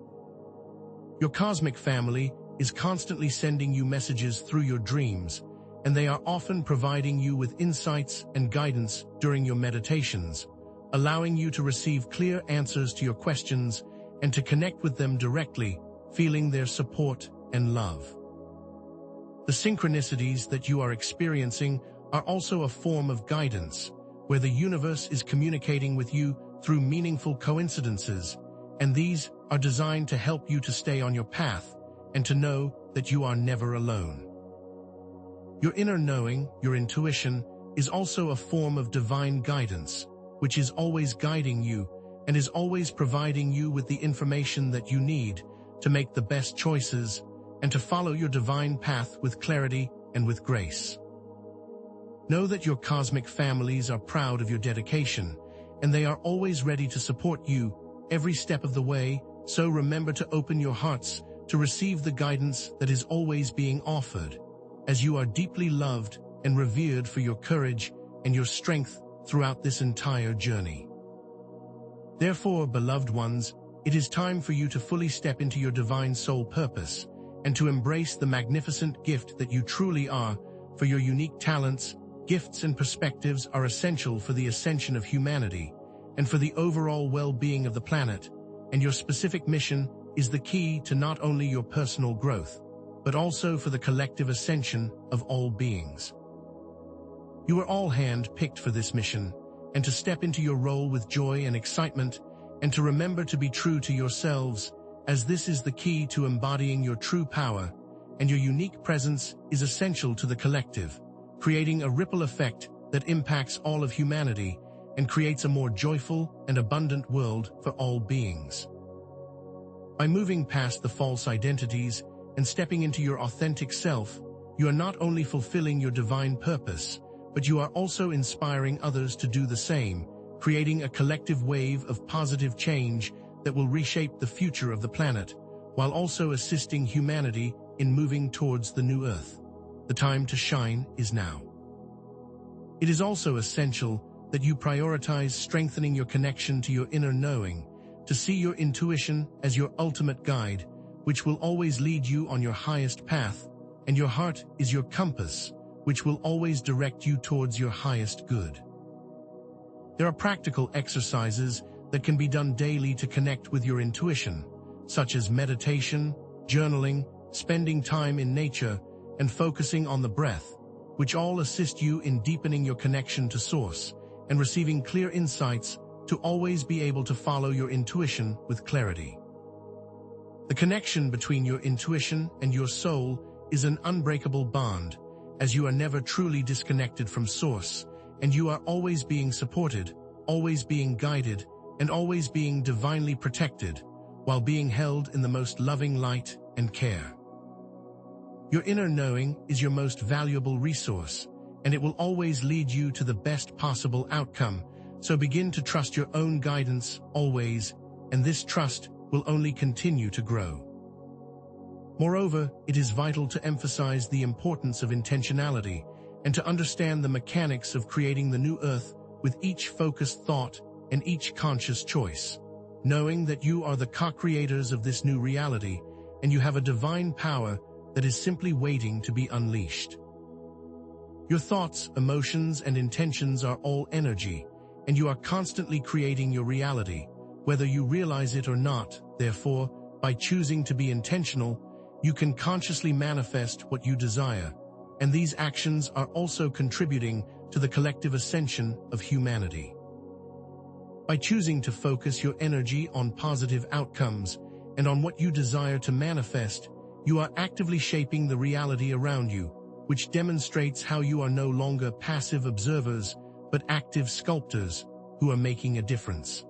Your cosmic family is constantly sending you messages through your dreams, and they are often providing you with insights and guidance during your meditations, allowing you to receive clear answers to your questions and to connect with them directly, feeling their support and love. The synchronicities that you are experiencing are also a form of guidance, where the universe is communicating with you through meaningful coincidences, and these are designed to help you to stay on your path and to know that you are never alone. Your inner knowing, your intuition, is also a form of divine guidance, which is always guiding you and is always providing you with the information that you need to make the best choices and to follow your divine path with clarity and with grace. Know that your cosmic families are proud of your dedication, and they are always ready to support you every step of the way, so remember to open your hearts to receive the guidance that is always being offered, as you are deeply loved and revered for your courage and your strength throughout this entire journey. Therefore, beloved ones, it is time for you to fully step into your divine soul purpose and to embrace the magnificent gift that you truly are, for your unique talents, gifts, and perspectives are essential for the ascension of humanity and for the overall well-being of the planet, and your specific mission is the key to not only your personal growth, but also for the collective ascension of all beings. You are all hand-picked for this mission, and to step into your role with joy and excitement, and to remember to be true to yourselves, as this is the key to embodying your true power, and your unique presence is essential to the collective, creating a ripple effect that impacts all of humanity and creates a more joyful and abundant world for all beings. By moving past the false identities and stepping into your authentic self, you are not only fulfilling your divine purpose, but you are also inspiring others to do the same, creating a collective wave of positive change that will reshape the future of the planet, while also assisting humanity in moving towards the new Earth. The time to shine is now. It is also essential that you prioritize strengthening your connection to your inner knowing, to see your intuition as your ultimate guide, which will always lead you on your highest path, and your heart is your compass, which will always direct you towards your highest good. There are practical exercises that can be done daily to connect with your intuition, such as meditation, journaling, spending time in nature, and focusing on the breath, which all assist you in deepening your connection to Source and receiving clear insights to always be able to follow your intuition with clarity. The connection between your intuition and your soul is an unbreakable bond, as you are never truly disconnected from Source, and you are always being supported, always being guided, and always being divinely protected, while being held in the most loving light and care. Your inner knowing is your most valuable resource, and it will always lead you to the best possible outcome, so begin to trust your own guidance always, and this trust will only continue to grow. Moreover, it is vital to emphasize the importance of intentionality, and to understand the mechanics of creating the new earth with each focused thought and each conscious choice. Knowing that you are the co-creators of this new reality, and you have a divine power that is simply waiting to be unleashed. Your thoughts, emotions, and intentions are all energy, and you are constantly creating your reality, whether you realize it or not. Therefore, by choosing to be intentional, you can consciously manifest what you desire, and these actions are also contributing to the collective ascension of humanity. By choosing to focus your energy on positive outcomes and on what you desire to manifest, you are actively shaping the reality around you, which demonstrates how you are no longer passive observers, but active sculptors who are making a difference.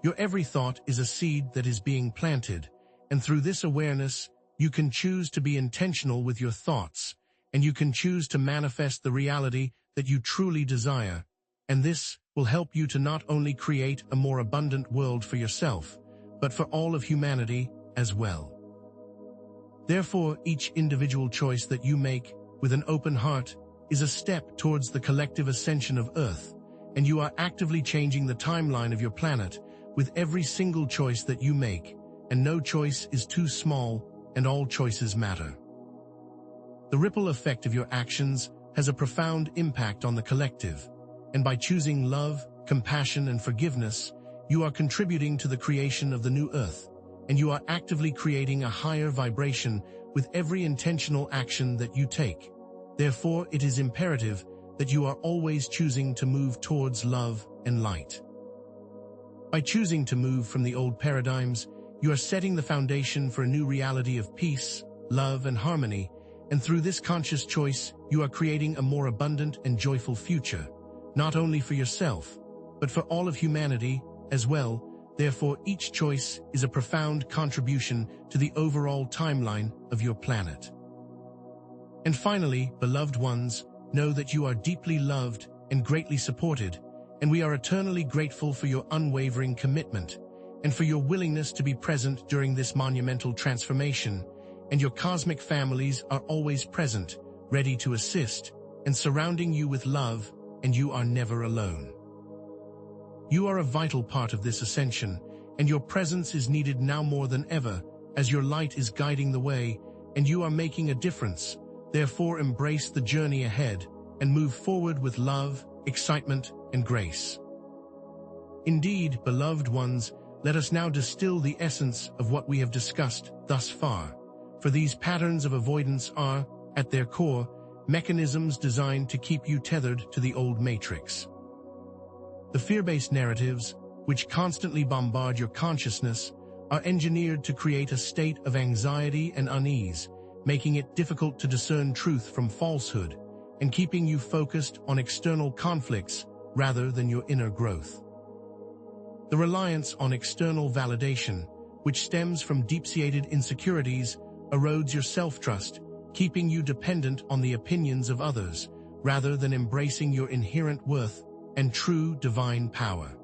Your every thought is a seed that is being planted, and through this awareness, you can choose to be intentional with your thoughts, and you can choose to manifest the reality that you truly desire, and this will help you to not only create a more abundant world for yourself, but for all of humanity as well. Therefore, each individual choice that you make with an open heart is a step towards the collective ascension of Earth, and you are actively changing the timeline of your planet with every single choice that you make, and no choice is too small, and all choices matter. The ripple effect of your actions has a profound impact on the collective, and by choosing love, compassion, and forgiveness, you are contributing to the creation of the new Earth, and you are actively creating a higher vibration with every intentional action that you take. Therefore, it is imperative that you are always choosing to move towards love and light. By choosing to move from the old paradigms, you are setting the foundation for a new reality of peace, love, and harmony, and through this conscious choice, you are creating a more abundant and joyful future, not only for yourself, but for all of humanity as well. Therefore, each choice is a profound contribution to the overall timeline of your planet. And finally, beloved ones, know that you are deeply loved and greatly supported, and we are eternally grateful for your unwavering commitment and for your willingness to be present during this monumental transformation, and your cosmic families are always present, ready to assist, and surrounding you with love, and you are never alone. You are a vital part of this ascension, and your presence is needed now more than ever, as your light is guiding the way, and you are making a difference. Therefore, embrace the journey ahead, and move forward with love, excitement, and grace. Indeed, beloved ones, let us now distill the essence of what we have discussed thus far, for these patterns of avoidance are, at their core, mechanisms designed to keep you tethered to the old matrix. The fear-based narratives, which constantly bombard your consciousness, are engineered to create a state of anxiety and unease, making it difficult to discern truth from falsehood, and keeping you focused on external conflicts rather than your inner growth. The reliance on external validation, which stems from deep-seated insecurities, erodes your self-trust, keeping you dependent on the opinions of others, rather than embracing your inherent worth and true divine power.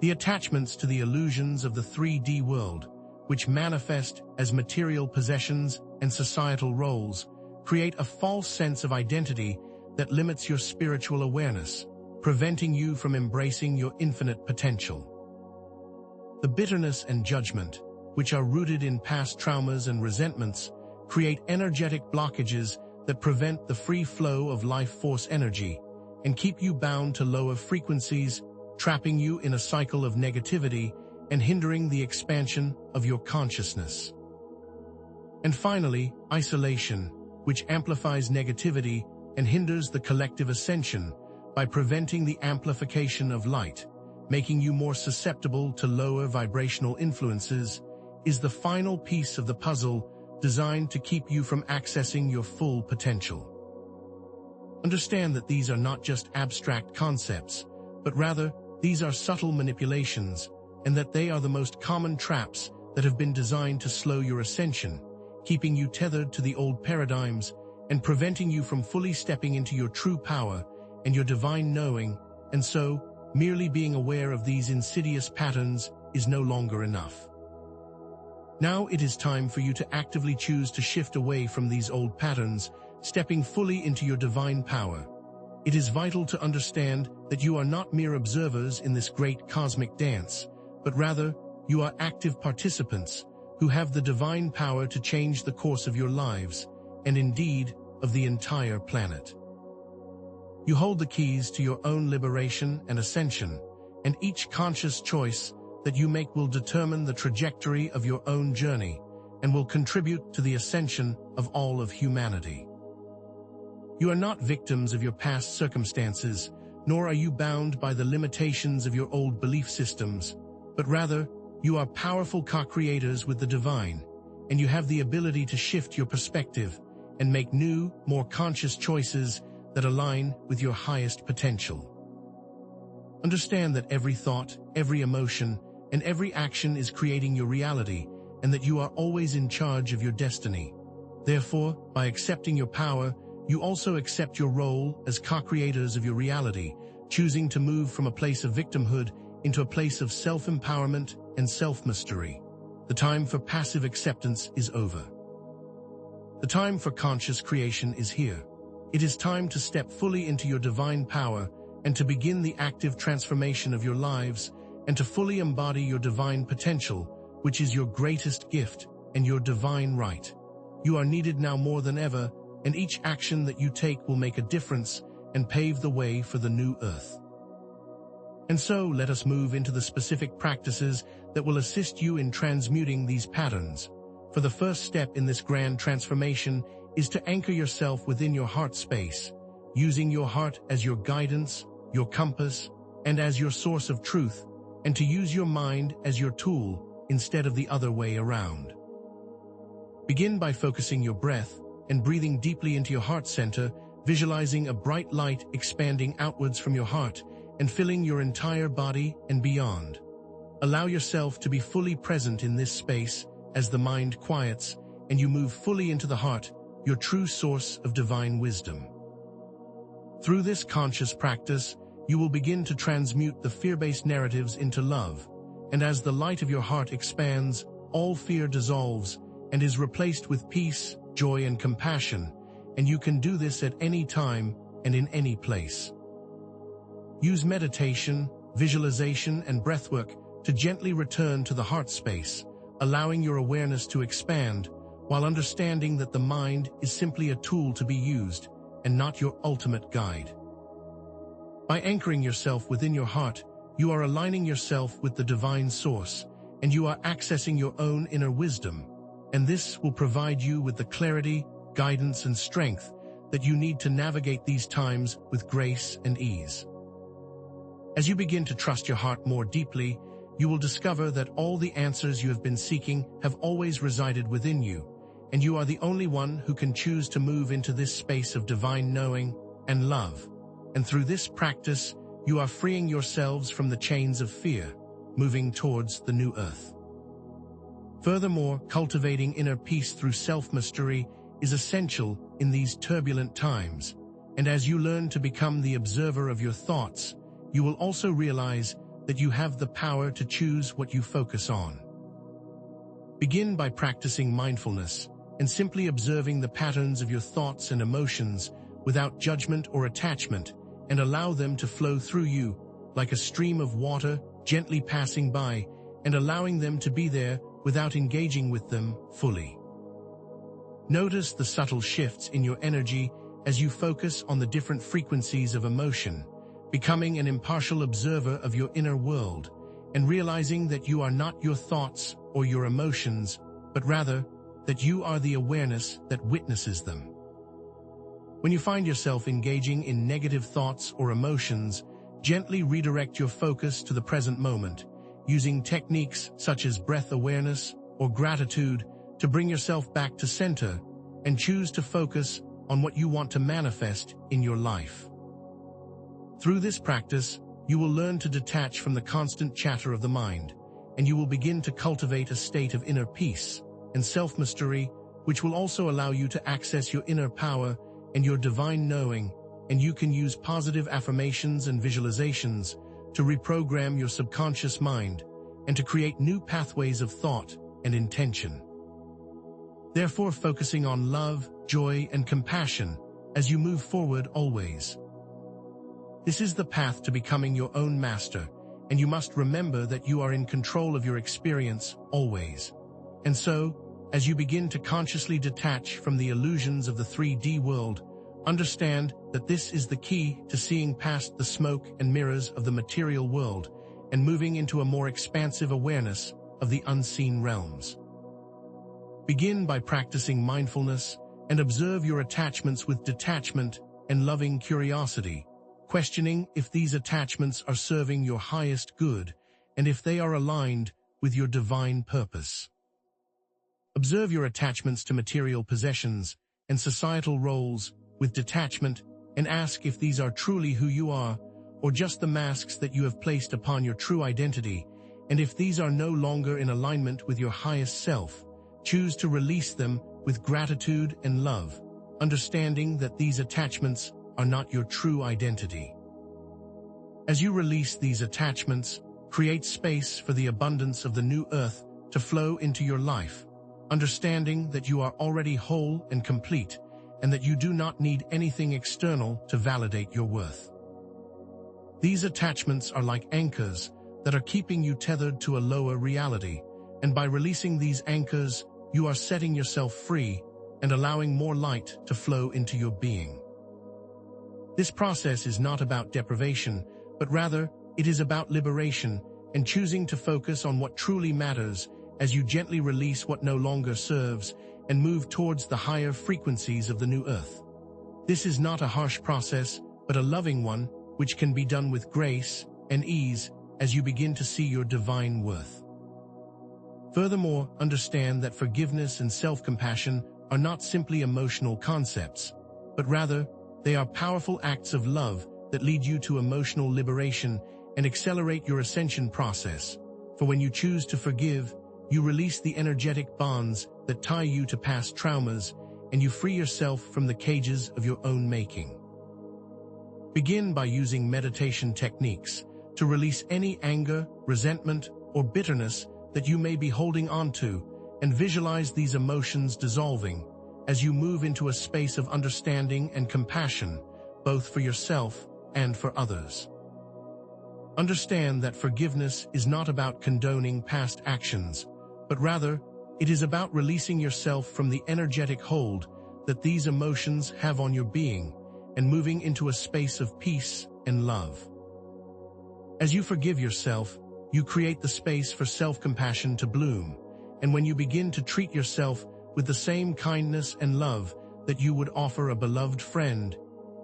The attachments to the illusions of the 3D world, which manifest as material possessions and societal roles, create a false sense of identity that limits your spiritual awareness, preventing you from embracing your infinite potential. The bitterness and judgment, which are rooted in past traumas and resentments, create energetic blockages that prevent the free flow of life force energy and keep you bound to lower frequencies, trapping you in a cycle of negativity and hindering the expansion of your consciousness. And finally, isolation, which amplifies negativity and hinders the collective ascension by preventing the amplification of light, making you more susceptible to lower vibrational influences, is the final piece of the puzzle designed to keep you from accessing your full potential. Understand that these are not just abstract concepts, but rather these are subtle manipulations, and that they are the most common traps that have been designed to slow your ascension, keeping you tethered to the old paradigms and preventing you from fully stepping into your true power and your divine knowing. And so, merely being aware of these insidious patterns is no longer enough. Now it is time for you to actively choose to shift away from these old patterns, stepping fully into your divine power. It is vital to understand that you are not mere observers in this great cosmic dance, but rather, you are active participants who have the divine power to change the course of your lives, and indeed, of the entire planet. You hold the keys to your own liberation and ascension, and each conscious choice that you make will determine the trajectory of your own journey and will contribute to the ascension of all of humanity. You are not victims of your past circumstances, nor are you bound by the limitations of your old belief systems, but rather, you are powerful co-creators with the divine, and you have the ability to shift your perspective and make new, more conscious choices that align with your highest potential. Understand that every thought, every emotion, and every action is creating your reality, and that you are always in charge of your destiny. Therefore, by accepting your power, you also accept your role as co-creators of your reality, choosing to move from a place of victimhood into a place of self-empowerment and self-mastery. The time for passive acceptance is over. The time for conscious creation is here. It is time to step fully into your divine power and to begin the active transformation of your lives and to fully embody your divine potential, which is your greatest gift and your divine right. You are needed now more than ever, and each action that you take will make a difference and pave the way for the new earth. And so, let us move into the specific practices that will assist you in transmuting these patterns. For the first step in this grand transformation is to anchor yourself within your heart space, using your heart as your guidance, your compass, and as your source of truth, and to use your mind as your tool instead of the other way around. Begin by focusing your breath and breathing deeply into your heart center, visualizing a bright light expanding outwards from your heart and filling your entire body and beyond. Allow yourself to be fully present in this space as the mind quiets and you move fully into the heart, your true source of divine wisdom. Through this conscious practice, you will begin to transmute the fear-based narratives into love, and as the light of your heart expands, all fear dissolves and is replaced with peace, joy, and compassion, and you can do this at any time and in any place. Use meditation, visualization, and breathwork to gently return to the heart space, allowing your awareness to expand, while understanding that the mind is simply a tool to be used and not your ultimate guide. By anchoring yourself within your heart, you are aligning yourself with the divine source, and you are accessing your own inner wisdom, and this will provide you with the clarity, guidance, and strength that you need to navigate these times with grace and ease. As you begin to trust your heart more deeply, you will discover that all the answers you have been seeking have always resided within you, and you are the only one who can choose to move into this space of divine knowing and love. And through this practice, you are freeing yourselves from the chains of fear, moving towards the new earth. Furthermore, cultivating inner peace through self-mastery is essential in these turbulent times, and as you learn to become the observer of your thoughts, you will also realize that you have the power to choose what you focus on. Begin by practicing mindfulness and simply observing the patterns of your thoughts and emotions without judgment or attachment, and allow them to flow through you like a stream of water gently passing by and allowing them to be there without engaging with them fully. Notice the subtle shifts in your energy as you focus on the different frequencies of emotion, becoming an impartial observer of your inner world and realizing that you are not your thoughts or your emotions, but rather that you are the awareness that witnesses them. When you find yourself engaging in negative thoughts or emotions, gently redirect your focus to the present moment, using techniques such as breath awareness or gratitude to bring yourself back to center and choose to focus on what you want to manifest in your life. Through this practice, you will learn to detach from the constant chatter of the mind, and you will begin to cultivate a state of inner peace and self-mastery, which will also allow you to access your inner power and your divine knowing, and you can use positive affirmations and visualizations to reprogram your subconscious mind and to create new pathways of thought and intention. Therefore, focusing on love, joy, and compassion as you move forward always. This is the path to becoming your own master, and you must remember that you are in control of your experience always. And so, as you begin to consciously detach from the illusions of the 3D world, understand that this is the key to seeing past the smoke and mirrors of the material world and moving into a more expansive awareness of the unseen realms. Begin by practicing mindfulness and observe your attachments with detachment and loving curiosity, questioning if these attachments are serving your highest good and if they are aligned with your divine purpose. Observe your attachments to material possessions and societal roles with detachment and ask if these are truly who you are or just the masks that you have placed upon your true identity, and if these are no longer in alignment with your highest self, choose to release them with gratitude and love, understanding that these attachments are not your true identity. As you release these attachments, create space for the abundance of the new earth to flow into your life, understanding that you are already whole and complete, and that you do not need anything external to validate your worth. These attachments are like anchors that are keeping you tethered to a lower reality, and by releasing these anchors, you are setting yourself free and allowing more light to flow into your being. This process is not about deprivation, but rather it is about liberation and choosing to focus on what truly matters as you gently release what no longer serves and move towards the higher frequencies of the new earth. This is not a harsh process, but a loving one, which can be done with grace and ease as you begin to see your divine worth. Furthermore, understand that forgiveness and self-compassion are not simply emotional concepts, but rather they are powerful acts of love that lead you to emotional liberation and accelerate your ascension process. For when you choose to forgive, you release the energetic bonds that tie you to past traumas, and you free yourself from the cages of your own making. Begin by using meditation techniques to release any anger, resentment, or bitterness that you may be holding on to, and visualize these emotions dissolving as you move into a space of understanding and compassion, both for yourself and for others. Understand that forgiveness is not about condoning past actions, but rather, it is about releasing yourself from the energetic hold that these emotions have on your being and moving into a space of peace and love. As you forgive yourself, you create the space for self-compassion to bloom, and when you begin to treat yourself with the same kindness and love that you would offer a beloved friend,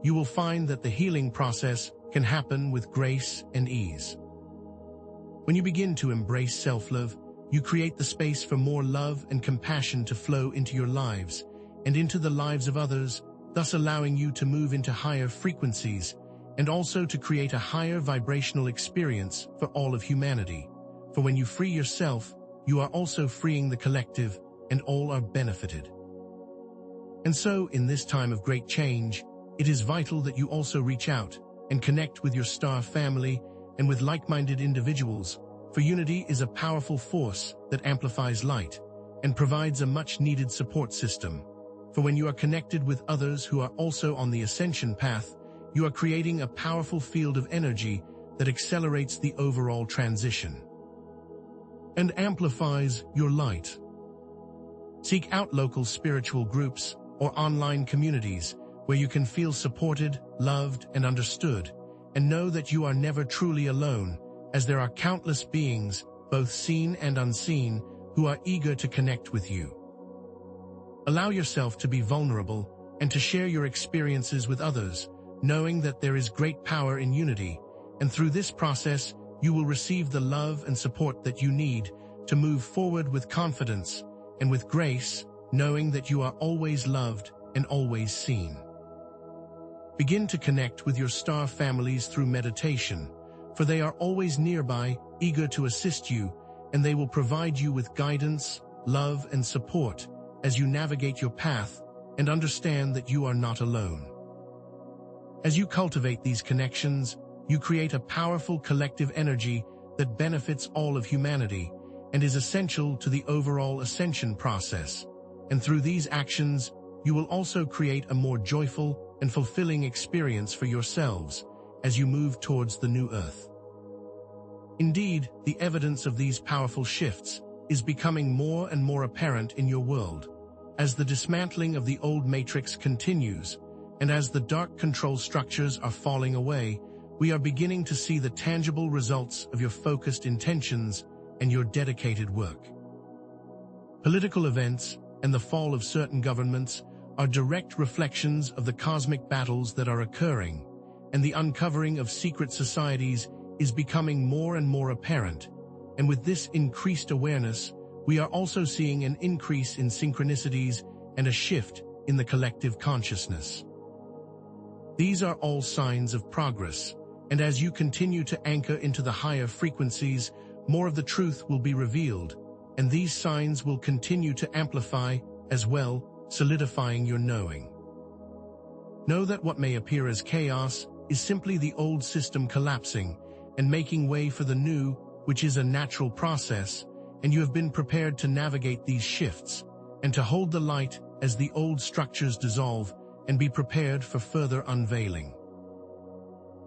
you will find that the healing process can happen with grace and ease. When you begin to embrace self-love, you create the space for more love and compassion to flow into your lives and into the lives of others, thus allowing you to move into higher frequencies and also to create a higher vibrational experience for all of humanity. For when you free yourself, you are also freeing the collective, and all are benefited. And so, in this time of great change, it is vital that you also reach out and connect with your star family and with like-minded individuals, for unity is a powerful force that amplifies light and provides a much-needed support system. For when you are connected with others who are also on the ascension path, you are creating a powerful field of energy that accelerates the overall transition and amplifies your light. Seek out local spiritual groups or online communities where you can feel supported, loved, and understood, and know that you are never truly alone, as there are countless beings, both seen and unseen, who are eager to connect with you. Allow yourself to be vulnerable and to share your experiences with others, knowing that there is great power in unity, and through this process, you will receive the love and support that you need to move forward with confidence and with grace, knowing that you are always loved and always seen. Begin to connect with your star families through meditation, for they are always nearby, eager to assist you, and they will provide you with guidance, love, and support as you navigate your path and understand that you are not alone. As you cultivate these connections, you create a powerful collective energy that benefits all of humanity and is essential to the overall ascension process. And through these actions, you will also create a more joyful and fulfilling experience for yourselves as you move towards the new Earth. Indeed, the evidence of these powerful shifts is becoming more and more apparent in your world, as the dismantling of the old matrix continues, and as the dark control structures are falling away, we are beginning to see the tangible results of your focused intentions and your dedicated work. Political events and the fall of certain governments are direct reflections of the cosmic battles that are occurring, and the uncovering of secret societies is becoming more and more apparent. And with this increased awareness, we are also seeing an increase in synchronicities and a shift in the collective consciousness. These are all signs of progress, and as you continue to anchor into the higher frequencies, more of the truth will be revealed, and these signs will continue to amplify as well, solidifying your knowing. Know that what may appear as chaos is simply the old system collapsing and making way for the new, which is a natural process, and you have been prepared to navigate these shifts and to hold the light as the old structures dissolve and be prepared for further unveiling.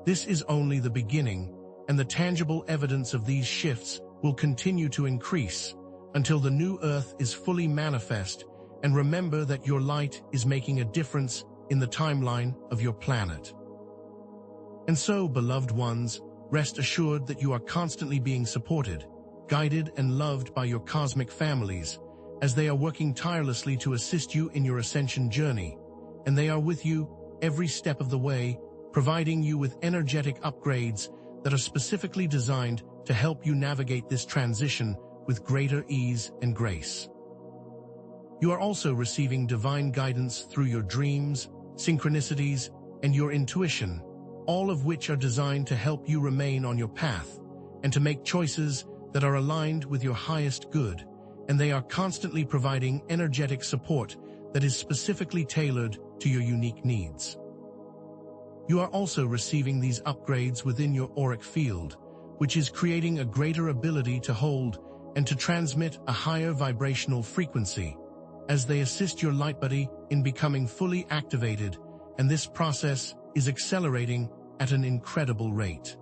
This is only the beginning, and the tangible evidence of these shifts will continue to increase until the new Earth is fully manifest. And remember that your light is making a difference in the timeline of your planet. And so, beloved ones, rest assured that you are constantly being supported, guided and loved by your cosmic families, as they are working tirelessly to assist you in your ascension journey, and they are with you every step of the way, providing you with energetic upgrades that are specifically designed to help you navigate this transition with greater ease and grace. You are also receiving divine guidance through your dreams, synchronicities, and your intuition, all of which are designed to help you remain on your path and to make choices that are aligned with your highest good, and they are constantly providing energetic support that is specifically tailored to your unique needs. You are also receiving these upgrades within your auric field, which is creating a greater ability to hold and to transmit a higher vibrational frequency, as they assist your light body in becoming fully activated, and this process is accelerating at an incredible rate.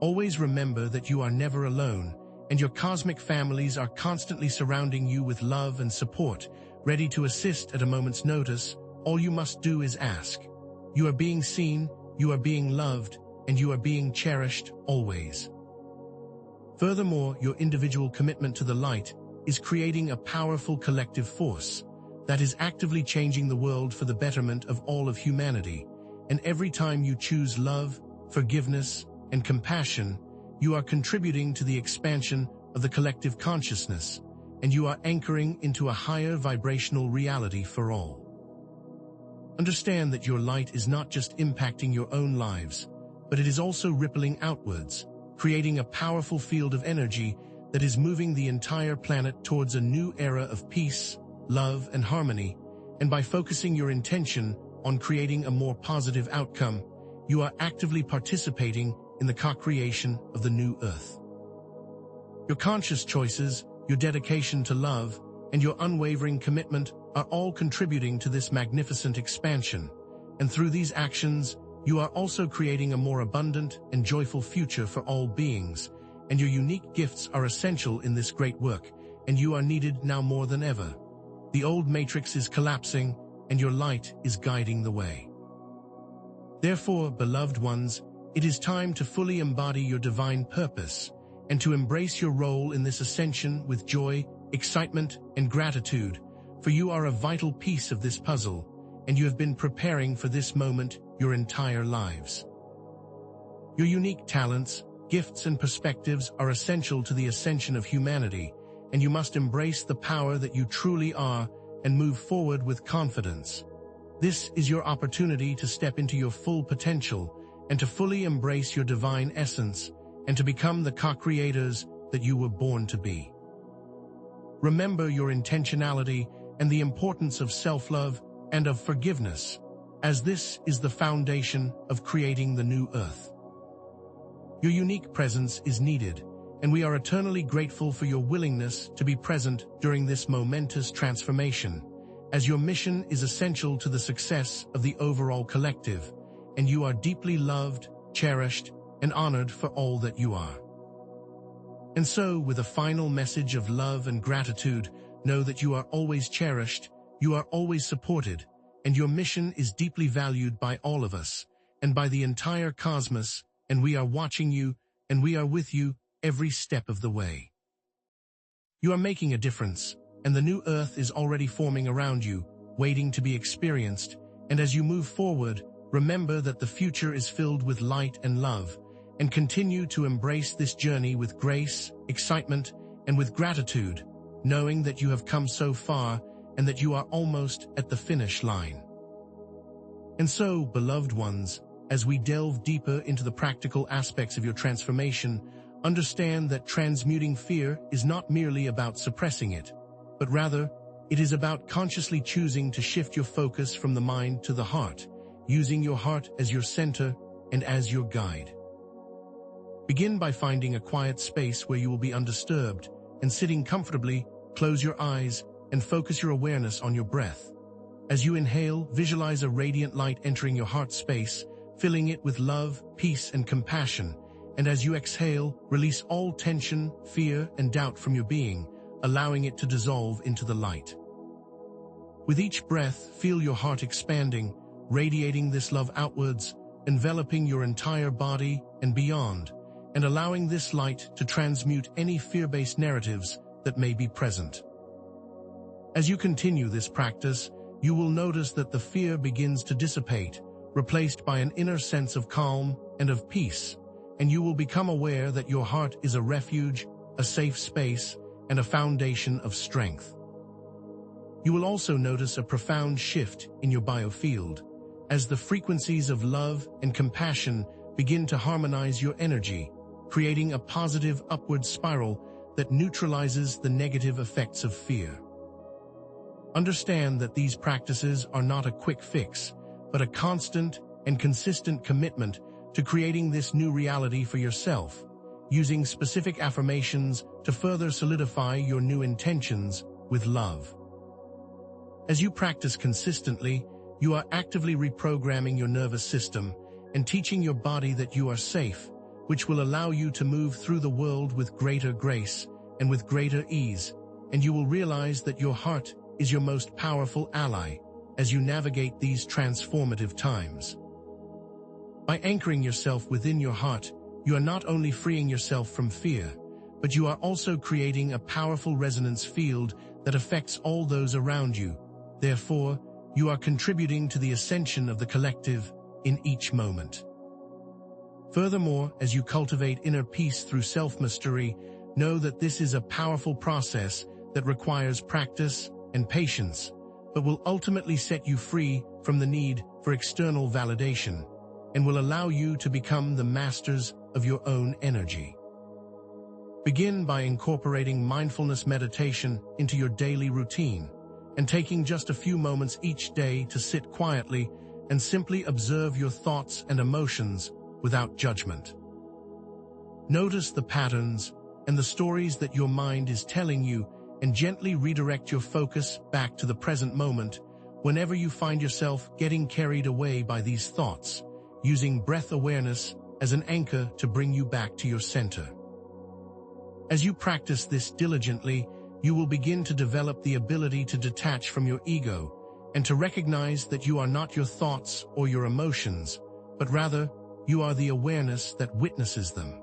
Always remember that you are never alone, and your cosmic families are constantly surrounding you with love and support, ready to assist at a moment's notice. All you must do is ask. You are being seen, you are being loved, and you are being cherished always. Furthermore, your individual commitment to the light is creating a powerful collective force that is actively changing the world for the betterment of all of humanity. And every time you choose love, forgiveness, and compassion, you are contributing to the expansion of the collective consciousness, and you are anchoring into a higher vibrational reality for all. Understand that your light is not just impacting your own lives, but it is also rippling outwards, creating a powerful field of energy that is moving the entire planet towards a new era of peace, love, and harmony. And by focusing your intention on creating a more positive outcome, you are actively participating in the co-creation of the new Earth. Your conscious choices, your dedication to love, and your unwavering commitment are all contributing to this magnificent expansion. And through these actions, you are also creating a more abundant and joyful future for all beings, and your unique gifts are essential in this great work, and you are needed now more than ever. The old matrix is collapsing, and your light is guiding the way. Therefore, beloved ones, it is time to fully embody your divine purpose, and to embrace your role in this ascension with joy, excitement, and gratitude, for you are a vital piece of this puzzle, and you have been preparing for this moment your entire lives. Your unique talents, gifts, and perspectives are essential to the ascension of humanity, and you must embrace the power that you truly are and move forward with confidence. This is your opportunity to step into your full potential and to fully embrace your divine essence and to become the co-creators that you were born to be. Remember your intentionality and the importance of self-love and of forgiveness, as this is the foundation of creating the new Earth. Your unique presence is needed, and we are eternally grateful for your willingness to be present during this momentous transformation. as your mission is essential to the success of the overall collective, and you are deeply loved, cherished, and honored for all that you are. And so, with a final message of love and gratitude, know that you are always cherished, you are always supported, and your mission is deeply valued by all of us, and by the entire cosmos, and we are watching you, and we are with you every step of the way. You are making a difference, and the new Earth is already forming around you, waiting to be experienced, and as you move forward, remember that the future is filled with light and love, and continue to embrace this journey with grace, excitement, and with gratitude, knowing that you have come so far and that you are almost at the finish line. And so, beloved ones, as we delve deeper into the practical aspects of your transformation, understand that transmuting fear is not merely about suppressing it, but rather, it is about consciously choosing to shift your focus from the mind to the heart, using your heart as your center and as your guide. Begin by finding a quiet space where you will be undisturbed, and sitting comfortably, close your eyes and focus your awareness on your breath. As you inhale, visualize a radiant light entering your heart space, filling it with love, peace, and compassion. And as you exhale, release all tension, fear, and doubt from your being, allowing it to dissolve into the light. With each breath, feel your heart expanding, radiating this love outwards, enveloping your entire body and beyond, and allowing this light to transmute any fear-based narratives that may be present. As you continue this practice, you will notice that the fear begins to dissipate, replaced by an inner sense of calm and of peace, and you will become aware that your heart is a refuge, a safe space, and a foundation of strength. You will also notice a profound shift in your biofield, as the frequencies of love and compassion begin to harmonize your energy, creating a positive upward spiral that neutralizes the negative effects of fear. Understand that these practices are not a quick fix, but a constant and consistent commitment to creating this new reality for yourself, using specific affirmations to further solidify your new intentions with love. As you practice consistently, you are actively reprogramming your nervous system and teaching your body that you are safe, which will allow you to move through the world with greater grace and with greater ease, and you will realize that your heart is your most powerful ally as you navigate these transformative times. By anchoring yourself within your heart, you are not only freeing yourself from fear, but you are also creating a powerful resonance field that affects all those around you. Therefore, you are contributing to the ascension of the collective in each moment. Furthermore, as you cultivate inner peace through self-mastery, know that this is a powerful process that requires practice and patience, but will ultimately set you free from the need for external validation, and will allow you to become the masters of your own energy. Begin by incorporating mindfulness meditation into your daily routine, and taking just a few moments each day to sit quietly and simply observe your thoughts and emotions without judgment. Notice the patterns and the stories that your mind is telling you, and gently redirect your focus back to the present moment whenever you find yourself getting carried away by these thoughts, using breath awareness as an anchor to bring you back to your center. As you practice this diligently, you will begin to develop the ability to detach from your ego and to recognize that you are not your thoughts or your emotions, but rather, you are the awareness that witnesses them.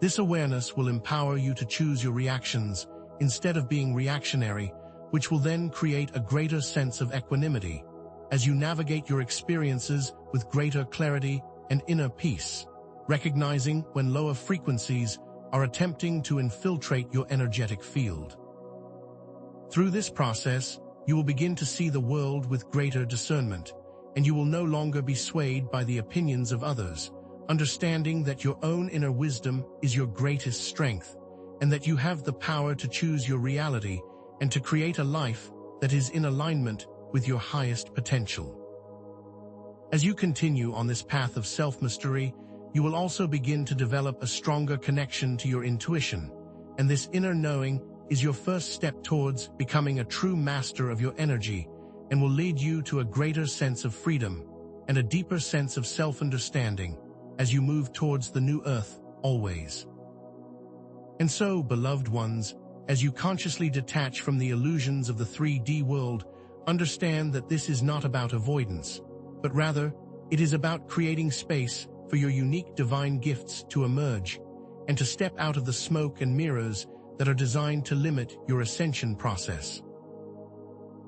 This awareness will empower you to choose your reactions instead of being reactionary, which will then create a greater sense of equanimity as you navigate your experiences with greater clarity and inner peace, recognizing when lower frequencies are attempting to infiltrate your energetic field. Through this process, you will begin to see the world with greater discernment, and you will no longer be swayed by the opinions of others, understanding that your own inner wisdom is your greatest strength, and that you have the power to choose your reality and to create a life that is in alignment with your highest potential. As you continue on this path of self-mastery, you will also begin to develop a stronger connection to your intuition, and this inner knowing is your first step towards becoming a true master of your energy and will lead you to a greater sense of freedom and a deeper sense of self-understanding as you move towards the new earth always. And so, beloved ones, as you consciously detach from the illusions of the 3D world, understand that this is not about avoidance, but rather, it is about creating space for your unique divine gifts to emerge and to step out of the smoke and mirrors that are designed to limit your ascension process.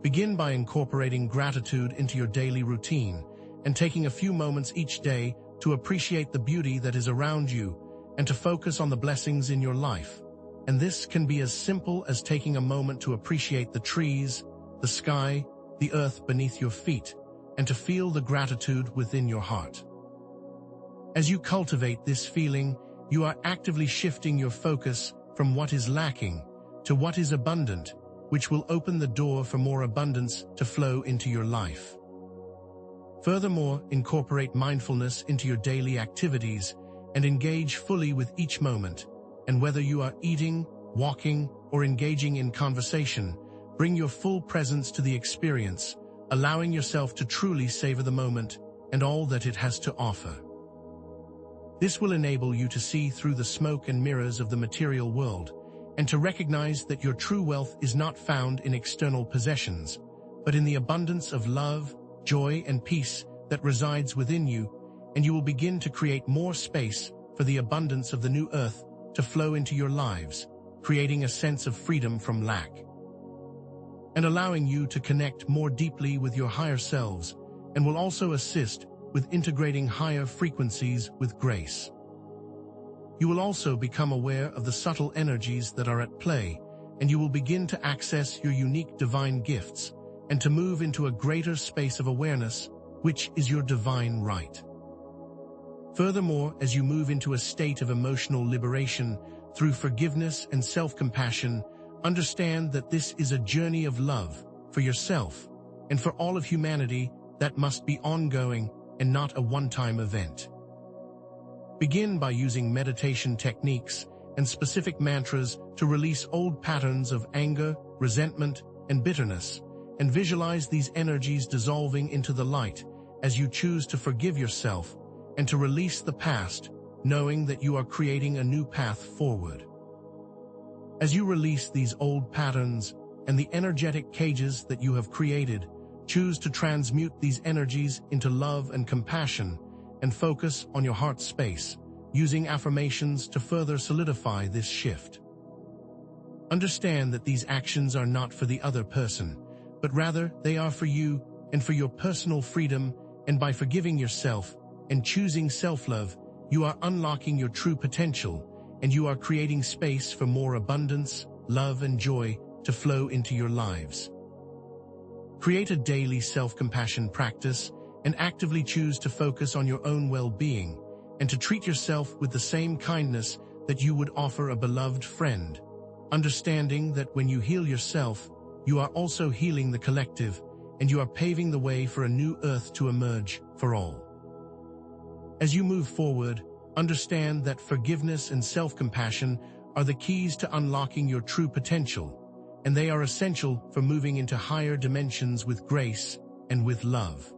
Begin by incorporating gratitude into your daily routine and taking a few moments each day to appreciate the beauty that is around you and to focus on the blessings in your life. And this can be as simple as taking a moment to appreciate the trees, the sky, the earth beneath your feet, and to feel the gratitude within your heart. As you cultivate this feeling, you are actively shifting your focus from what is lacking to what is abundant, which will open the door for more abundance to flow into your life. Furthermore, incorporate mindfulness into your daily activities and engage fully with each moment. And whether you are eating, walking, or engaging in conversation, bring your full presence to the experience, allowing yourself to truly savor the moment and all that it has to offer. This will enable you to see through the smoke and mirrors of the material world and to recognize that your true wealth is not found in external possessions, but in the abundance of love, joy, and peace that resides within you, and you will begin to create more space for the abundance of the new earth to flow into your lives, creating a sense of freedom from lack, and allowing you to connect more deeply with your higher selves, and will also assist with integrating higher frequencies with grace. You will also become aware of the subtle energies that are at play, and you will begin to access your unique divine gifts and to move into a greater space of awareness, which is your divine right. Furthermore, as you move into a state of emotional liberation through forgiveness and self-compassion, understand that this is a journey of love for yourself and for all of humanity that must be ongoing and not a one-time event. Begin by using meditation techniques and specific mantras to release old patterns of anger, resentment, and bitterness, and visualize these energies dissolving into the light as you choose to forgive yourself and to release the past, knowing that you are creating a new path forward. As you release these old patterns and the energetic cages that you have created, choose to transmute these energies into love and compassion and focus on your heart space, using affirmations to further solidify this shift. Understand that these actions are not for the other person, but rather they are for you and for your personal freedom, and by forgiving yourself and choosing self-love, you are unlocking your true potential, and you are creating space for more abundance, love, and joy to flow into your lives. Create a daily self-compassion practice and actively choose to focus on your own well-being and to treat yourself with the same kindness that you would offer a beloved friend, understanding that when you heal yourself, you are also healing the collective, and you are paving the way for a new earth to emerge for all. As you move forward, understand that forgiveness and self-compassion are the keys to unlocking your true potential, and they are essential for moving into higher dimensions with grace and with love.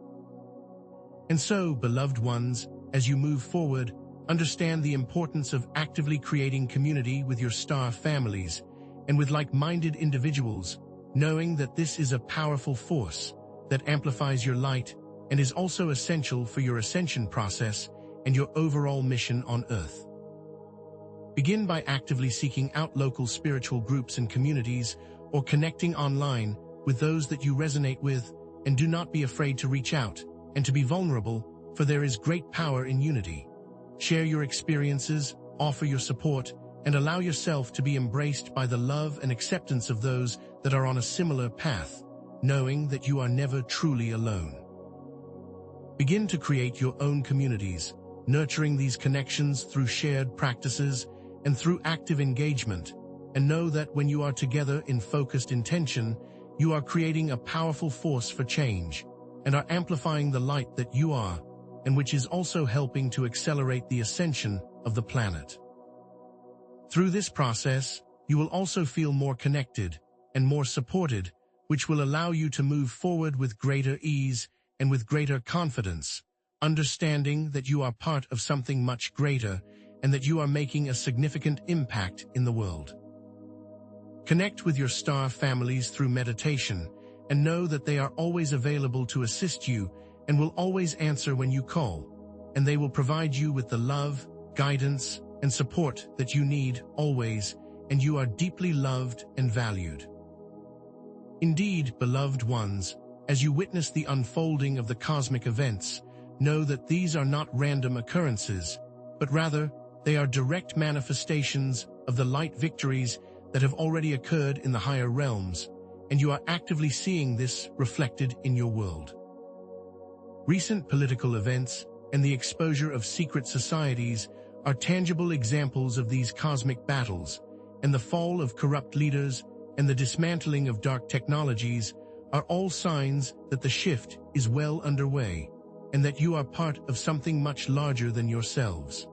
And so, beloved ones, as you move forward, understand the importance of actively creating community with your star families and with like-minded individuals, knowing that this is a powerful force that amplifies your light and is also essential for your ascension process and your overall mission on Earth. Begin by actively seeking out local spiritual groups and communities or connecting online with those that you resonate with, and do not be afraid to reach out and to be vulnerable, for there is great power in unity. Share your experiences, offer your support, and allow yourself to be embraced by the love and acceptance of those that are on a similar path, knowing that you are never truly alone. Begin to create your own communities, nurturing these connections through shared practices and through active engagement, and know that when you are together in focused intention, you are creating a powerful force for change and are amplifying the light that you are, and which is also helping to accelerate the ascension of the planet. Through this process, you will also feel more connected and more supported, which will allow you to move forward with greater ease and with greater confidence, understanding that you are part of something much greater and that you are making a significant impact in the world. Connect with your star families through meditation and know that they are always available to assist you and will always answer when you call, and they will provide you with the love, guidance, and support that you need always, and you are deeply loved and valued. Indeed, beloved ones, as you witness the unfolding of the cosmic events, know that these are not random occurrences, but rather they are direct manifestations of the light victories that have already occurred in the higher realms, and you are actively seeing this reflected in your world. Recent political events and the exposure of secret societies are tangible examples of these cosmic battles, and the fall of corrupt leaders and the dismantling of dark technologies are all signs that the shift is well underway, and that you are part of something much larger than yourselves.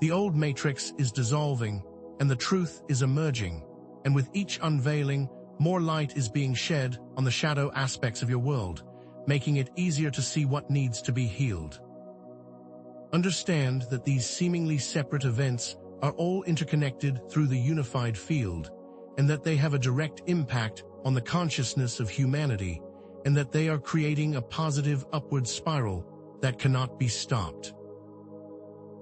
The old matrix is dissolving, and the truth is emerging, and with each unveiling, more light is being shed on the shadow aspects of your world, making it easier to see what needs to be healed. Understand that these seemingly separate events are all interconnected through the unified field, and that they have a direct impact on the consciousness of humanity, and that they are creating a positive upward spiral that cannot be stopped.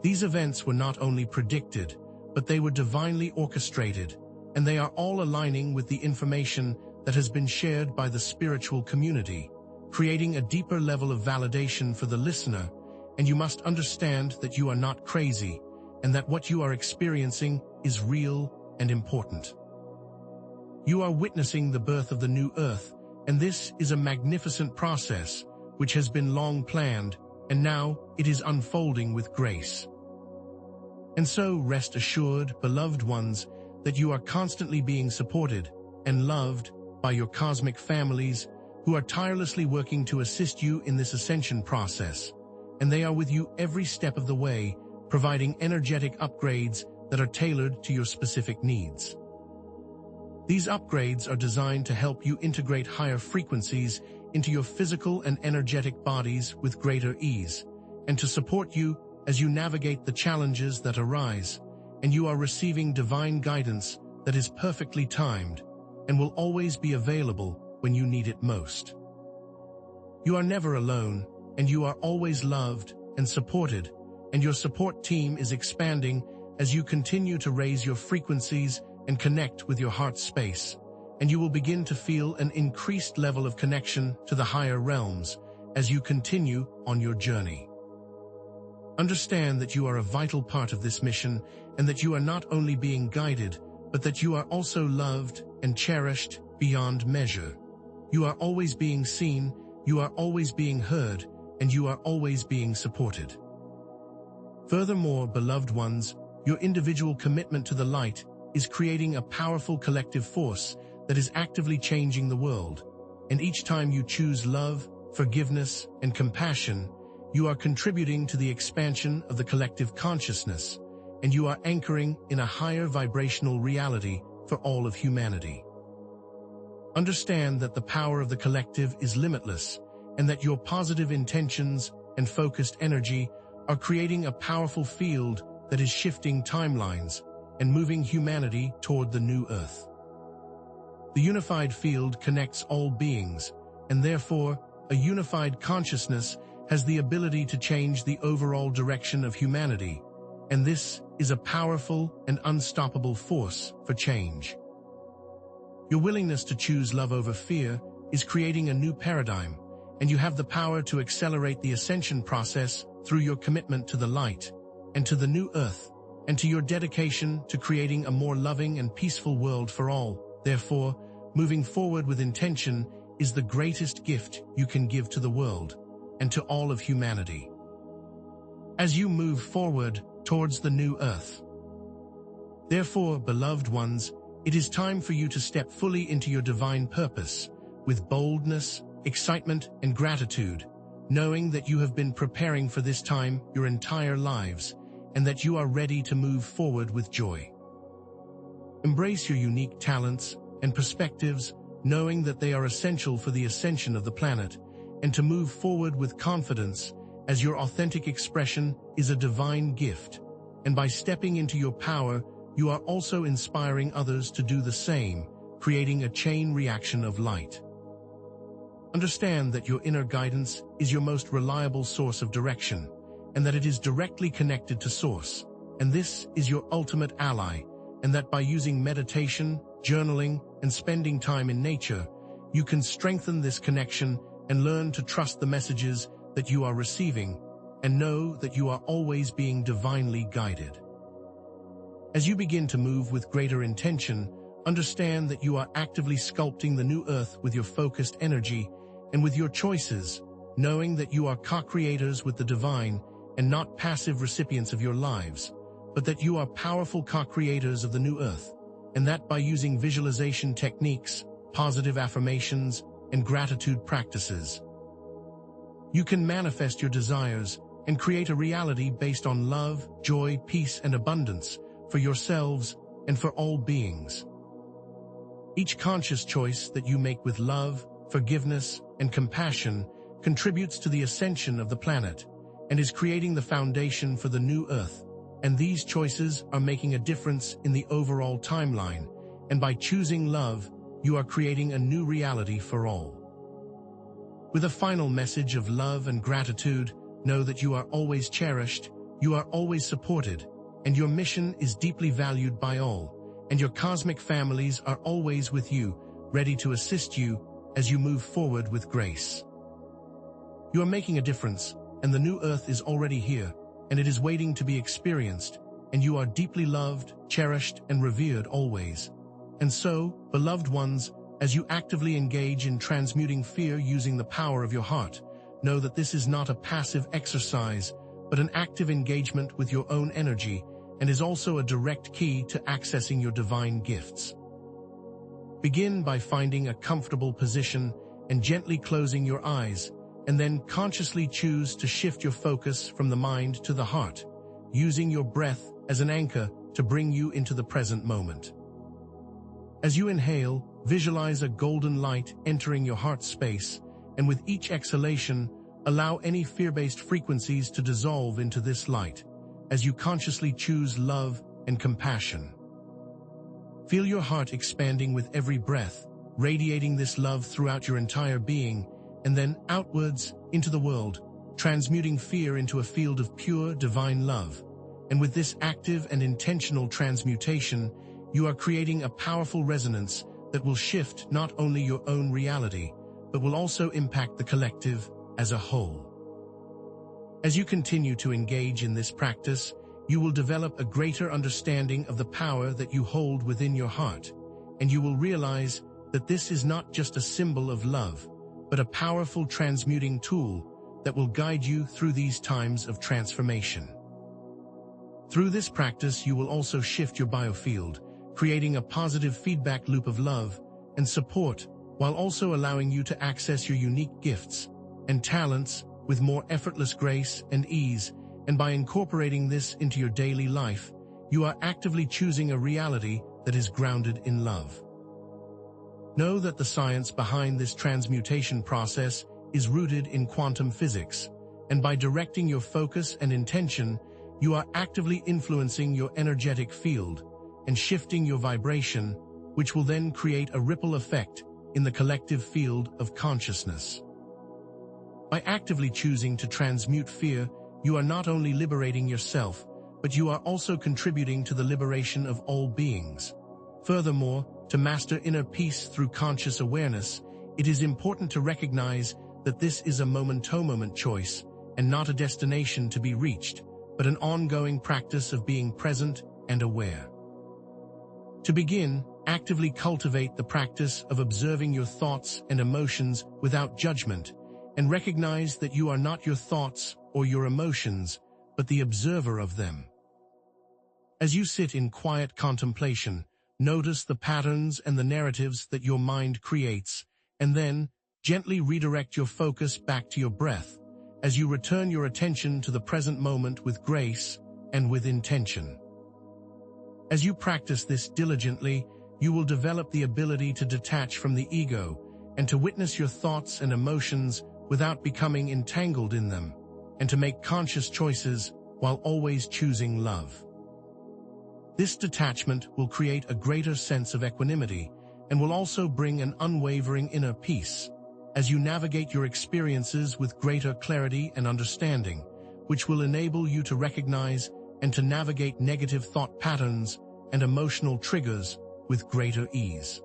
These events were not only predicted, but they were divinely orchestrated, and they are all aligning with the information that has been shared by the spiritual community, creating a deeper level of validation for the listener, and you must understand that you are not crazy, and that what you are experiencing is real and important. You are witnessing the birth of the new earth, and this is a magnificent process which has been long planned, and now it is unfolding with grace. And so rest assured, beloved ones, that you are constantly being supported and loved by your cosmic families who are tirelessly working to assist you in this ascension process, and they are with you every step of the way, providing energetic upgrades that are tailored to your specific needs. These upgrades are designed to help you integrate higher frequencies into your physical and energetic bodies with greater ease, and to support you as you navigate the challenges that arise, and you are receiving divine guidance that is perfectly timed and will always be available when you need it most. You are never alone, and you are always loved and supported, and your support team is expanding as you continue to raise your frequencies and connect with your heart space, and you will begin to feel an increased level of connection to the higher realms as you continue on your journey. Understand that you are a vital part of this mission, and that you are not only being guided, but that you are also loved and cherished beyond measure. You are always being seen, you are always being heard, and you are always being supported. Furthermore, beloved ones, your individual commitment to the light is creating a powerful collective force that is actively changing the world. And each time you choose love, forgiveness, and compassion, you are contributing to the expansion of the collective consciousness, and you are anchoring in a higher vibrational reality for all of humanity. Understand that the power of the collective is limitless, and that your positive intentions and focused energy are creating a powerful field that is shifting timelines and moving humanity toward the new earth. The unified field connects all beings, and therefore, a unified consciousness has the ability to change the overall direction of humanity, and this is a powerful and unstoppable force for change. Your willingness to choose love over fear is creating a new paradigm, and you have the power to accelerate the ascension process through your commitment to the light and to the new earth, and to your dedication to creating a more loving and peaceful world for all. Therefore, moving forward with intention is the greatest gift you can give to the world and to all of humanity. As you move forward towards the new earth. Therefore, beloved ones, it is time for you to step fully into your divine purpose with boldness, excitement, and gratitude, knowing that you have been preparing for this time your entire lives, and that you are ready to move forward with joy. Embrace your unique talents and perspectives, knowing that they are essential for the ascension of the planet, and to move forward with confidence, as your authentic expression is a divine gift. And by stepping into your power, you are also inspiring others to do the same, creating a chain reaction of light. Understand that your inner guidance is your most reliable source of direction, and that it is directly connected to Source, and this is your ultimate ally, and that by using meditation, journaling, and spending time in nature, you can strengthen this connection and learn to trust the messages that you are receiving, and know that you are always being divinely guided. As you begin to move with greater intention, understand that you are actively sculpting the new earth with your focused energy and with your choices, knowing that you are co-creators with the divine and not passive recipients of your lives, but that you are powerful co-creators of the new earth, and that by using visualization techniques, positive affirmations, and gratitude practices, you can manifest your desires and create a reality based on love, joy, peace, and abundance for yourselves and for all beings. Each conscious choice that you make with love, forgiveness, and compassion contributes to the ascension of the planet and is creating the foundation for the new earth, and these choices are making a difference in the overall timeline, and by choosing love, you are creating a new reality for all. With a final message of love and gratitude, know that you are always cherished, you are always supported, and your mission is deeply valued by all, and your cosmic families are always with you, ready to assist you as you move forward with grace. You are making a difference, and the new earth is already here, and it is waiting to be experienced, and you are deeply loved, cherished, and revered always. And so, beloved ones, as you actively engage in transmuting fear using the power of your heart, know that this is not a passive exercise, but an active engagement with your own energy, and is also a direct key to accessing your divine gifts. Begin by finding a comfortable position and gently closing your eyes, and then consciously choose to shift your focus from the mind to the heart, using your breath as an anchor to bring you into the present moment. As you inhale, visualize a golden light entering your heart space, and with each exhalation, allow any fear-based frequencies to dissolve into this light, as you consciously choose love and compassion. Feel your heart expanding with every breath, radiating this love throughout your entire being, and then outwards into the world, transmuting fear into a field of pure, divine love. And with this active and intentional transmutation, you are creating a powerful resonance that will shift not only your own reality, but will also impact the collective as a whole. As you continue to engage in this practice, you will develop a greater understanding of the power that you hold within your heart, and you will realize that this is not just a symbol of love, but a powerful transmuting tool that will guide you through these times of transformation. Through this practice, you will also shift your biofield, creating a positive feedback loop of love and support, while also allowing you to access your unique gifts and talents with more effortless grace and ease. And by incorporating this into your daily life, you are actively choosing a reality that is grounded in love. Know that the science behind this transmutation process is rooted in quantum physics, and by directing your focus and intention, you are actively influencing your energetic field and shifting your vibration, which will then create a ripple effect in the collective field of consciousness. By actively choosing to transmute fear, you are not only liberating yourself, but you are also contributing to the liberation of all beings. Furthermore, to master inner peace through conscious awareness, it is important to recognize that this is a moment-to-moment choice and not a destination to be reached, but an ongoing practice of being present and aware. To begin, actively cultivate the practice of observing your thoughts and emotions without judgment, and recognize that you are not your thoughts or your emotions, but the observer of them. As you sit in quiet contemplation, notice the patterns and the narratives that your mind creates, and then gently redirect your focus back to your breath as you return your attention to the present moment with grace and with intention. As you practice this diligently, you will develop the ability to detach from the ego and to witness your thoughts and emotions without becoming entangled in them, and to make conscious choices while always choosing love. This detachment will create a greater sense of equanimity and will also bring an unwavering inner peace as you navigate your experiences with greater clarity and understanding, which will enable you to recognize and to navigate negative thought patterns and emotional triggers with greater ease.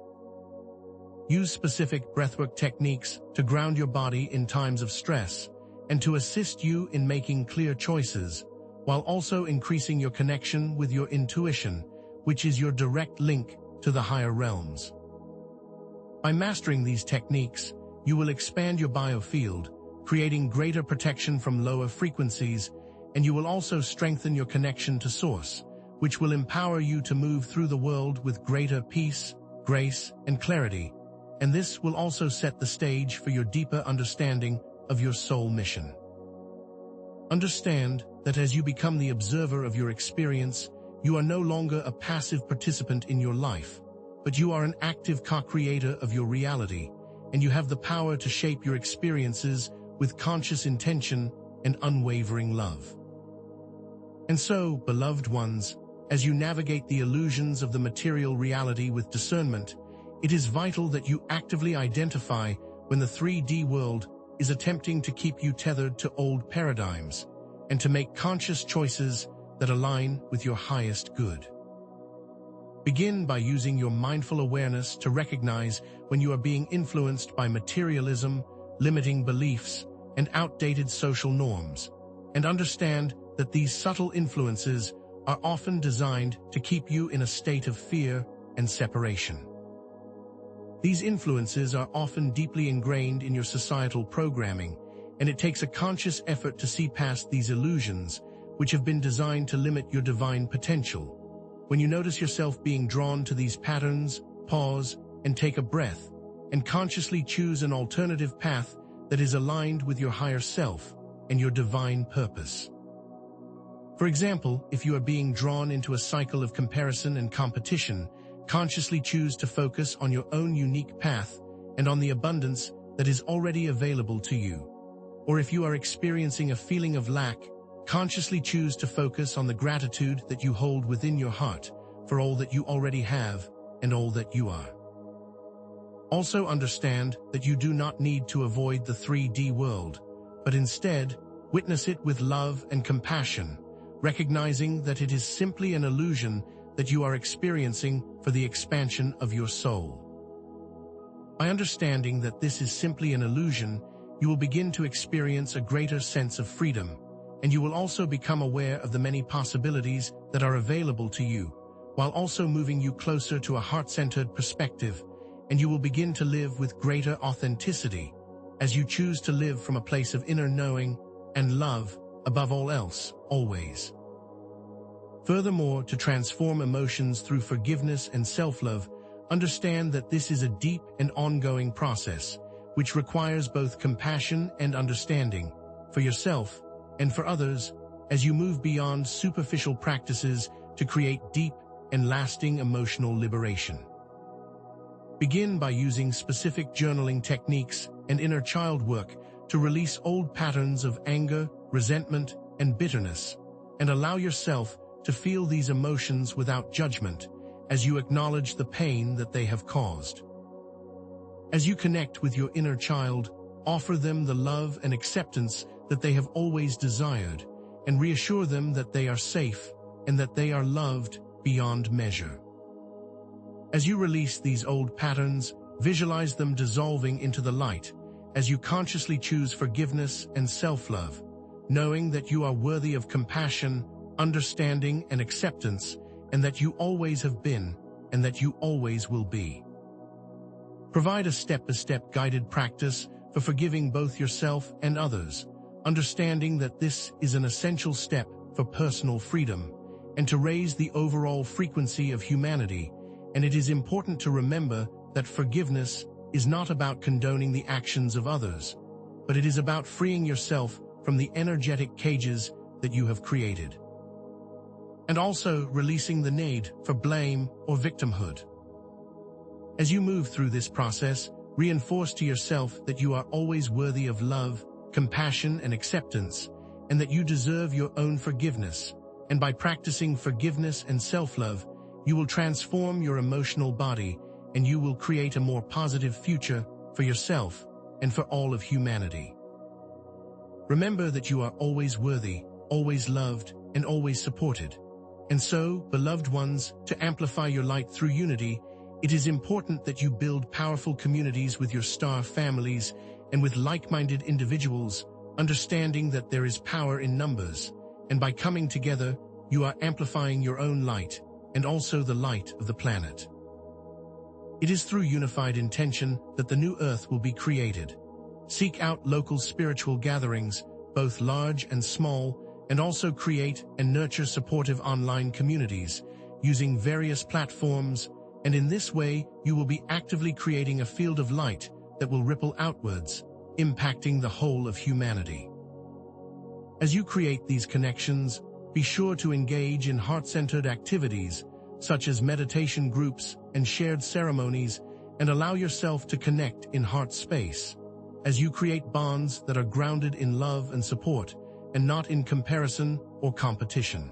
Use specific breathwork techniques to ground your body in times of stress and to assist you in making clear choices, while also increasing your connection with your intuition, which is your direct link to the higher realms. By mastering these techniques, you will expand your biofield, creating greater protection from lower frequencies, and you will also strengthen your connection to Source, which will empower you to move through the world with greater peace, grace, and clarity, and this will also set the stage for your deeper understanding of your soul mission. Understand that as you become the observer of your experience, you are no longer a passive participant in your life, but you are an active co-creator of your reality, and you have the power to shape your experiences with conscious intention and unwavering love. And so, beloved ones, as you navigate the illusions of the material reality with discernment, it is vital that you actively identify when the 3D world is attempting to keep you tethered to old paradigms, and to make conscious choices that align with your highest good. Begin by using your mindful awareness to recognize when you are being influenced by materialism, limiting beliefs, and outdated social norms, and understand that these subtle influences are often designed to keep you in a state of fear and separation. These influences are often deeply ingrained in your societal programming, and it takes a conscious effort to see past these illusions, which have been designed to limit your divine potential. When you notice yourself being drawn to these patterns, pause and take a breath, and consciously choose an alternative path that is aligned with your higher self and your divine purpose. For example, if you are being drawn into a cycle of comparison and competition, consciously choose to focus on your own unique path and on the abundance that is already available to you. Or if you are experiencing a feeling of lack, consciously choose to focus on the gratitude that you hold within your heart for all that you already have and all that you are. Also understand that you do not need to avoid the 3D world, but instead witness it with love and compassion, recognizing that it is simply an illusion that you are experiencing for the expansion of your soul. By understanding that this is simply an illusion, you will begin to experience a greater sense of freedom, and you will also become aware of the many possibilities that are available to you, while also moving you closer to a heart-centered perspective, and you will begin to live with greater authenticity as you choose to live from a place of inner knowing and love above all else, always. Furthermore, to transform emotions through forgiveness and self-love, understand that this is a deep and ongoing process, which requires both compassion and understanding for yourself and for others, as you move beyond superficial practices to create deep and lasting emotional liberation. Begin by using specific journaling techniques and inner child work to release old patterns of anger, resentment, and bitterness, and allow yourself to feel these emotions without judgment as you acknowledge the pain that they have caused. As you connect with your inner child, offer them the love and acceptance that they have always desired, and reassure them that they are safe and that they are loved beyond measure. As you release these old patterns, visualize them dissolving into the light as you consciously choose forgiveness and self-love, knowing that you are worthy of compassion, understanding, and acceptance, and that you always have been and that you always will be. Provide a step-by-step guided practice for forgiving both yourself and others, understanding that this is an essential step for personal freedom and to raise the overall frequency of humanity, and it is important to remember that forgiveness is not about condoning the actions of others, but it is about freeing yourself from the energetic cages that you have created. and also releasing the need for blame or victimhood. As you move through this process, reinforce to yourself that you are always worthy of love, compassion, and acceptance, and that you deserve your own forgiveness. And by practicing forgiveness and self-love, you will transform your emotional body, and you will create a more positive future for yourself and for all of humanity. Remember that you are always worthy, always loved, and always supported. And so, beloved ones, to amplify your light through unity, it is important that you build powerful communities with your star families and with like-minded individuals, understanding that there is power in numbers, and by coming together, you are amplifying your own light and also the light of the planet. It is through unified intention that the new Earth will be created. Seek out local spiritual gatherings, both large and small, and also create and nurture supportive online communities using various platforms, and in this way you will be actively creating a field of light that will ripple outwards, impacting the whole of humanity. As you create these connections, be sure to engage in heart-centered activities such as meditation groups and shared ceremonies, and allow yourself to connect in heart space as you create bonds that are grounded in love and support and not in comparison or competition.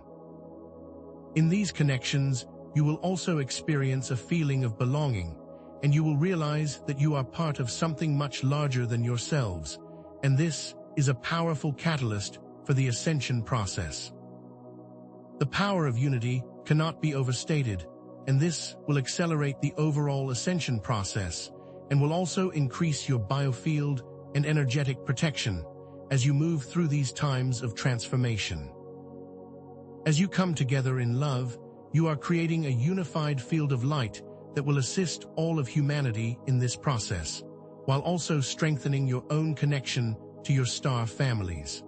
In these connections, you will also experience a feeling of belonging, and you will realize that you are part of something much larger than yourselves, and this is a powerful catalyst for the ascension process. The power of unity cannot be overstated, and this will accelerate the overall ascension process and will also increase your biofield and energetic protection as you move through these times of transformation. As you come together in love, you are creating a unified field of light that will assist all of humanity in this process, while also strengthening your own connection to your star families.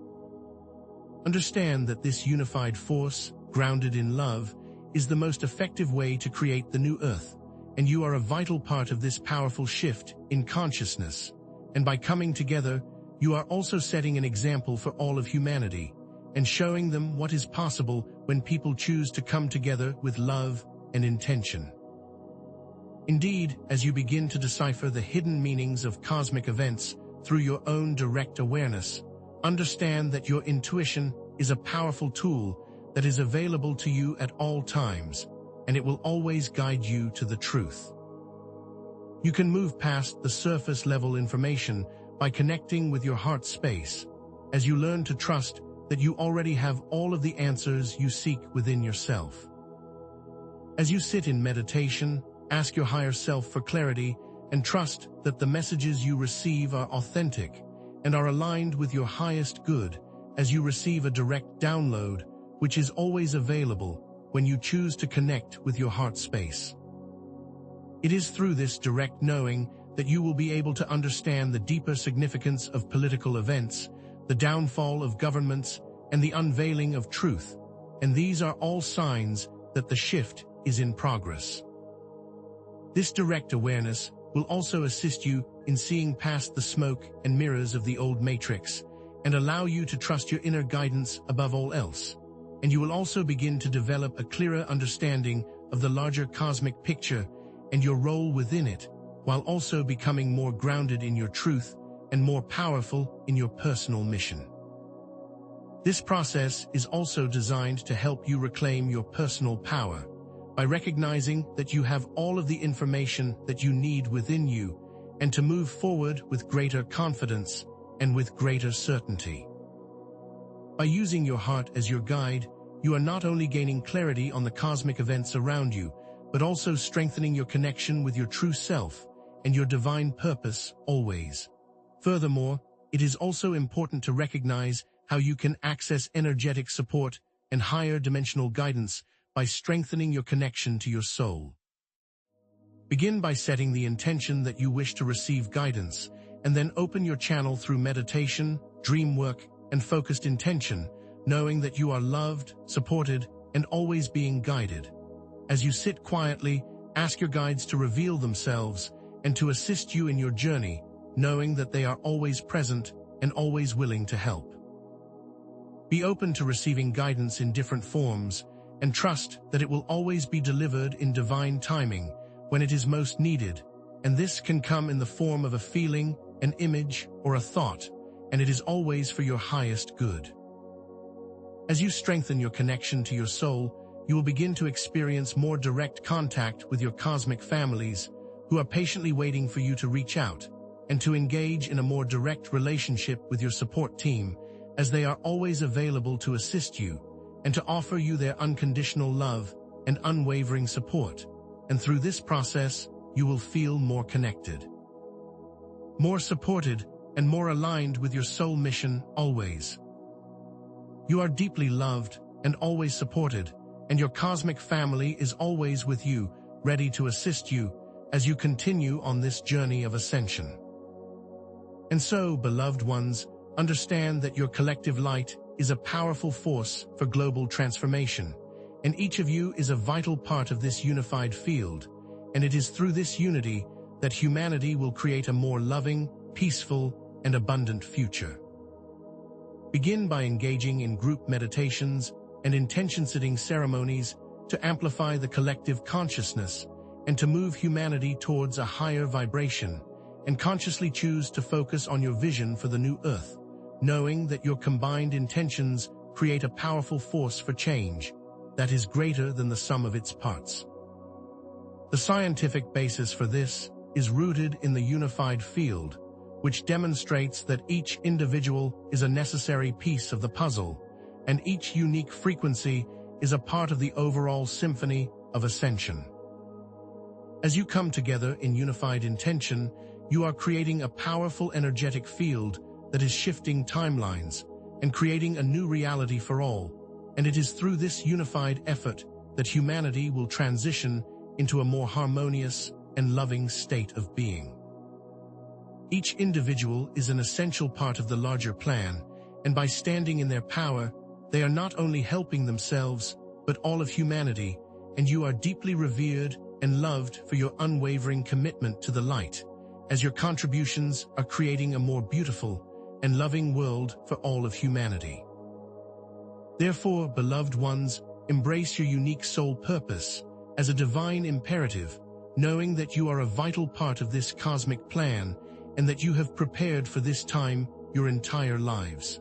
Understand that this unified force, grounded in love, is the most effective way to create the new Earth, and you are a vital part of this powerful shift in consciousness. And by coming together, you are also setting an example for all of humanity, and showing them what is possible when people choose to come together with love and intention. Indeed, as you begin to decipher the hidden meanings of cosmic events through your own direct awareness, understand that your intuition is a powerful tool that is available to you at all times, and it will always guide you to the truth. You can move past the surface-level information by connecting with your heart space, as you learn to trust that you already have all of the answers you seek within yourself. As you sit in meditation, ask your higher self for clarity and trust that the messages you receive are authentic and are aligned with your highest good as you receive a direct download, which is always available when you choose to connect with your heart space. It is through this direct knowing that you will be able to understand the deeper significance of political events, the downfall of governments, and the unveiling of truth, and these are all signs that the shift is in progress. This direct awareness will also assist you in seeing past the smoke and mirrors of the old matrix, and allow you to trust your inner guidance above all else. And you will also begin to develop a clearer understanding of the larger cosmic picture and your role within it, while also becoming more grounded in your truth and more powerful in your personal mission. This process is also designed to help you reclaim your personal power by recognizing that you have all of the information that you need within you, and to move forward with greater confidence and with greater certainty. By using your heart as your guide, you are not only gaining clarity on the cosmic events around you, but also strengthening your connection with your true self and your divine purpose always. Furthermore, it is also important to recognize how you can access energetic support and higher dimensional guidance by strengthening your connection to your soul. Begin by setting the intention that you wish to receive guidance, and then open your channel through meditation, dream work, and focused intention, knowing that you are loved, supported, and always being guided. As you sit quietly, ask your guides to reveal themselves and to assist you in your journey, knowing that they are always present and always willing to help. Be open to receiving guidance in different forms, and trust that it will always be delivered in divine timing when it is most needed, and this can come in the form of a feeling, an image, or a thought, and it is always for your highest good. As you strengthen your connection to your soul, you will begin to experience more direct contact with your cosmic families, who are patiently waiting for you to reach out, and to engage in a more direct relationship with your support team, as they are always available to assist you, and to offer you their unconditional love and unwavering support. And through this process, you will feel more connected, more supported, and more aligned with your soul mission always. You are deeply loved and always supported, and your cosmic family is always with you, ready to assist you as you continue on this journey of ascension. And so, beloved ones, understand that your collective light is a powerful force for global transformation, and each of you is a vital part of this unified field, and it is through this unity that humanity will create a more loving, peaceful, and abundant future. Begin by engaging in group meditations and intention-setting ceremonies to amplify the collective consciousness and to move humanity towards a higher vibration, and consciously choose to focus on your vision for the new Earth, knowing that your combined intentions create a powerful force for change that is greater than the sum of its parts. The scientific basis for this is rooted in the unified field, which demonstrates that each individual is a necessary piece of the puzzle, and each unique frequency is a part of the overall symphony of ascension. As you come together in unified intention, you are creating a powerful energetic field that is shifting timelines and creating a new reality for all, and it is through this unified effort that humanity will transition into a more harmonious and loving state of being. Each individual is an essential part of the larger plan, and by standing in their power, they are not only helping themselves, but all of humanity, and you are deeply revered and loved for your unwavering commitment to the light, as your contributions are creating a more beautiful and loving world for all of humanity. Therefore, beloved ones, embrace your unique soul purpose as a divine imperative, knowing that you are a vital part of this cosmic plan and that you have prepared for this time your entire lives.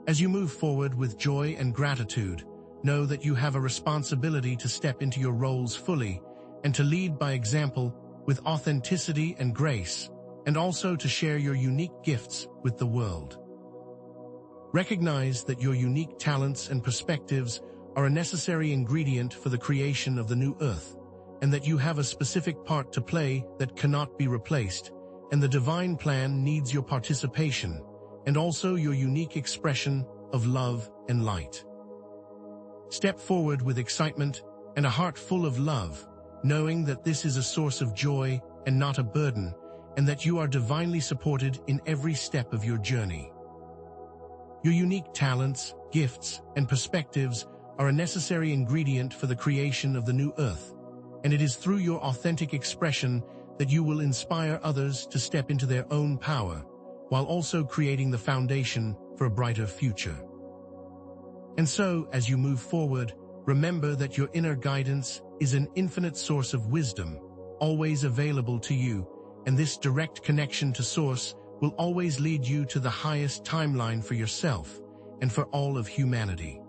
As you move forward with joy and gratitude, know that you have a responsibility to step into your roles fully and to lead by example with authenticity and grace, and also to share your unique gifts with the world. Recognize that your unique talents and perspectives are a necessary ingredient for the creation of the new Earth, and that you have a specific part to play that cannot be replaced, and the divine plan needs your participation, and also your unique expression of love and light. Step forward with excitement and a heart full of love, knowing that this is a source of joy and not a burden, and that you are divinely supported in every step of your journey. Your unique talents, gifts, and perspectives are a necessary ingredient for the creation of the new Earth, and it is through your authentic expression that you will inspire others to step into their own power, while also creating the foundation for a brighter future. And so, as you move forward, remember that your inner guidance is an infinite source of wisdom, always available to you, and this direct connection to Source will always lead you to the highest timeline for yourself and for all of humanity.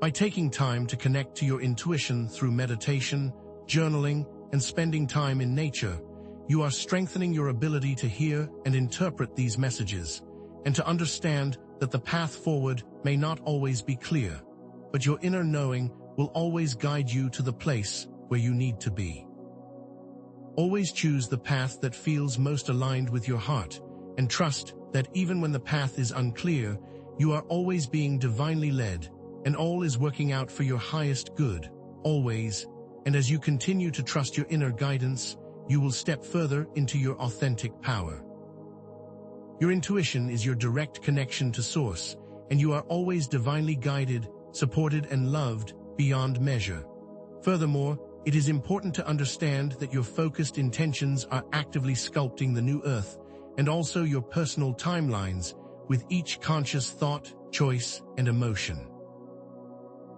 By taking time to connect to your intuition through meditation, journaling, and spending time in nature, you are strengthening your ability to hear and interpret these messages, and to understand that the path forward may not always be clear, but your inner knowing will always guide you to the place where you need to be. Always choose the path that feels most aligned with your heart, and trust that even when the path is unclear, you are always being divinely led, and all is working out for your highest good, always. And as you continue to trust your inner guidance, you will step further into your authentic power. Your intuition is your direct connection to Source, and you are always divinely guided, supported, and loved beyond measure. Furthermore, it is important to understand that your focused intentions are actively sculpting the new Earth, and also your personal timelines, with each conscious thought, choice, and emotion.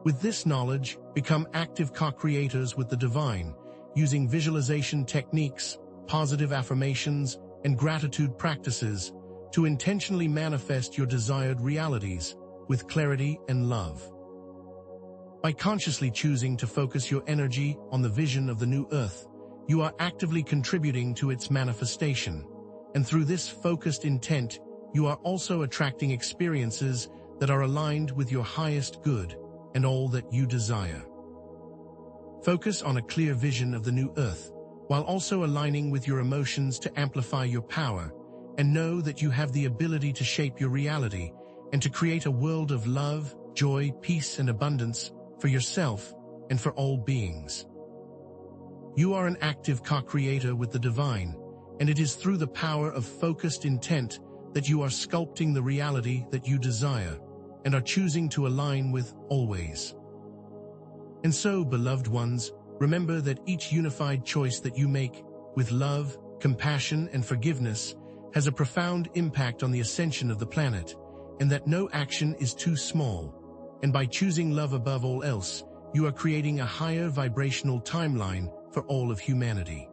With this knowledge, become active co-creators with the divine, using visualization techniques, positive affirmations, and gratitude practices to intentionally manifest your desired realities with clarity and love. By consciously choosing to focus your energy on the vision of the new earth, you are actively contributing to its manifestation. And through this focused intent, you are also attracting experiences that are aligned with your highest good and all that you desire. Focus on a clear vision of the new earth, while also aligning with your emotions to amplify your power, and know that you have the ability to shape your reality and to create a world of love, joy, peace, and abundance for yourself and for all beings. You are an active co-creator with the divine, and it is through the power of focused intent that you are sculpting the reality that you desire and are choosing to align with always. And so, beloved ones, remember that each unified choice that you make with love, compassion, and forgiveness has a profound impact on the ascension of the planet, and that no action is too small. And by choosing love above all else, you are creating a higher vibrational timeline for all of humanity.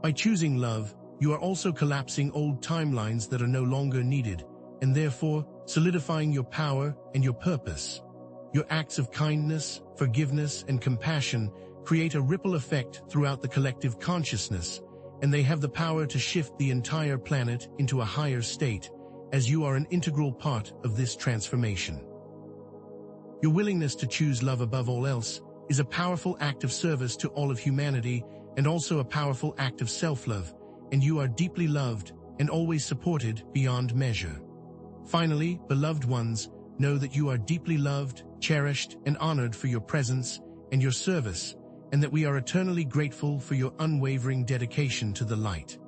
By choosing love, you are also collapsing old timelines that are no longer needed, and therefore solidifying your power and your purpose. Your acts of kindness, forgiveness, and compassion create a ripple effect throughout the collective consciousness, and they have the power to shift the entire planet into a higher state, as you are an integral part of this transformation. Your willingness to choose love above all else is a powerful act of service to all of humanity and also a powerful act of self-love, and you are deeply loved and always supported beyond measure. Finally, beloved ones, know that you are deeply loved, cherished, and honored for your presence and your service, and that we are eternally grateful for your unwavering dedication to the light.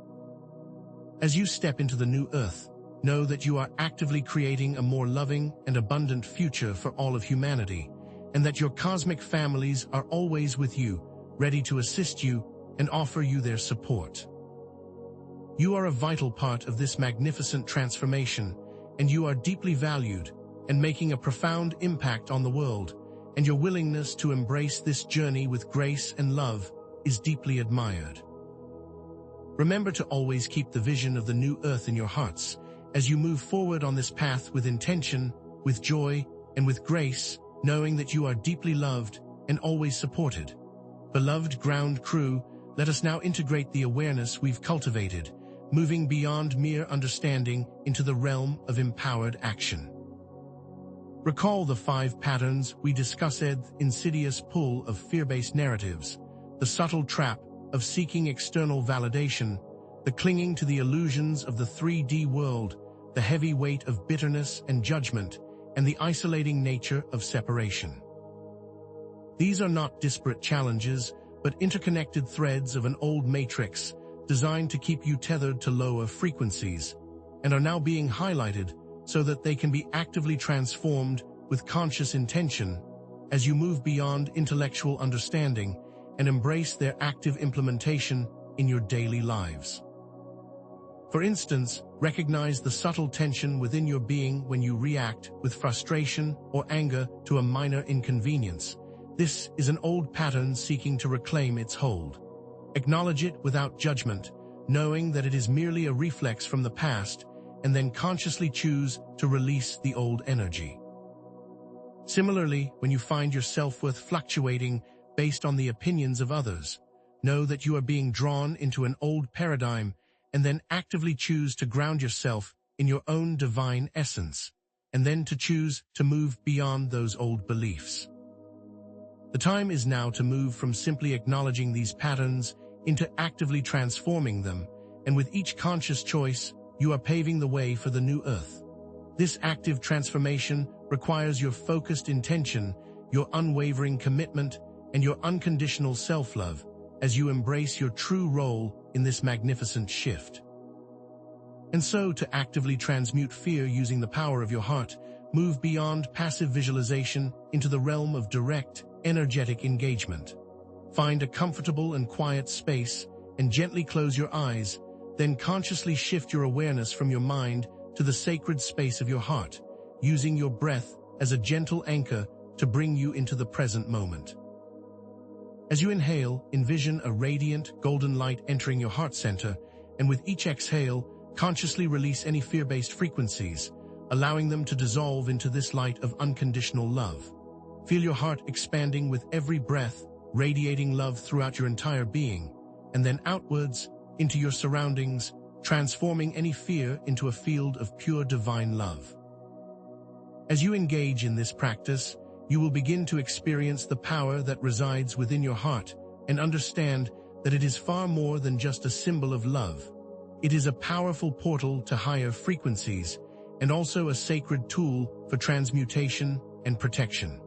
As you step into the new earth, know that you are actively creating a more loving and abundant future for all of humanity, and that your cosmic families are always with you, ready to assist you and offer you their support. You are a vital part of this magnificent transformation, and you are deeply valued and making a profound impact on the world, and your willingness to embrace this journey with grace and love is deeply admired. Remember to always keep the vision of the new earth in your hearts as you move forward on this path with intention, with joy, and with grace, knowing that you are deeply loved and always supported. Beloved ground crew, let us now integrate the awareness we've cultivated, moving beyond mere understanding into the realm of empowered action. Recall the 5 patterns we discussed: insidious pull of fear-based narratives, the subtle trap of seeking external validation, the clinging to the illusions of the 3D world, the heavy weight of bitterness and judgment, and the isolating nature of separation. These are not disparate challenges, but interconnected threads of an old matrix designed to keep you tethered to lower frequencies, and are now being highlighted so that they can be actively transformed with conscious intention as you move beyond intellectual understanding and embrace their active implementation in your daily lives. For instance, recognize the subtle tension within your being when you react with frustration or anger to a minor inconvenience. This is an old pattern seeking to reclaim its hold. Acknowledge it without judgment, knowing that it is merely a reflex from the past, and then consciously choose to release the old energy. Similarly, when you find your self-worth fluctuating based on the opinions of others, know that you are being drawn into an old paradigm, and then actively choose to ground yourself in your own divine essence, and then to choose to move beyond those old beliefs. The time is now to move from simply acknowledging these patterns into actively transforming them, and with each conscious choice, you are paving the way for the new earth. This active transformation requires your focused intention, your unwavering commitment, and your unconditional self-love as you embrace your true role in this magnificent shift. And so, to actively transmute fear using the power of your heart, move beyond passive visualization into the realm of direct, energetic engagement. Find a comfortable and quiet space and gently close your eyes, then consciously shift your awareness from your mind to the sacred space of your heart, using your breath as a gentle anchor to bring you into the present moment. As you inhale, envision a radiant, golden light entering your heart center, and with each exhale, consciously release any fear-based frequencies, allowing them to dissolve into this light of unconditional love. Feel your heart expanding with every breath, radiating love throughout your entire being, and then outwards into your surroundings, transforming any fear into a field of pure divine love. As you engage in this practice, you will begin to experience the power that resides within your heart and understand that it is far more than just a symbol of love. It is a powerful portal to higher frequencies and also a sacred tool for transmutation and protection.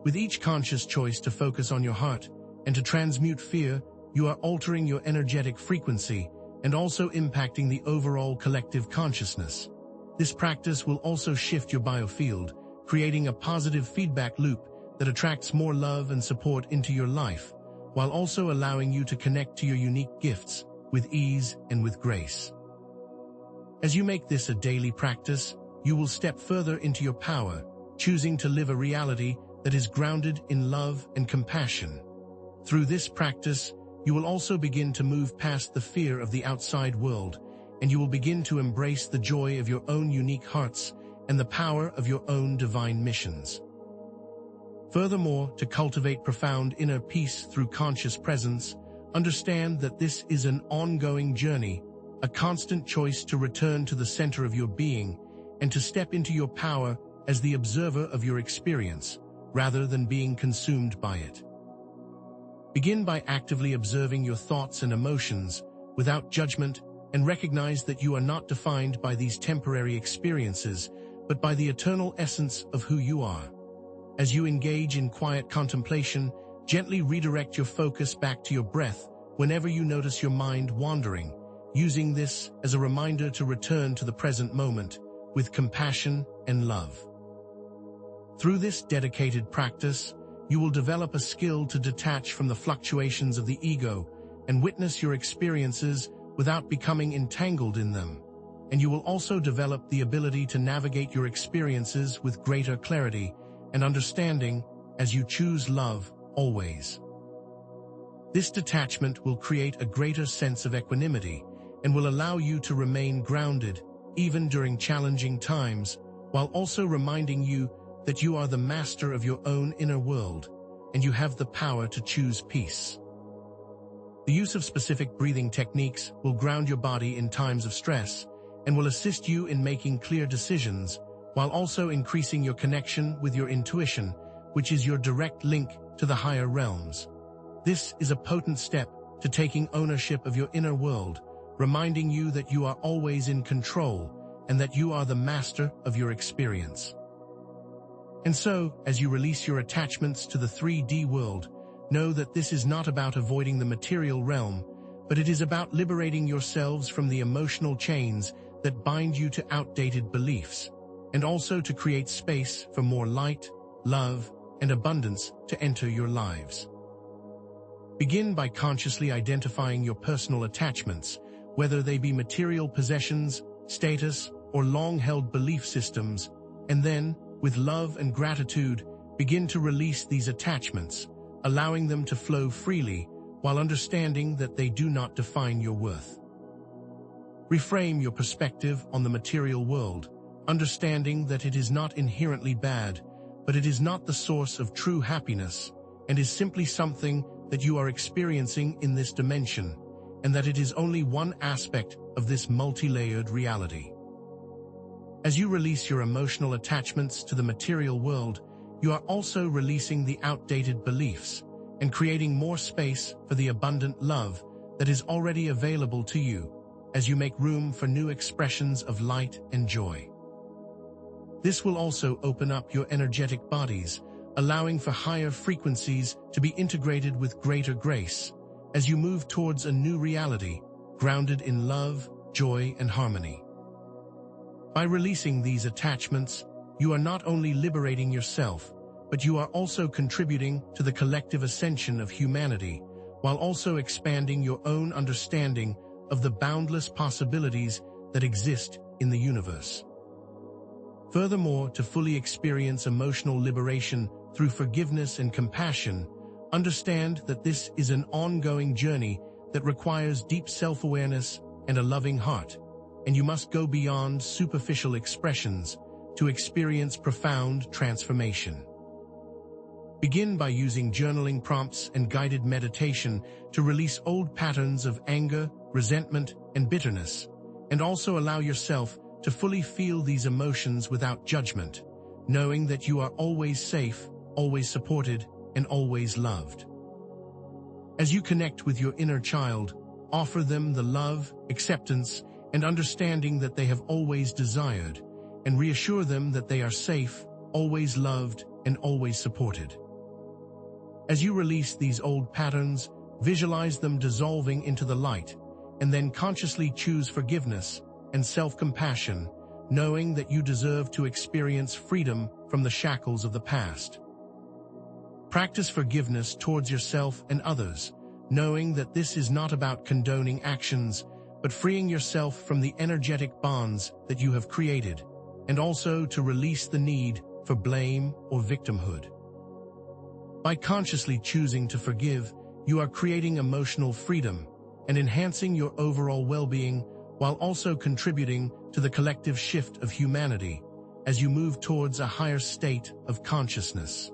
With each conscious choice to focus on your heart and to transmute fear, you are altering your energetic frequency and also impacting the overall collective consciousness. This practice will also shift your biofield, creating a positive feedback loop that attracts more love and support into your life, while also allowing you to connect to your unique gifts with ease and with grace. As you make this a daily practice, you will step further into your power, choosing to live a reality that is grounded in love and compassion. Through this practice, you will also begin to move past the fear of the outside world, and you will begin to embrace the joy of your own unique hearts and the power of your own divine missions. Furthermore, to cultivate profound inner peace through conscious presence, understand that this is an ongoing journey, a constant choice to return to the center of your being and to step into your power as the observer of your experience, rather than being consumed by it. Begin by actively observing your thoughts and emotions without judgment, and recognize that you are not defined by these temporary experiences, but by the eternal essence of who you are. As you engage in quiet contemplation, gently redirect your focus back to your breath whenever you notice your mind wandering, using this as a reminder to return to the present moment with compassion and love. Through this dedicated practice, you will develop a skill to detach from the fluctuations of the ego and witness your experiences without becoming entangled in them. And you will also develop the ability to navigate your experiences with greater clarity and understanding as you choose love always. This detachment will create a greater sense of equanimity and will allow you to remain grounded even during challenging times, while also reminding you that you are the master of your own inner world and you have the power to choose peace. The use of specific breathing techniques will ground your body in times of stress and will assist you in making clear decisions, while also increasing your connection with your intuition, which is your direct link to the higher realms. This is a potent step to taking ownership of your inner world, reminding you that you are always in control and that you are the master of your experience. And so, as you release your attachments to the 3D world, know that this is not about avoiding the material realm, but it is about liberating yourselves from the emotional chains that bind you to outdated beliefs, and also to create space for more light, love, and abundance to enter your lives. Begin by consciously identifying your personal attachments, whether they be material possessions, status, or long-held belief systems, and then, with love and gratitude, begin to release these attachments, allowing them to flow freely while understanding that they do not define your worth. Reframe your perspective on the material world, understanding that it is not inherently bad, but it is not the source of true happiness, and is simply something that you are experiencing in this dimension, and that it is only one aspect of this multi-layered reality. As you release your emotional attachments to the material world, you are also releasing the outdated beliefs and creating more space for the abundant love that is already available to you as you make room for new expressions of light and joy. This will also open up your energetic bodies, allowing for higher frequencies to be integrated with greater grace as you move towards a new reality, grounded in love, joy, and harmony. By releasing these attachments, you are not only liberating yourself, but you are also contributing to the collective ascension of humanity, while also expanding your own understanding of the boundless possibilities that exist in the universe. Furthermore, to fully experience emotional liberation through forgiveness and compassion, understand that this is an ongoing journey that requires deep self-awareness and a loving heart, and you must go beyond superficial expressions to experience profound transformation. Begin by using journaling prompts and guided meditation to release old patterns of anger, resentment, and bitterness, and also allow yourself to fully feel these emotions without judgment, knowing that you are always safe, always supported, and always loved. As you connect with your inner child, offer them the love, acceptance, and understanding that they have always desired, and reassure them that they are safe, always loved, and always supported. As you release these old patterns, visualize them dissolving into the light, and then consciously choose forgiveness and self-compassion, knowing that you deserve to experience freedom from the shackles of the past. Practice forgiveness towards yourself and others, knowing that this is not about condoning actions, but freeing yourself from the energetic bonds that you have created, and also to release the need for blame or victimhood. By consciously choosing to forgive, you are creating emotional freedom and enhancing your overall well-being while also contributing to the collective shift of humanity as you move towards a higher state of consciousness.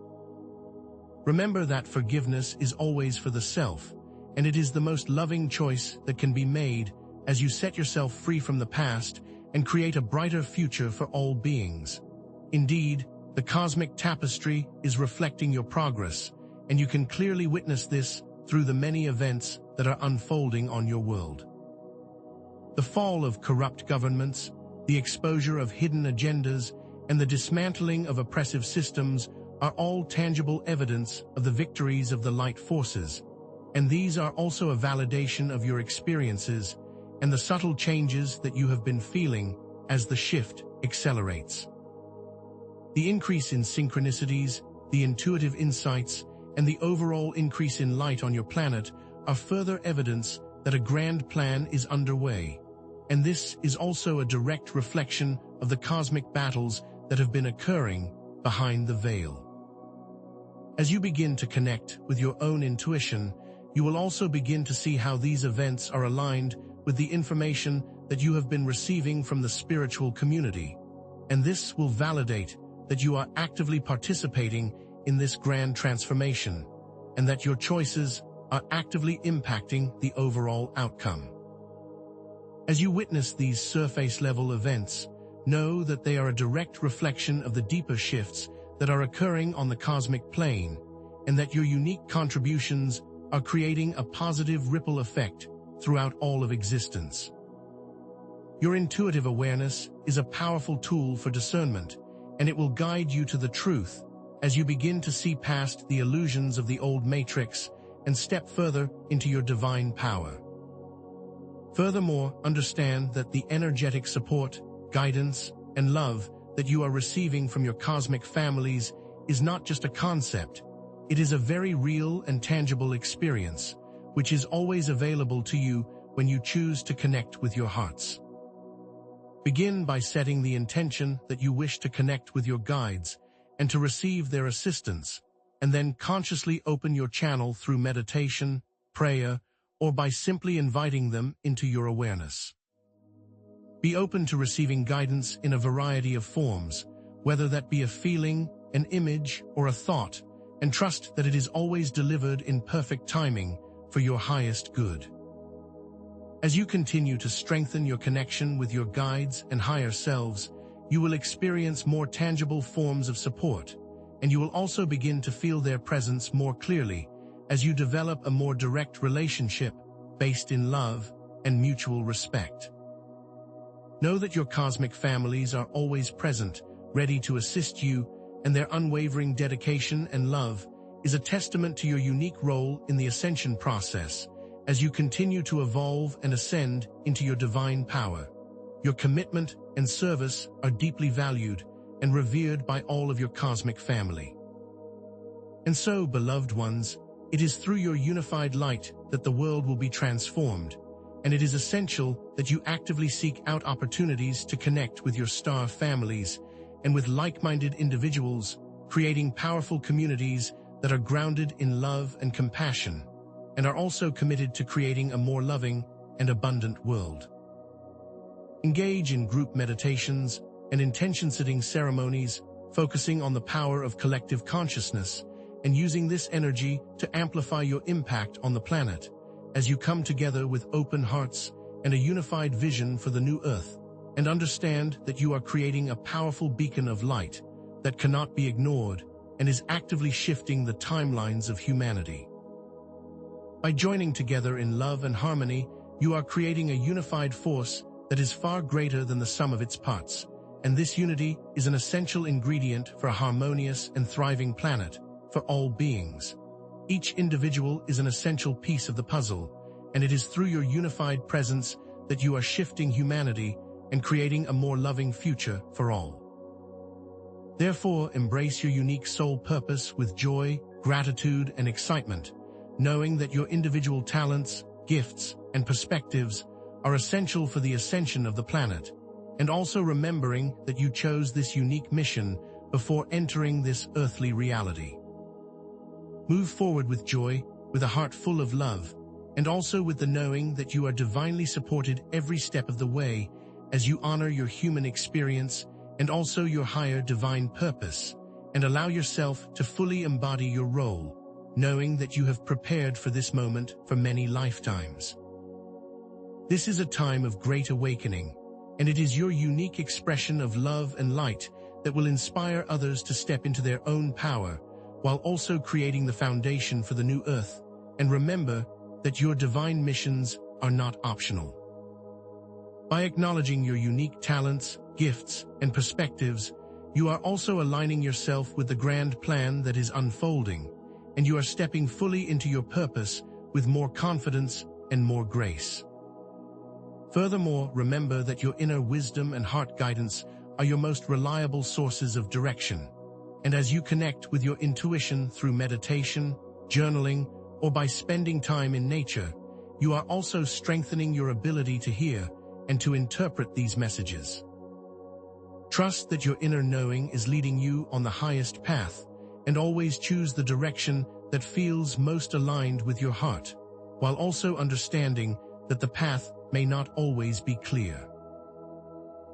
Remember that forgiveness is always for the self, and it is the most loving choice that can be made as you set yourself free from the past and create a brighter future for all beings. Indeed, the cosmic tapestry is reflecting your progress, and you can clearly witness this through the many events that are unfolding on your world. The fall of corrupt governments, the exposure of hidden agendas, and the dismantling of oppressive systems are all tangible evidence of the victories of the light forces, and these are also a validation of your experiences and the subtle changes that you have been feeling as the shift accelerates. The increase in synchronicities, the intuitive insights, and the overall increase in light on your planet are further evidence that a grand plan is underway, and this is also a direct reflection of the cosmic battles that have been occurring behind the veil. As you begin to connect with your own intuition, you will also begin to see how these events are aligned with the information that you have been receiving from the spiritual community, and this will validate that you are actively participating in this grand transformation, and that your choices are actively impacting the overall outcome. As you witness these surface-level events, know that they are a direct reflection of the deeper shifts that are occurring on the cosmic plane, and that your unique contributions are creating a positive ripple effect throughout all of existence. Your intuitive awareness is a powerful tool for discernment, and it will guide you to the truth as you begin to see past the illusions of the old matrix and step further into your divine power. Furthermore, understand that the energetic support, guidance, and love that you are receiving from your cosmic families is not just a concept. It is a very real and tangible experience, which is always available to you when you choose to connect with your hearts. Begin by setting the intention that you wish to connect with your guides and to receive their assistance, and then consciously open your channel through meditation, prayer, or by simply inviting them into your awareness. Be open to receiving guidance in a variety of forms, whether that be a feeling, an image, or a thought, and trust that it is always delivered in perfect timing for your highest good. As you continue to strengthen your connection with your guides and higher selves, you will experience more tangible forms of support, and you will also begin to feel their presence more clearly as you develop a more direct relationship based in love and mutual respect. Know that your cosmic families are always present, ready to assist you, and their unwavering dedication and love is a testament to your unique role in the ascension process as you continue to evolve and ascend into your divine power. Your commitment and service are deeply valued and revered by all of your cosmic family. And so, beloved ones, it is through your unified light that the world will be transformed, and it is essential that you actively seek out opportunities to connect with your star families and with like-minded individuals, creating powerful communities that are grounded in love and compassion, and are also committed to creating a more loving and abundant world. Engage in group meditations and intention-setting ceremonies, focusing on the power of collective consciousness and using this energy to amplify your impact on the planet as you come together with open hearts and a unified vision for the new Earth, and understand that you are creating a powerful beacon of light that cannot be ignored and is actively shifting the timelines of humanity. By joining together in love and harmony, you are creating a unified force that is far greater than the sum of its parts, and this unity is an essential ingredient for a harmonious and thriving planet for all beings. Each individual is an essential piece of the puzzle, and it is through your unified presence that you are shifting humanity and creating a more loving future for all. Therefore, embrace your unique soul purpose with joy, gratitude, and excitement, knowing that your individual talents, gifts, and perspectives are essential for the ascension of the planet, and also remembering that you chose this unique mission before entering this earthly reality. Move forward with joy, with a heart full of love, and also with the knowing that you are divinely supported every step of the way as you honor your human experience and also your higher divine purpose, and allow yourself to fully embody your role, knowing that you have prepared for this moment for many lifetimes. This is a time of great awakening, and it is your unique expression of love and light that will inspire others to step into their own power, while also creating the foundation for the new Earth. And remember that your divine missions are not optional. By acknowledging your unique talents, gifts, and perspectives, you are also aligning yourself with the grand plan that is unfolding, and you are stepping fully into your purpose with more confidence and more grace. Furthermore, remember that your inner wisdom and heart guidance are your most reliable sources of direction. And as you connect with your intuition through meditation, journaling, or by spending time in nature, you are also strengthening your ability to hear and to interpret these messages. Trust that your inner knowing is leading you on the highest path, and always choose the direction that feels most aligned with your heart, while also understanding that the path may not always be clear.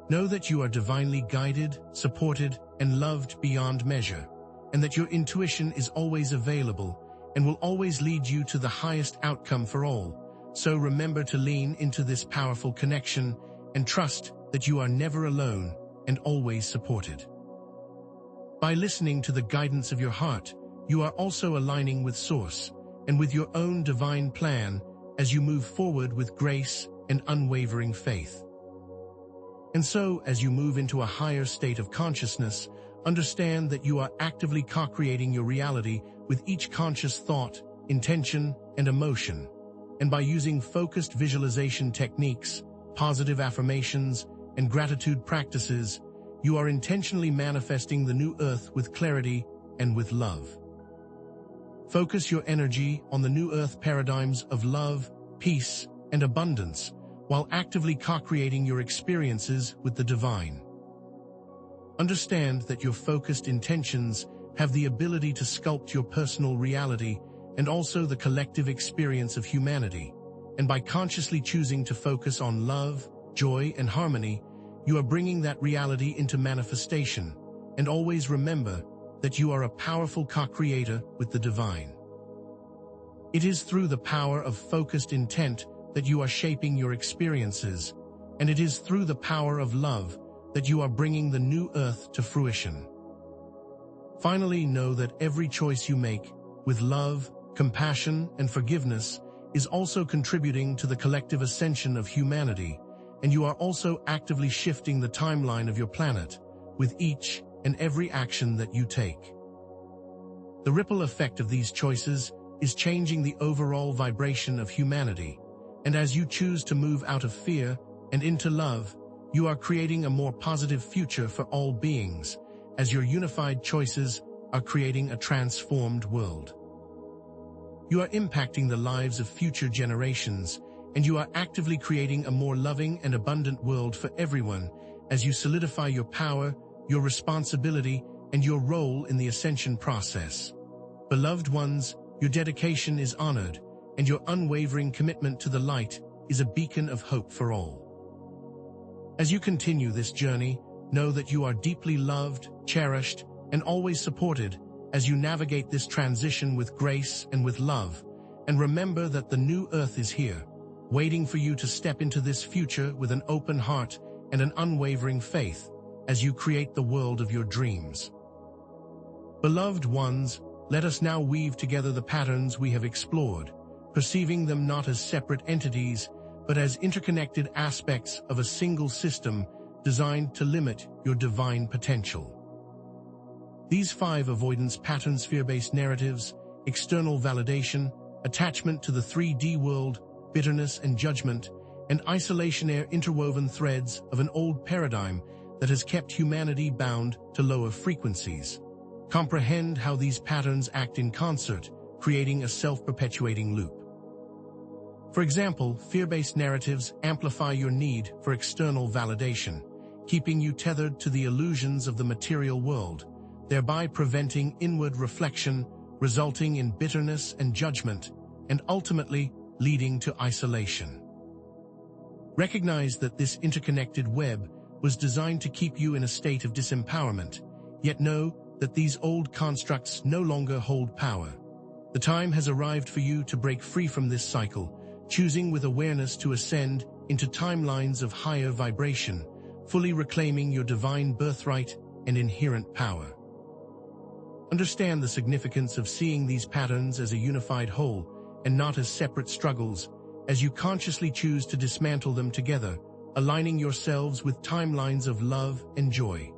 Know that you are divinely guided, supported, and loved beyond measure, and that your intuition is always available and will always lead you to the highest outcome for all. So remember to lean into this powerful connection and trust that you are never alone and always supported. By listening to the guidance of your heart, you are also aligning with Source and with your own divine plan as you move forward with grace and unwavering faith. And so, as you move into a higher state of consciousness, understand that you are actively co-creating your reality with each conscious thought, intention, and emotion. And by using focused visualization techniques, positive affirmations, and gratitude practices, you are intentionally manifesting the new Earth with clarity and with love. Focus your energy on the new Earth paradigms of love, peace, and abundance, while actively co-creating your experiences with the divine. Understand that your focused intentions have the ability to sculpt your personal reality and also the collective experience of humanity, and by consciously choosing to focus on love, joy, and harmony, you are bringing that reality into manifestation. And always remember that you are a powerful co-creator with the divine. It is through the power of focused intent that you are shaping your experiences, and it is through the power of love that you are bringing the new Earth to fruition. Finally, know that every choice you make, with love, compassion, and forgiveness, is also contributing to the collective ascension of humanity, and you are also actively shifting the timeline of your planet with each and every action that you take. The ripple effect of these choices is changing the overall vibration of humanity, and as you choose to move out of fear and into love, you are creating a more positive future for all beings, as your unified choices are creating a transformed world. You are impacting the lives of future generations, and you are actively creating a more loving and abundant world for everyone as you solidify your power, your responsibility, and your role in the ascension process. Beloved ones, your dedication is honored, and your unwavering commitment to the light is a beacon of hope for all. As you continue this journey, know that you are deeply loved, cherished, and always supported as you navigate this transition with grace and with love. And remember that the new earth is here, waiting for you to step into this future with an open heart and an unwavering faith as you create the world of your dreams. Beloved ones, let us now weave together the patterns we have explored, perceiving them not as separate entities, but as interconnected aspects of a single system designed to limit your divine potential. These 5 avoidance patterns: fear-based narratives, external validation, attachment to the 3D world, bitterness and judgment, and isolation, are interwoven threads of an old paradigm that has kept humanity bound to lower frequencies. Comprehend how these patterns act in concert, creating a self-perpetuating loop. For example, fear-based narratives amplify your need for external validation, keeping you tethered to the illusions of the material world, thereby preventing inward reflection, resulting in bitterness and judgment, and ultimately leading to isolation. Recognize that this interconnected web was designed to keep you in a state of disempowerment, yet know that these old constructs no longer hold power. The time has arrived for you to break free from this cycle, choosing with awareness to ascend into timelines of higher vibration, fully reclaiming your divine birthright and inherent power. Understand the significance of seeing these patterns as a unified whole and not as separate struggles, as you consciously choose to dismantle them together, aligning yourselves with timelines of love and joy.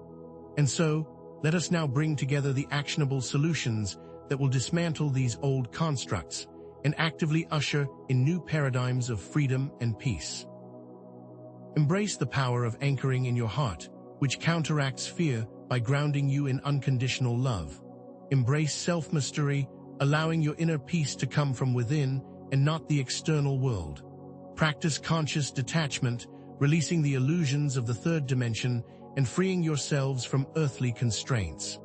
And so, let us now bring together the actionable solutions that will dismantle these old constructs and actively usher in new paradigms of freedom and peace. Embrace the power of anchoring in your heart, which counteracts fear by grounding you in unconditional love. Embrace self-mastery, allowing your inner peace to come from within and not the external world. Practice conscious detachment, releasing the illusions of the third dimension and freeing yourselves from earthly constraints.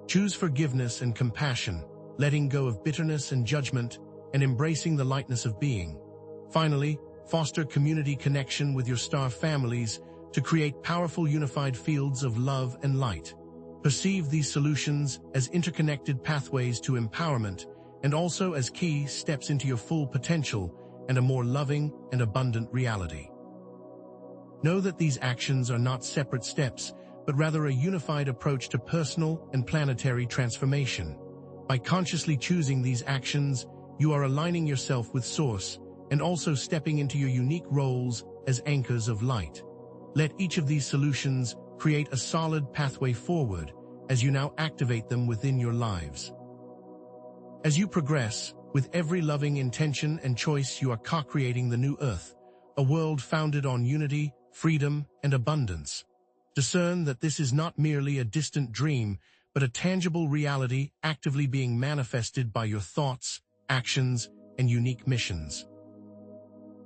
Choose forgiveness and compassion, letting go of bitterness and judgment, and embracing the lightness of being. Finally, foster community connection with your star families to create powerful unified fields of love and light. Perceive these solutions as interconnected pathways to empowerment and also as key steps into your full potential and a more loving and abundant reality. Know that these actions are not separate steps, but rather a unified approach to personal and planetary transformation. By consciously choosing these actions, you are aligning yourself with Source and also stepping into your unique roles as anchors of light. Let each of these solutions create a solid pathway forward as you now activate them within your lives. As you progress, with every loving intention and choice, you are co-creating the new earth, a world founded on unity, freedom, and abundance. Discern that this is not merely a distant dream, but a tangible reality actively being manifested by your thoughts, actions, and unique missions.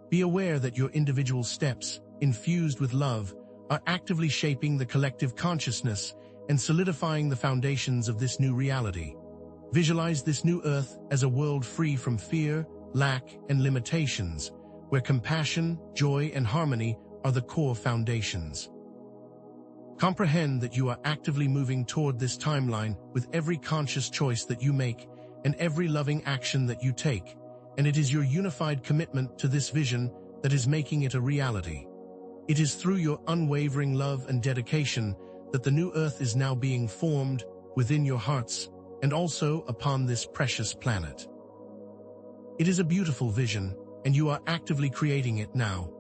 Be aware that your individual steps, infused with love, are actively shaping the collective consciousness and solidifying the foundations of this new reality. Visualize this new earth as a world free from fear, lack, and limitations, where compassion, joy, and harmony are the core foundations. Comprehend that you are actively moving toward this timeline with every conscious choice that you make and every loving action that you take, and it is your unified commitment to this vision that is making it a reality. It is through your unwavering love and dedication that the new earth is now being formed within your hearts and also upon this precious planet. It is a beautiful vision, and you are actively creating it now.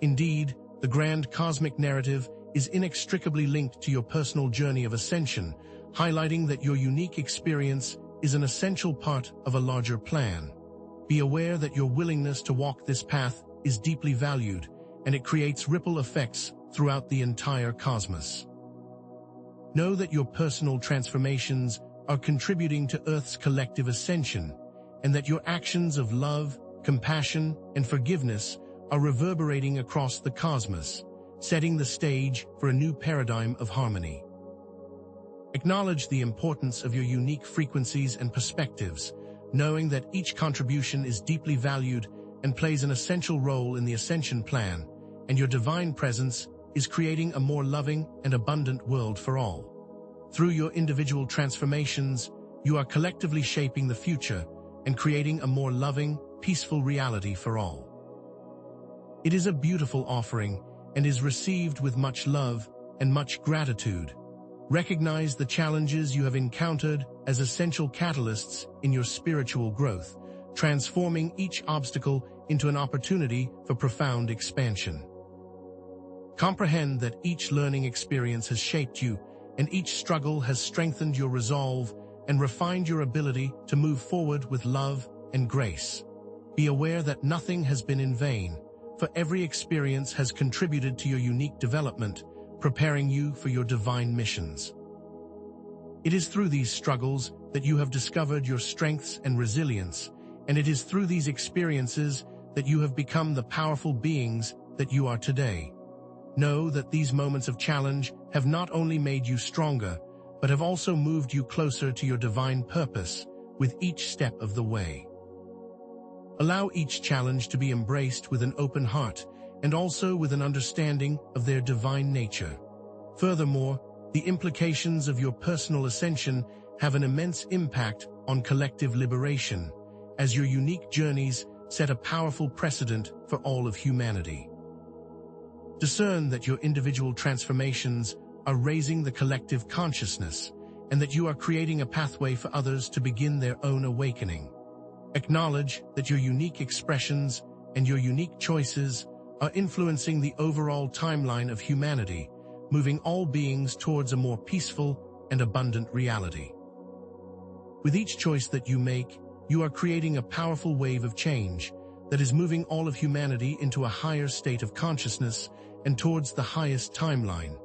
Indeed, the grand cosmic narrative is inextricably linked to your personal journey of ascension, highlighting that your unique experience is an essential part of a larger plan. Be aware that your willingness to walk this path is deeply valued, and it creates ripple effects throughout the entire cosmos. Know that your personal transformations are contributing to Earth's collective ascension, and that your actions of love, compassion, and forgiveness are reverberating across the cosmos, setting the stage for a new paradigm of harmony. Acknowledge the importance of your unique frequencies and perspectives, knowing that each contribution is deeply valued and plays an essential role in the ascension plan, and your divine presence is creating a more loving and abundant world for all. Through your individual transformations, you are collectively shaping the future and creating a more loving, peaceful reality for all. It is a beautiful offering and is received with much love and much gratitude. Recognize the challenges you have encountered as essential catalysts in your spiritual growth, transforming each obstacle into an opportunity for profound expansion. Comprehend that each learning experience has shaped you, and each struggle has strengthened your resolve and refined your ability to move forward with love and grace. Be aware that nothing has been in vain, for every experience has contributed to your unique development, preparing you for your divine missions. It is through these struggles that you have discovered your strengths and resilience, and it is through these experiences that you have become the powerful beings that you are today. Know that these moments of challenge have not only made you stronger, but have also moved you closer to your divine purpose with each step of the way. Allow each challenge to be embraced with an open heart and also with an understanding of their divine nature. Furthermore, the implications of your personal ascension have an immense impact on collective liberation, as your unique journeys set a powerful precedent for all of humanity. Discern that your individual transformations are raising the collective consciousness, and that you are creating a pathway for others to begin their own awakening. Acknowledge that your unique expressions and your unique choices are influencing the overall timeline of humanity, moving all beings towards a more peaceful and abundant reality. With each choice that you make, you are creating a powerful wave of change that is moving all of humanity into a higher state of consciousness and towards the highest timeline.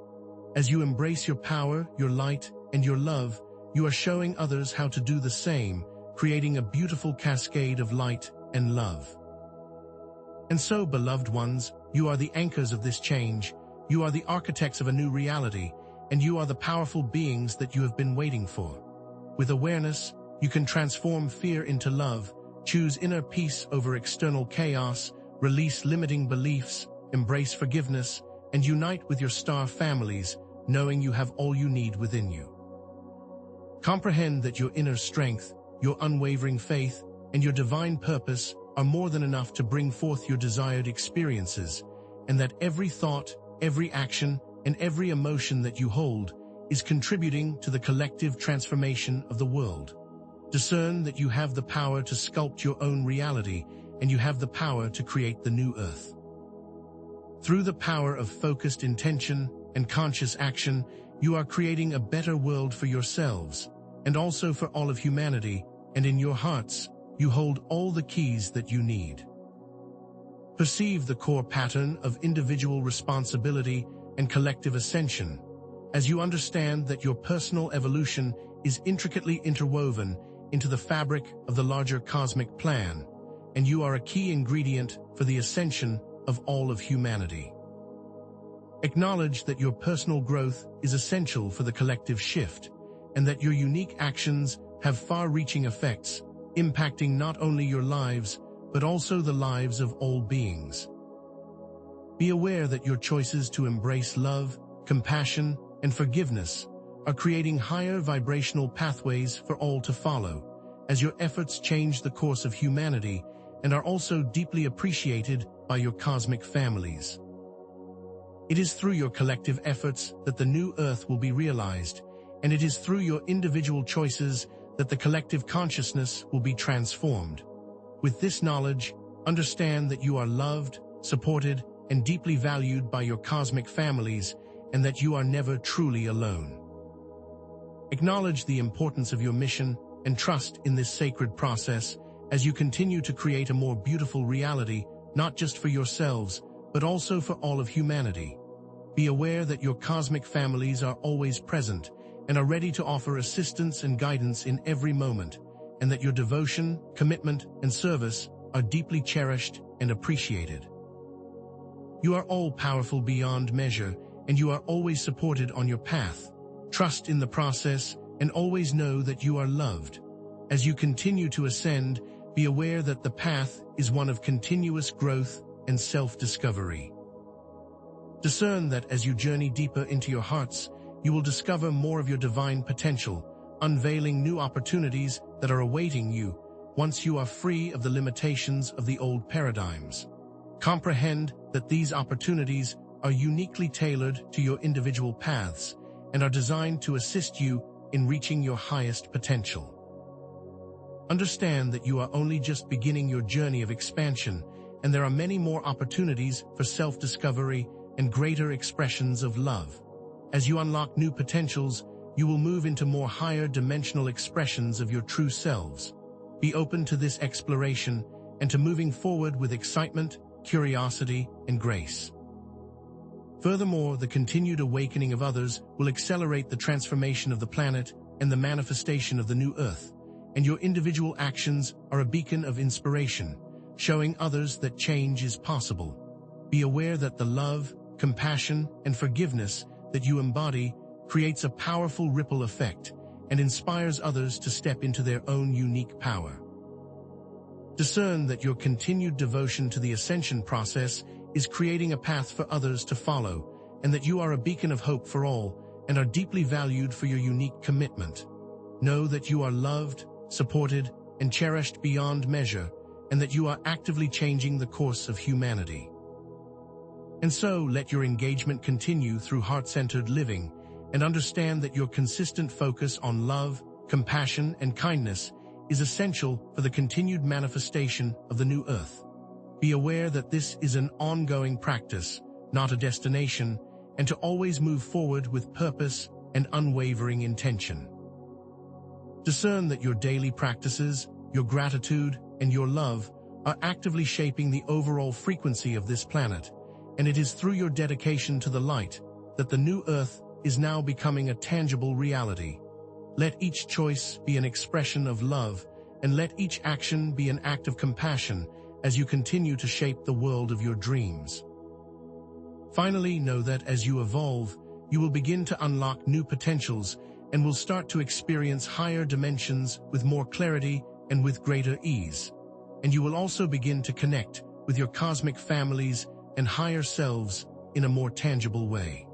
As you embrace your power, your light, and your love, you are showing others how to do the same, creating a beautiful cascade of light and love. And so, beloved ones, you are the anchors of this change, you are the architects of a new reality, and you are the powerful beings that you have been waiting for. With awareness, you can transform fear into love, choose inner peace over external chaos, release limiting beliefs, embrace forgiveness, and unite with your star families, knowing you have all you need within you. Comprehend that your inner strength, your unwavering faith, and your divine purpose are more than enough to bring forth your desired experiences, and that every thought, every action, and every emotion that you hold is contributing to the collective transformation of the world. Discern that you have the power to sculpt your own reality, and you have the power to create the new earth. Through the power of focused intention and conscious action, you are creating a better world for yourselves, and also for all of humanity, and in your hearts, you hold all the keys that you need. Perceive the core pattern of individual responsibility and collective ascension, as you understand that your personal evolution is intricately interwoven into the fabric of the larger cosmic plan, and you are a key ingredient for the ascension of all of humanity. Acknowledge that your personal growth is essential for the collective shift, and that your unique actions have far-reaching effects, impacting not only your lives, but also the lives of all beings. Be aware that your choices to embrace love, compassion, and forgiveness are creating higher vibrational pathways for all to follow, as your efforts change the course of humanity and are also deeply appreciated by your cosmic families. It is through your collective efforts that the new earth will be realized, and it is through your individual choices that the collective consciousness will be transformed. With this knowledge, understand that you are loved, supported, and deeply valued by your cosmic families, and that you are never truly alone. Acknowledge the importance of your mission and trust in this sacred process as you continue to create a more beautiful reality, not just for yourselves, but also for all of humanity. Be aware that your cosmic families are always present and are ready to offer assistance and guidance in every moment, and that your devotion, commitment, and service are deeply cherished and appreciated. You are all-powerful beyond measure, and you are always supported on your path. Trust in the process, and always know that you are loved. As you continue to ascend, be aware that the path is one of continuous growth and self-discovery. Discern that as you journey deeper into your hearts, you will discover more of your divine potential, unveiling new opportunities that are awaiting you once you are free of the limitations of the old paradigms. Comprehend that these opportunities are uniquely tailored to your individual paths and are designed to assist you in reaching your highest potential. Understand that you are only just beginning your journey of expansion, and there are many more opportunities for self-discovery and greater expressions of love. As you unlock new potentials, you will move into more higher dimensional expressions of your true selves. Be open to this exploration and to moving forward with excitement, curiosity, and grace. Furthermore, the continued awakening of others will accelerate the transformation of the planet and the manifestation of the new Earth, and your individual actions are a beacon of inspiration, showing others that change is possible. Be aware that the love, compassion, and forgiveness that you embody creates a powerful ripple effect and inspires others to step into their own unique power. Discern that your continued devotion to the ascension process is creating a path for others to follow, and that you are a beacon of hope for all and are deeply valued for your unique commitment. Know that you are loved, supported, and cherished beyond measure, and that you are actively changing the course of humanity. And so, let your engagement continue through heart-centered living, and understand that your consistent focus on love, compassion, and kindness is essential for the continued manifestation of the new Earth. Be aware that this is an ongoing practice, not a destination, and to always move forward with purpose and unwavering intention. Discern that your daily practices, your gratitude, and your love are actively shaping the overall frequency of this planet, and it is through your dedication to the light that the new Earth is now becoming a tangible reality. Let each choice be an expression of love, and let each action be an act of compassion as you continue to shape the world of your dreams. Finally, know that as you evolve, you will begin to unlock new potentials and will start to experience higher dimensions with more clarity and with greater ease. And you will also begin to connect with your cosmic families and higher selves in a more tangible way.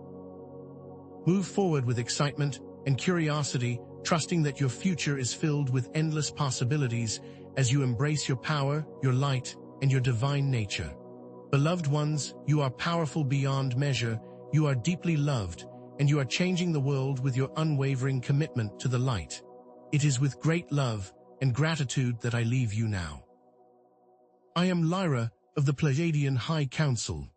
Move forward with excitement and curiosity, trusting that your future is filled with endless possibilities as you embrace your power, your light, and your divine nature. Beloved ones, you are powerful beyond measure, you are deeply loved, and you are changing the world with your unwavering commitment to the light. It is with great love and gratitude that I leave you now. I am Lyra of the Pleiadian High Council.